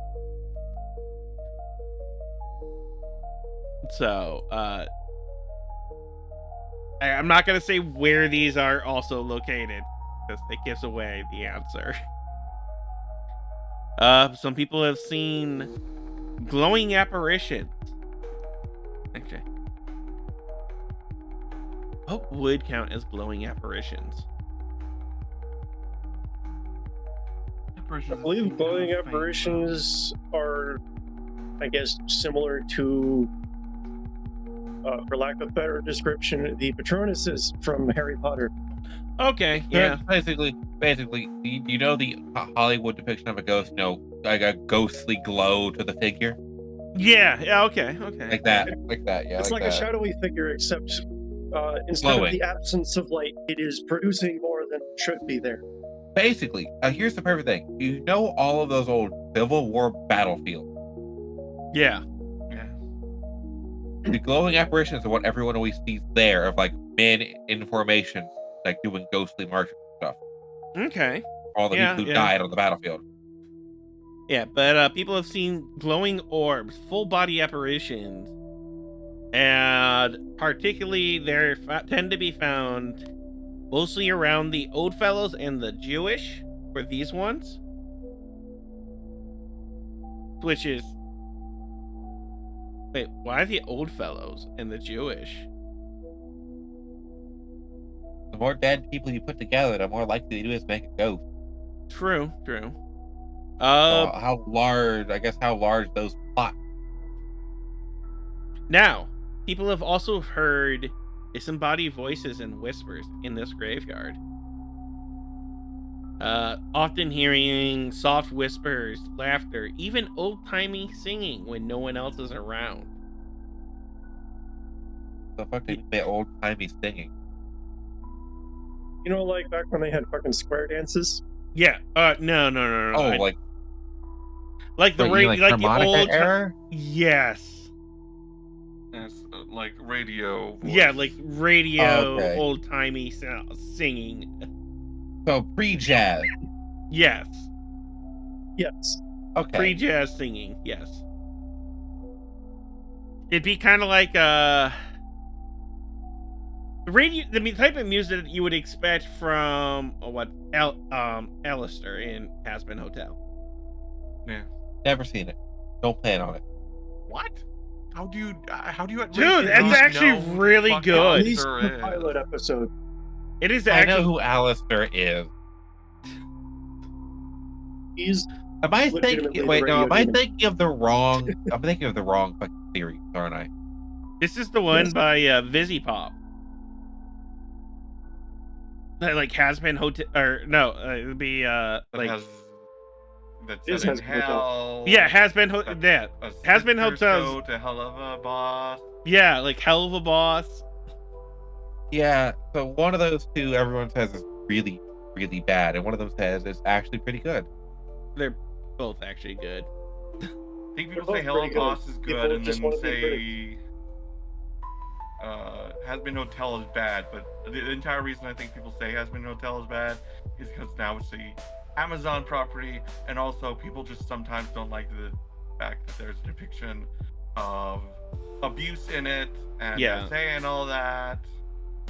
So I'm not gonna say where these are also located because it gives away the answer. Some people have seen glowing apparitions. Okay. What would count as glowing apparitions? I believe glowing apparitions are, I guess, similar to for lack of better description, the Patronuses from Harry Potter. Okay, Yeah, yeah. basically, you know the Hollywood depiction of a ghost, like a ghostly glow to the figure, Yeah, okay. like that, yeah. It's like a that. shadowy figure, except instead Glowing. of the absence of light, it is producing more than should be there. Basically, here's the perfect thing. You know all of those old Civil War battlefields. Yeah. Yeah. The glowing apparitions are what everyone always sees there, of like men in formation, like doing ghostly marches and stuff. Okay. All the Yeah, people who yeah. died on the battlefield. Yeah, but people have seen glowing orbs, full body apparitions, and particularly they tend to be found mostly around the Old Fellows and the Jewish for these ones, which is why the Old Fellows and the Jewish? The more dead people you put together, the more likely it is to make a ghost. True. How large those plots. Now, people have also heard disembodied voices and whispers in this graveyard. Often hearing soft whispers, laughter, even old-timey singing when no one else is around. The fuck they old timey singing. You know, like back when they had fucking square dances? Yeah. No. Oh, like the wait, you mean, like the harmonica old era? Yes. It's like radio. Voice. Yeah, like radio, Okay. old-timey singing. So pre-jazz. Yes. Yes. Okay. Pre-jazz singing. Yes. It'd be kind of like radio, the type of music that you would expect from Alistair in Hazbin Hotel. Yeah. Never seen it. Don't plan on it. What? How do you? Dude, that's actually really At good. least the pilot episode. It is I know actually. who Alistair is. He's Am I legitimately thinking? the Wait, no. radio Am I demon. thinking of the wrong? I'm thinking of the wrong fucking series, aren't I? This is the one Yes. by Vizipop. That like Hazbin Hotel, or no, it would be That like that's It in has Hotel. hell. yeah, Hazbin Hotel. That's Yeah, a Has been Sisters Hotels. Go to Hell of a Boss. Yeah, like Hell of a Boss. Yeah. So one of those two, everyone says is really, really bad, and one of them says it's actually pretty good. They're both actually good. I think They're people say both Hell of a pretty good. Boss is People good, and just then wanna be say Has Been Hotel is bad. But the entire reason I think people say Has Been Hotel is bad is because now it's the Amazon property, and also people just sometimes don't like the fact that there's a depiction of abuse in it and Yeah. saying all that.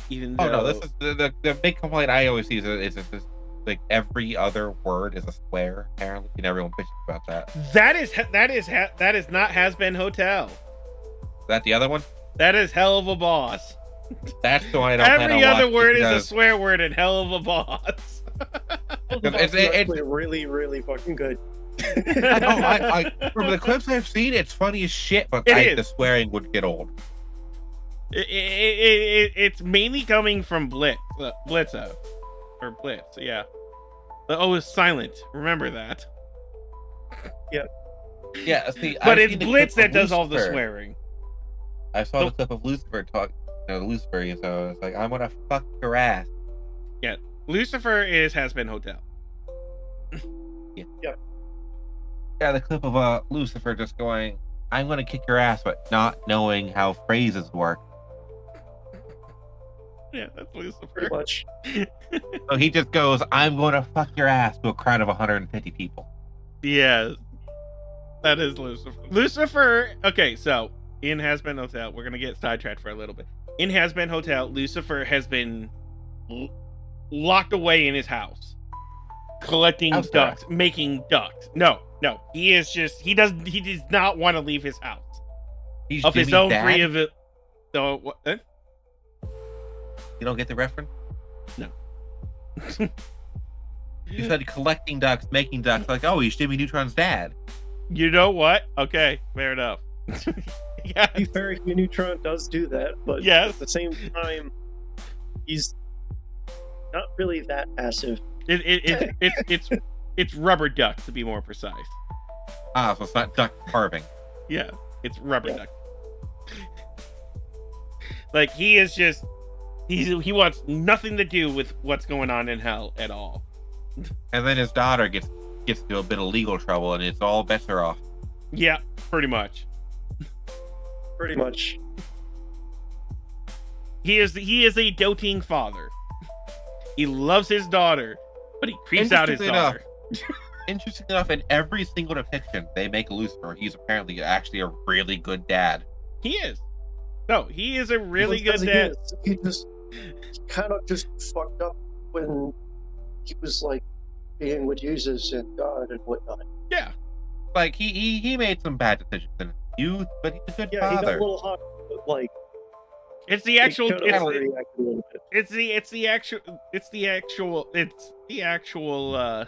Even Oh though no, this is the big complaint I always see is this, like every other word is a swear. Apparently, and everyone bitches about that. Is that is not Hazbin Hotel. that the other one? That is Hell of a Boss. That's the one I don't plan Every on other watching word is a because- swear word in Hell of a Boss. It's- actually really, really fucking good. I know, I from the clips I've seen, it's funny as shit, but It is. the swearing would get old. It's mainly coming from Blitzo. Or Blitz, yeah. Oh, it's silent. Remember that. Yeah, see, But I've it's seen the Blitz clip that of does all the Lucifer. swearing. I saw Oh. the clip of Lucifer talk. Lucifer, so it's like I'm gonna fuck your ass. Lucifer has been Hotel. Yeah, the clip of Lucifer just going, "I'm gonna kick your ass," but not knowing how phrases work. Yeah, that's Lucifer. Pretty much. So he just goes, "I'm gonna fuck your ass" to a crowd of 150 people. Yeah, that is Lucifer. Lucifer. Okay, so in Hazbin Hotel, we're gonna get sidetracked for a little bit. In Hazbin Hotel, Lucifer has been locked away in his house, collecting House ducks, making ducks. No, he is just he does not want to leave his house He's of his Jimmy's own dad? free of it. So what? You don't get the reference? No. You said collecting ducks, making ducks. Like, oh, he's Jimmy Neutron's dad. You know what? Okay, fair enough. Yeah. To be fair, Unitron does do that, but Yes. at the same time, he's not really that passive. It's rubber duck, to be more precise. Ah, so it's not duck carving. Yeah, it's rubber Yeah. duck. Like, he is just he wants nothing to do with what's going on in hell at all. And then his daughter gets into a bit of legal trouble, and it's all bets are off. Yeah, pretty much. Pretty much. He is a doting father. He loves his daughter, but he creeps out his Interestingly daughter. Interesting enough, in every single depiction they make Lucifer, he's apparently actually a really good dad. He is. No, he is a really Because good he dad. is. He kind of just fucked up when he was like being with Jesus and God and whatnot. Yeah. Like he made some bad decisions in his youth, but he's a good Yeah, he got a father. little hot, but like It's the actual he kinda it's overreacted a little bit. it's the actual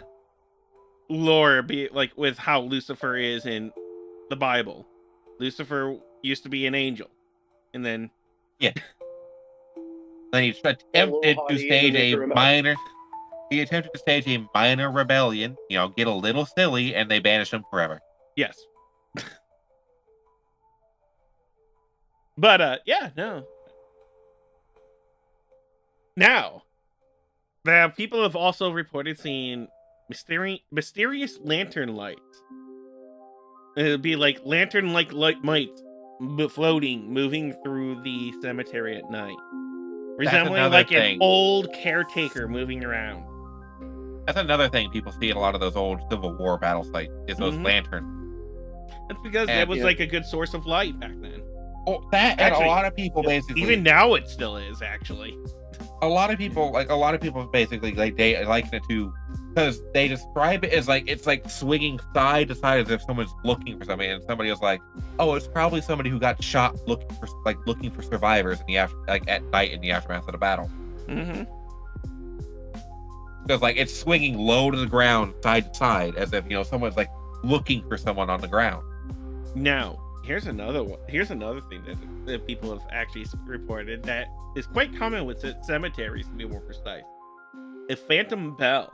lore be like with how Lucifer is in the Bible. Lucifer used to be an angel. And then Then he attempted hottie, to and stage then they a threw him out. minor. He attempted to stage a minor rebellion. Get a little silly, and they banished him forever. yes. But yeah, no. Now, the people have also reported seeing mysterious lantern lights. It'd be like lantern-like light mites floating, moving through the cemetery at night, resembling another like thing. an old caretaker moving around. That's another thing people see in a lot of those old Civil War battle sites is those Mhm. lanterns. That's because that And- was Yeah. like a good source of light back then. Oh, that and Actually, a lot of people basically. Even now, it still is actually. a lot of people basically like they liken it to because they describe it as like it's like swinging side to side as if someone's looking for something, and somebody was like, "Oh, it's probably somebody who got shot looking for survivors in the at night in the aftermath of the battle." Mm-hmm. Because like it's swinging low to the ground, side to side, as if someone's like looking for someone on the ground. Now, here's another one. Here's another thing that people have actually reported that is quite common with cemeteries, to be more precise. A phantom bell.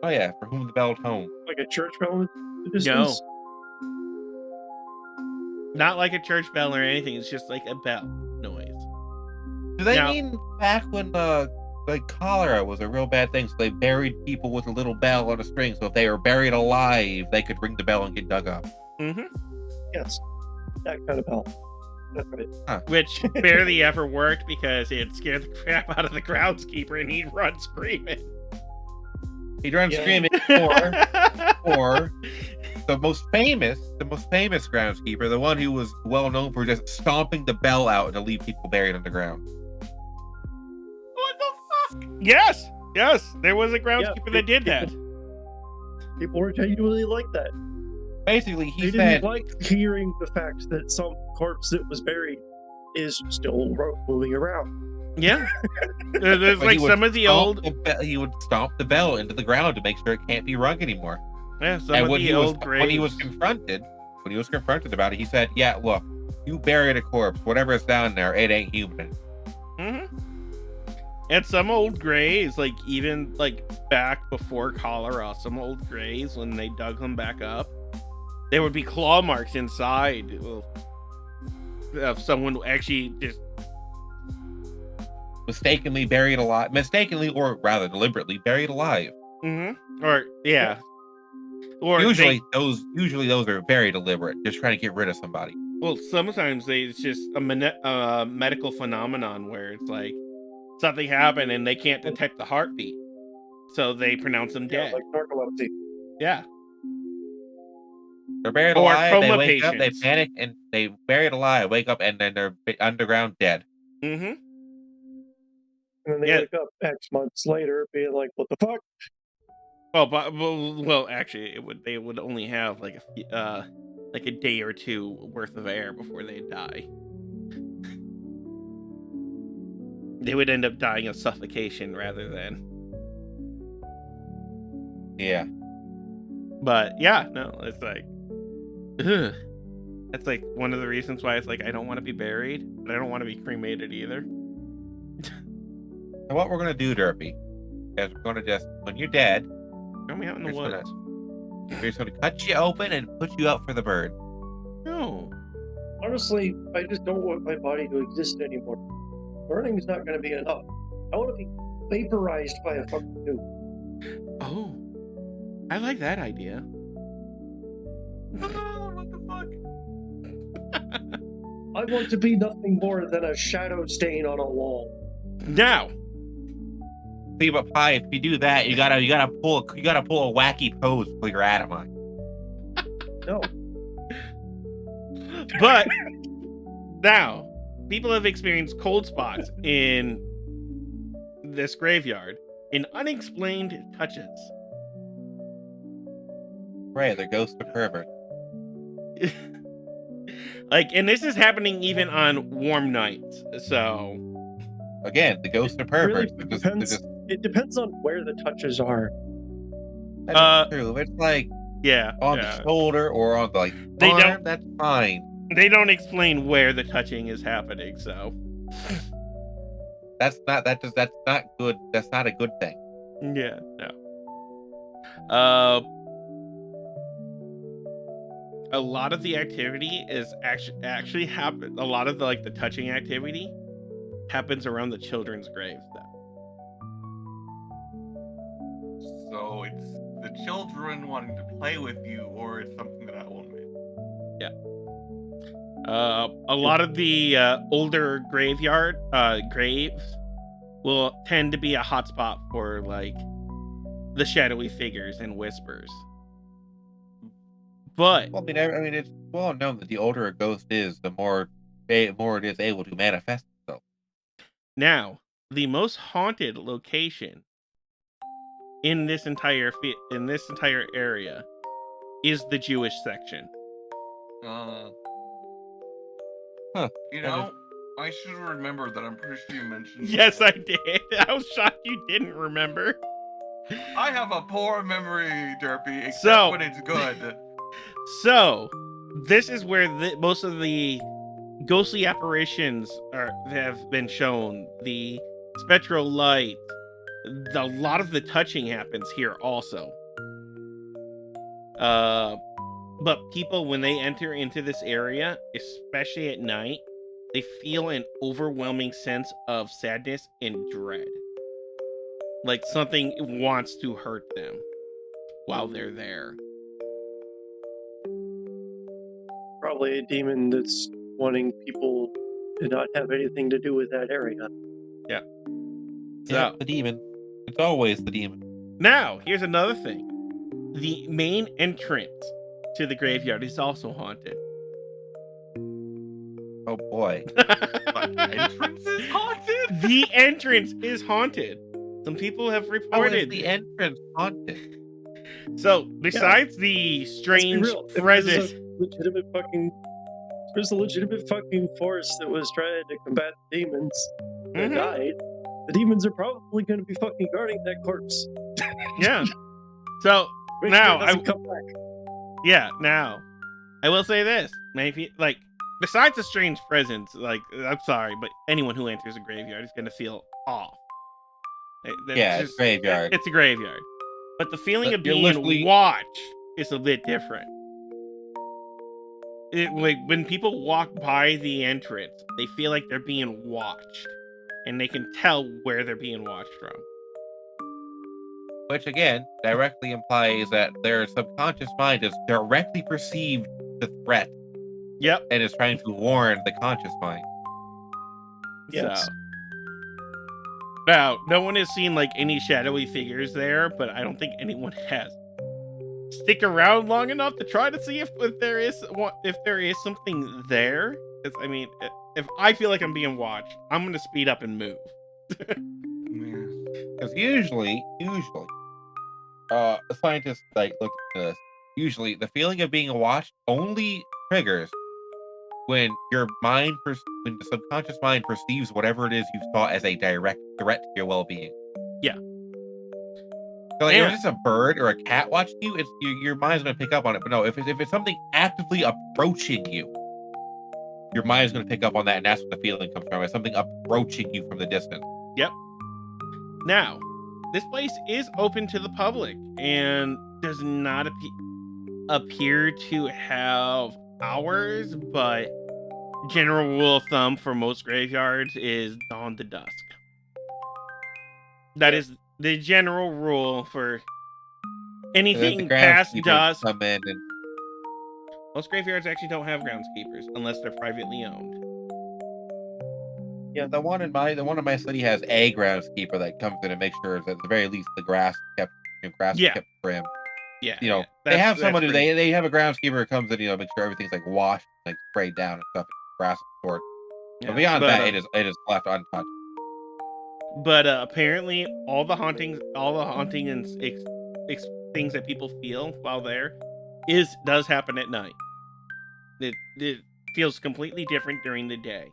Oh yeah, for whom the bell tones. Like a church bell in the distance. Not like a church bell or anything. It's just like a bell noise. Do they Now- mean back when like cholera was a real bad thing, so they buried people with a little bell on a string, so if they were buried alive, they could ring the bell and get dug up? Mm-hmm. Yes. That kind of bell. That's right. Which barely ever worked because it scared the crap out of the groundskeeper and he'd run screaming. He'd run Yeah. screaming, or the most famous groundskeeper, the one who was well known for just stomping the bell out to leave people buried underground. What the fuck? Yes, there was a groundskeeper Yeah, that did that. People were genuinely like that. Basically, They he didn't said, like hearing the fact that some corpse that was buried is still moving around. Yeah, there's but like he would some of the stomp old, he would stomp the bell into the ground to make sure it can't be rung anymore. yeah, some And of when the he was old graves. when he was confronted about it, he said, "Yeah, look, you buried a corpse. Whatever is down there, it ain't human." Mm-hmm. And some old graves, like even like back before cholera, some old graves when they dug them back up, there would be claw marks inside of someone actually just Mistakenly or rather deliberately buried alive. or yeah, or Usually those are very deliberate, just trying to get rid of somebody. well, sometimes it's just a medical phenomenon where it's like something happened and they can't detect the heartbeat, so they pronounce them Yeah, dead. like narcolepsy. Yeah. They're buried Or alive. They coma wake up, they patients. panic, and they buried alive. Wake up, and then they're underground dead. Mm-hmm. And then they Yeah. wake up X months later being like, what the fuck? Oh, but well, actually, they would only have like a day or two worth of air before they die. They would end up dying of suffocation rather than. Yeah. But yeah, no, it's like, ugh. That's like one of the reasons why it's like I don't want to be buried, but I don't want to be cremated either. So what we're gonna do, Derpy, is we're gonna just when you're dead, Throw me out in the We're just woods. we're just gonna cut you open and put you out for the bird. No. Honestly, I just don't want my body to exist anymore. Burning is not going to be enough. I want to be vaporized by a fucking nuke. Oh. I like that idea. Oh, what the fuck? I want to be nothing more than a shadow stain on a wall. Now. See, but Pie, if you do that, you gotta pull a wacky pose for your Adamite. No. But now, people have experienced cold spots in this graveyard in unexplained touches. Right, they're ghosts of pervert. Like, and this is happening even on warm nights. So, Again, the ghosts of Really perverts. depends. It depends on where the touches are. That's true. If it's like yeah. on yeah. the shoulder or on the They arm, don't- that's fine. They don't explain where the touching is happening. So, That's not good. That's not a good thing. yeah, no. A lot of the activity is actually happen. A lot of the touching activity happens around the children's graves, though. So it's the children wanting to play with you, or it's something that I won't miss. A lot of the older graveyard graves will tend to be a hotspot for like the shadowy figures and whispers. But Well, I mean, it's well known that the older a ghost is, the more it is able to manifest itself. now, the most haunted location in this entire area is the Jewish section. You know, I should remember that. I'm pretty sure you mentioned. Yes, I did. I was shocked you didn't remember. I have a poor memory, Derpy, except So- when it's good. So, this is where most of the ghostly apparitions have been shown. The spectral light, a lot of the touching happens here also. But people, when they enter into this area, especially at night, they feel an overwhelming sense of sadness and dread. Like something wants to hurt them while they're there. Probably a demon that's wanting people to not have anything to do with that area. Yeah, So, the demon. It's always the demon. now, here's another thing. The main entrance to the graveyard is also haunted. Oh boy. But entrance is haunted? The entrance is haunted. Some people have How is reported. the entrance haunted? So, besides the Let's be strange real. If presence, there's a legitimate fucking force that was trying to combat the demons that Mhm. died. The demons are probably going to be fucking guarding that corpse. yeah. So, Make Now, sure it doesn't come back. yeah, now, I will say this. Maybe, like, besides the strange presence, like, I'm sorry, but anyone who enters a graveyard is going to feel off. That's Yeah, it's graveyard. It's a graveyard. But the feeling But of you're being literally- watched is a bit different. Like, when people walk by the entrance, they feel like they're being watched. And they can tell where they're being watched from. Which again directly implies that their subconscious mind has directly perceived the threat Yep. and is trying to warn the conscious mind. Yes. So. Now, no one has seen like any shadowy figures there, but I don't think anyone has. Stick around long enough to try to see if there is something there. 'Cause, I mean, if I feel like I'm being watched, I'm gonna speed up and move. Because usually, scientists like look at this. Usually, the feeling of being watched only triggers when when the subconscious mind perceives whatever it is you saw as a direct threat to your well-being. Yeah. So, like, Yeah. if it's a bird or a cat watching you, your mind's gonna pick up on it. But no, if it's something actively approaching you, your mind is going to pick up on that, and that's what the feeling comes from. It's something approaching you from the distance. Yep. Now, this place is open to the public and does not appear to have hours, but general rule of thumb for most graveyards is dawn to dusk. That is the general rule for anything past dusk. Come in and Most graveyards actually don't have groundskeepers unless they're privately owned. yeah, the one in my city has a groundskeeper that comes in and makes sure that at the very least the grass kept Yeah. kept trimmed. Yeah, You know, yeah. they have That's someone who pretty- they have a groundskeeper who comes in, make sure everything's like washed, like sprayed down and stuff, grass is short. yeah, But beyond but, that, it is left untouched. But apparently, all the haunting and things that people feel while there does happen at night. It feels completely different during the day.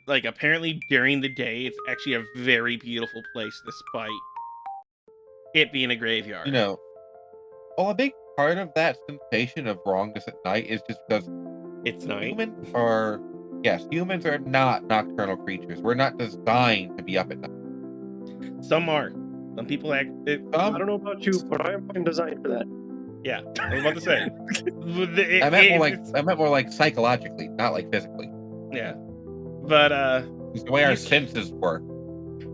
Like, apparently during the day, it's actually a very beautiful place, despite it being a graveyard. Well, a big part of that sensation of wrongness at night is just because It's night. humans are not nocturnal creatures. We're not designed to be up at night. Some are. Some people act. I don't know about you, but I am fucking designed for that. Yeah, I was about to say. I meant more like psychologically, not like physically. Yeah, but It's the way our You- senses work.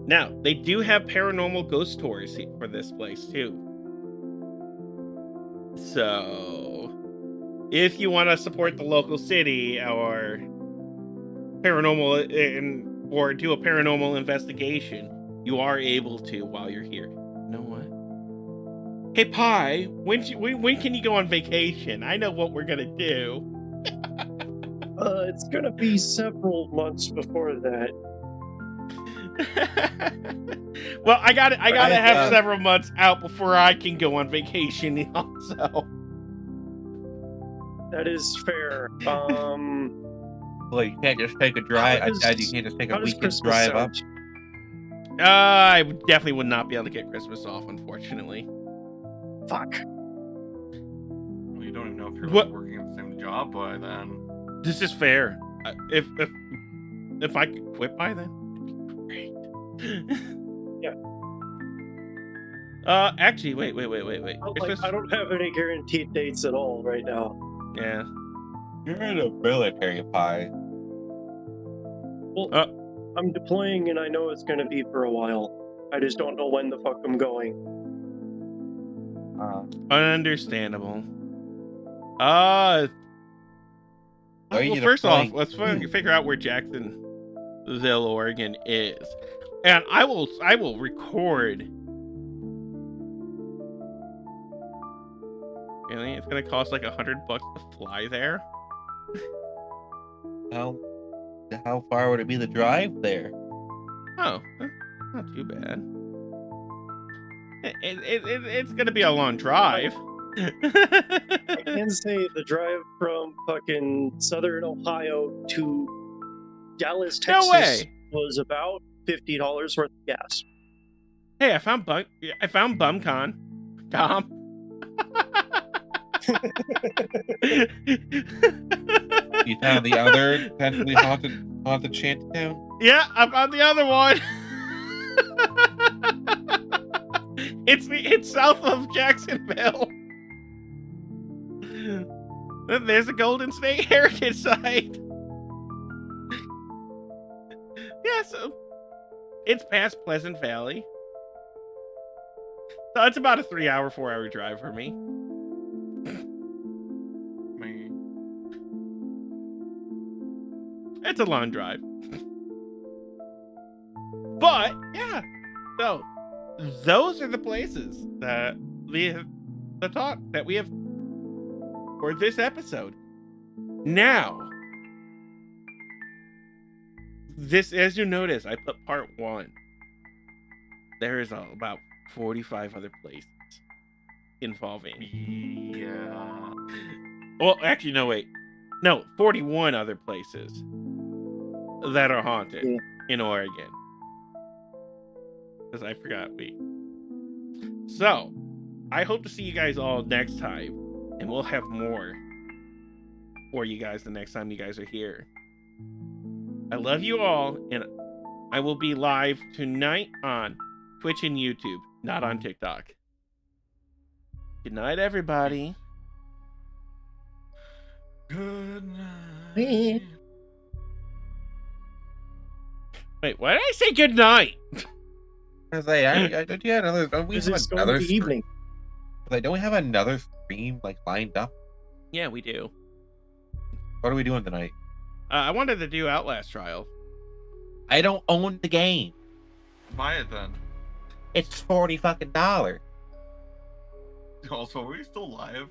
now they do have paranormal ghost tours for this place too. So, if you want to support the local city or or do a paranormal investigation, you are able to while you're here. You know what? Hey, Pi, when can you go on vacation? I know what we're gonna do. It's gonna be several months before that. Well, I gotta have uh, several months out before I can go on vacation. Also, That is fair. Like you can't just take a drive. How does- You can't just take a How does weekend Christmas drive up. sound? I definitely would not be able to get Christmas off, unfortunately. Fuck. Well, you don't even know if you're What- working at the same job by then. This is fair. If I could quit by then, it'd be great. Yeah. Actually, wait. I don't have any guaranteed dates at all right now. Yeah. You're in a military pie. I'm deploying and I know it's gonna be for a while. I just don't know when the fuck I'm going. Understandable. Are you Well, first off, deploying? let's figure out where Jacksonville, Oregon is, and I will record. Really, it's gonna cost like $100 to fly there. How far would it be to drive there? Oh, not too bad. It's gonna be a long drive. I can say the drive from fucking southern Ohio to Dallas, No Texas way. was about $50 worth of gas. Hey, I found BumCon. Tom. You found the other potentially haunted shantytown? Yeah, I found the other one. It's south of Jacksonville. There's a Golden State Heritage Site. Yeah, so it's past Pleasant Valley. So it's about a 3-hour, 4-hour drive for me. Me. It's a long drive. But yeah, so those are the places that we have for this episode. Now, this, as you notice, I put part 1. There is about 45 other places involving. Yeah. Well, actually, no, wait. No, 41 other places that are haunted Yeah. in Oregon. Because I forgot. So, I hope to see you guys all next time, and we'll have more for you guys the next time you guys are here. I love you all, and I will be live tonight on Twitch and YouTube, not on TikTok. Good night, everybody. Good Me. night. Wait, why did I say good night? I was like, don't you have another? Don't we This have is going another to stream? evening. Like, don't we have another stream like lined up? Yeah, we do. What are we doing tonight? I wanted to do Outlast Trial. I don't own the game. Buy it then. It's $40 fucking. Also, are we still live?